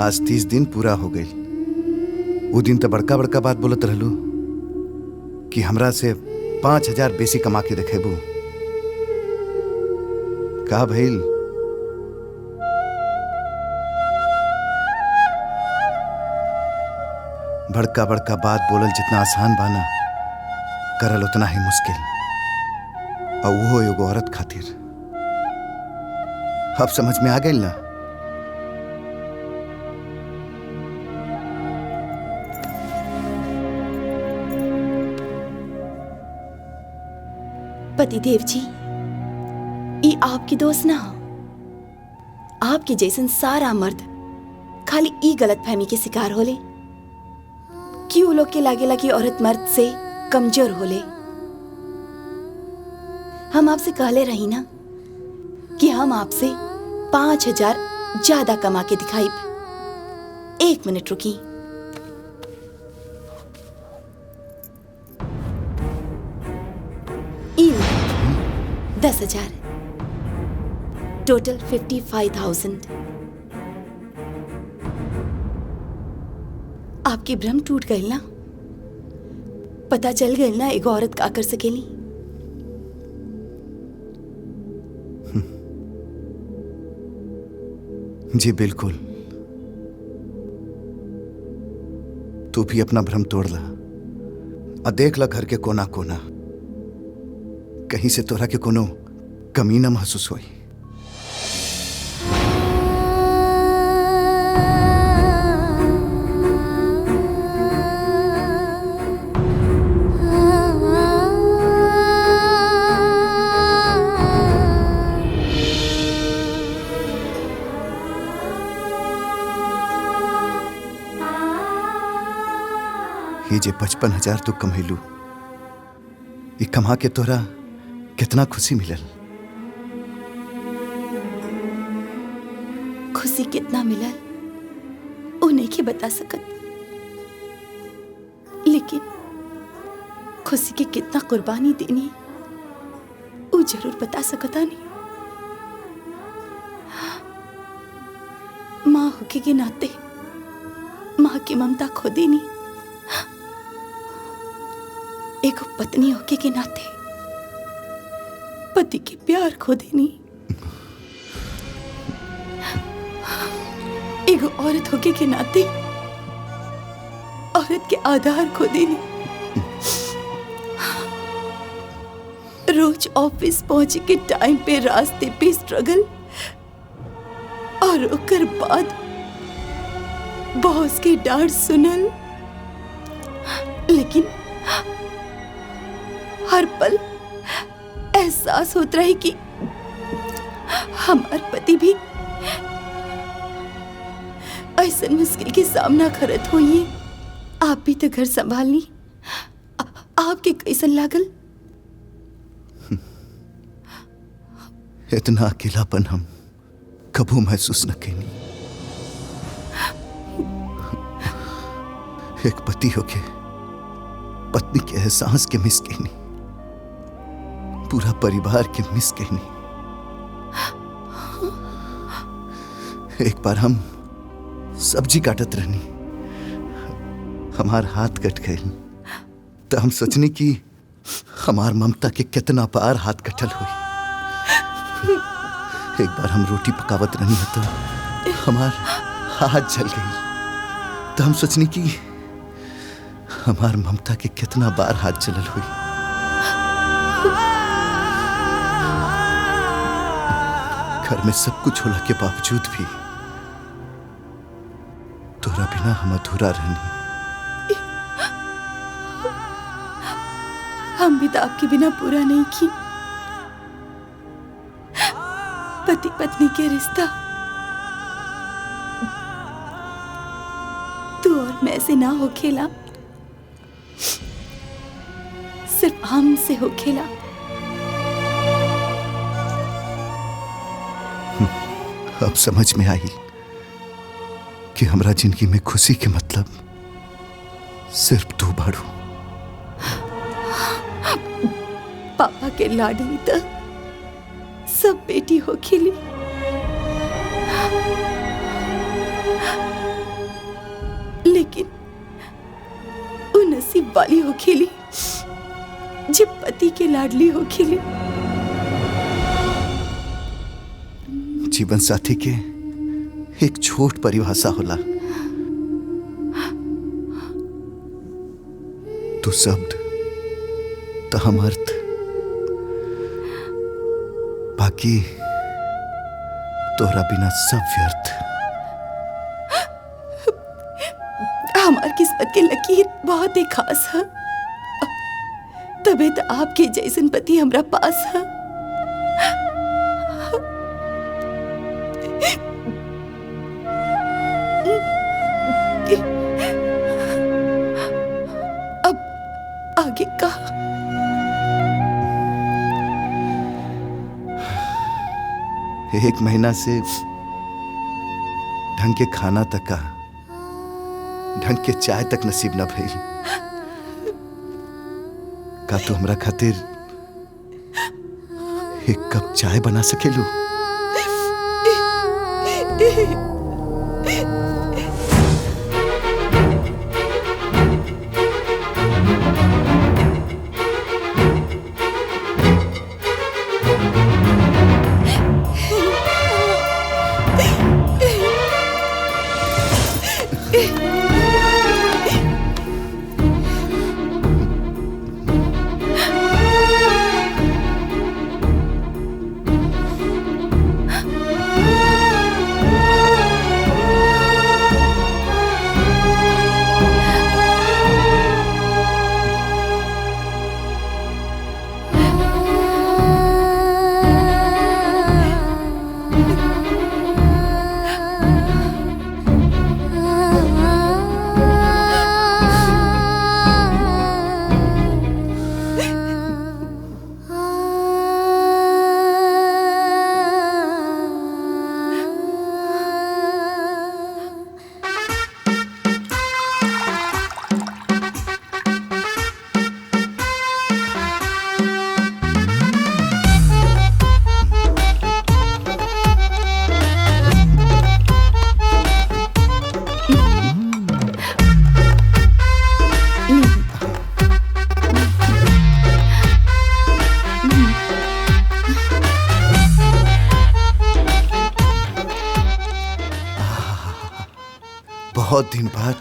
[SPEAKER 4] आज 30 दिन पूरा हो गई। वो दिन तो बड़का बड़का बात बोलत रहलू कि हमरा से 5,000 बेसी कमा के देखेबू। का भइल? बड़का बड़का बात बोलल जितना आसान बाना, करल उतना ही मुश्किल, और वो एगो औरत खातिर। अब समझ में आ गई ना?
[SPEAKER 5] पतिदेव जी, ई आपकी दोस्त ना हो। आपके जैसन सारा मर्द खाली ई गलत फहमी के शिकार होले कि वो लोग के लागेला कि औरत मर्द से कमजोर होले। हम आपसे कहले रही ना कि हम आपसे 5,000 ज्यादा कमा के दिखाई। 1 मिनट रुकी। ई 10,000, टोटल 55,000। आपकी भ्रम टूट गई ना? पता चल गई ना एगो औरत का कर सकेली?
[SPEAKER 4] जी बिल्कुल। तू भी अपना भ्रम तोड़ ला और देख ला घर के कोना कोना, कहीं से तोरा के कोनो कमी ना महसूस होई। ये जे 55,000 तू कमैलू, ये कमा के तोरा कितना खुशी मिलल?
[SPEAKER 5] खुशी कितना मिलल उन्हें की बता सकत, लेकिन खुशी के कितना कुर्बानी देनी वो जरूर बता सकता नहीं। माँ होके के नाते माँ की ममता खो देनी, एक पत्नी होके के नाते पति के प्यार खो देनी, एक औरत होके के नाते औरत के आधार खो देनी, रोज ऑफिस पहुंचे के टाइम पे रास्ते पे स्ट्रगल, और ओकर बाद बॉस की डांट सुनल, लेकिन हर पल एहसास होता रहे कि हमार पति भी ऐसा मुश्किल के सामना करत होइए। आप भी तो घर संभालनी, आपके कैसन लागल?
[SPEAKER 4] इतना अकेलापन हम कबू महसूस न केनी। एक पति होके पत्नी के एहसास के मिस केनी, पूरा परिवार के मिस केनी। एक बार हम सब्जी काटत रहनी, हमार हाथ कट गए, तो हम सोचनी कि हमार ममता के कितना बार हाथ कटल हुई। एक बार हम रोटी पकावत रहनी तो हमार हाथ जल गई तो हम सोचनी कि हमार ममता के कितना बार हाथ जलल हुई। घर में सब कुछ होला के बावजूद भी तोरा बिना हम अधूरा रहनी।
[SPEAKER 5] हम भी तो आपके बिना पूरा नहीं की। पति पत्नी के रिश्ता तू और मैं से ना हो खेला, सिर्फ हम से हो खेला।
[SPEAKER 4] अब समझ में आई कि हमरा जिंदगी में खुशी के मतलब सिर्फ तू बाड़ू।
[SPEAKER 5] पापा के लाडली तो सब बेटी हो खेली, लेकिन वो नसीब वाली हो खेली जब पति के लाडली हो खेली।
[SPEAKER 4] जीवन साथी के एक छोट परिभाषा होला। तू शब्द तो हम अर्थ, बाकी तोरा बिना सब व्यर्थ।
[SPEAKER 5] हमारी किस्मत के लकीर बहुत ही खास है, तबे तो आपके जैसन पति हमरा पास है। अब आगे का
[SPEAKER 4] एक महीना से ढंग के खाना तक का, ढंग के चाय तक नसीब न भई। का तू हमरा खातिर एक कप चाय बना सकेलू? बहुत दिन बाद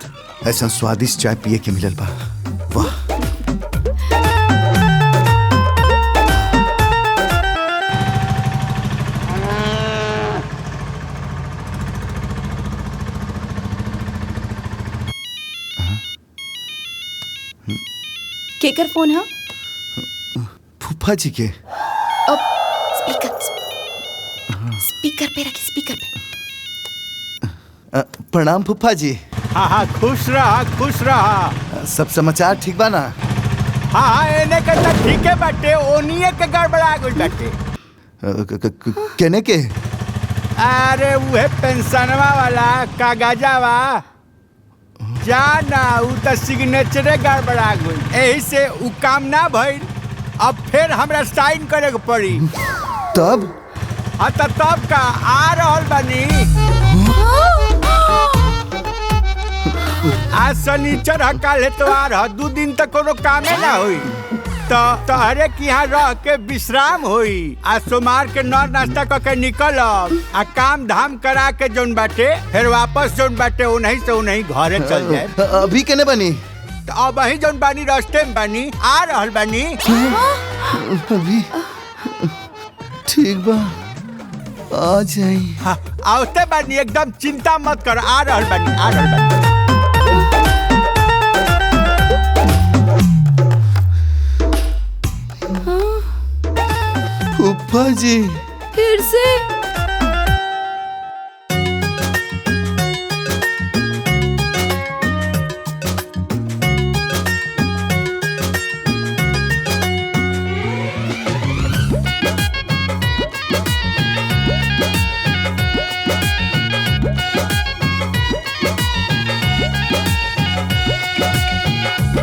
[SPEAKER 4] ऐसा स्वादिष्ट चाय पिए के मिलल बा। वाह।
[SPEAKER 5] केकर फोन है?
[SPEAKER 4] फूफा जी के।
[SPEAKER 5] अब स्पीकर पे रखी, स्पीकर पे।
[SPEAKER 4] प्रणाम फूफा जी।
[SPEAKER 10] हाँ हाँ, खुश रहा।
[SPEAKER 4] सब समाचार ठीक बा ना?
[SPEAKER 10] हाँ, एने के तो ठीक है बाटे, ओनिए के गड़बड़ा गइल बाटे।
[SPEAKER 4] केने के?
[SPEAKER 10] अरे उहे पेंशनवा वाला कागजवा जाना, उ तो सिग्नेचरे गड़बड़ा गइल, एही से उ काम ना भइल। अब फिर हमरा साइन करे के पड़ी।
[SPEAKER 4] तब?
[SPEAKER 10] हाँ तो तब का आ रहल बानी। आज शनिचर हकाल एतवार ह, 2 दिन तक कोनो कामे ना होई। तो तहरे के यहाँ रह के विश्राम होई। आज सोमवार के नर नाश्ता करके निकलब आ काम धाम करा के जोन बाटे फिर वापस जोन बाटे उन्हीं से उन्हीं घरे चल जाए।
[SPEAKER 4] अभी केने बनी?
[SPEAKER 10] तो अब वही जोन बानी रास्ते में बानी आ रहल बानी।
[SPEAKER 4] अभी ठीक बा आ जाई।
[SPEAKER 10] आवते बानी एकदम चिंता मत कर आ रहल बानी आ रहल बानी।
[SPEAKER 4] फूफा जी
[SPEAKER 5] फिर से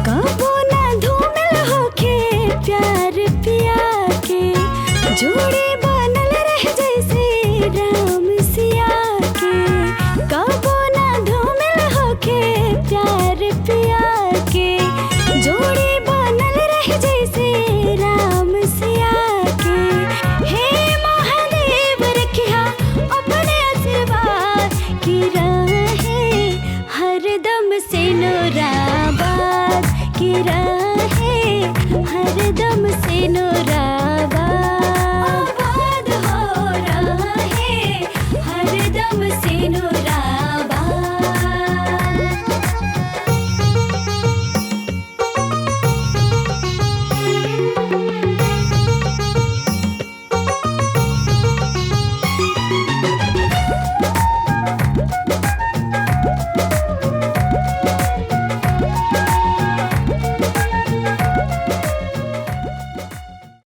[SPEAKER 9] कबो ना धूमिल होके प्यार पिया के जोड़ी बनल रह जैसे राम सिया के। कबो ना धूमिल होके प्यार पिया के जोड़ी बनल रह जैसे राम सिया के। हे महादेव रखिया अपने आशीर्वाद की रहे हरदम से नूराबाद की रहे हरदम से नूराबाद हो रहे हरदम से नूराबाद।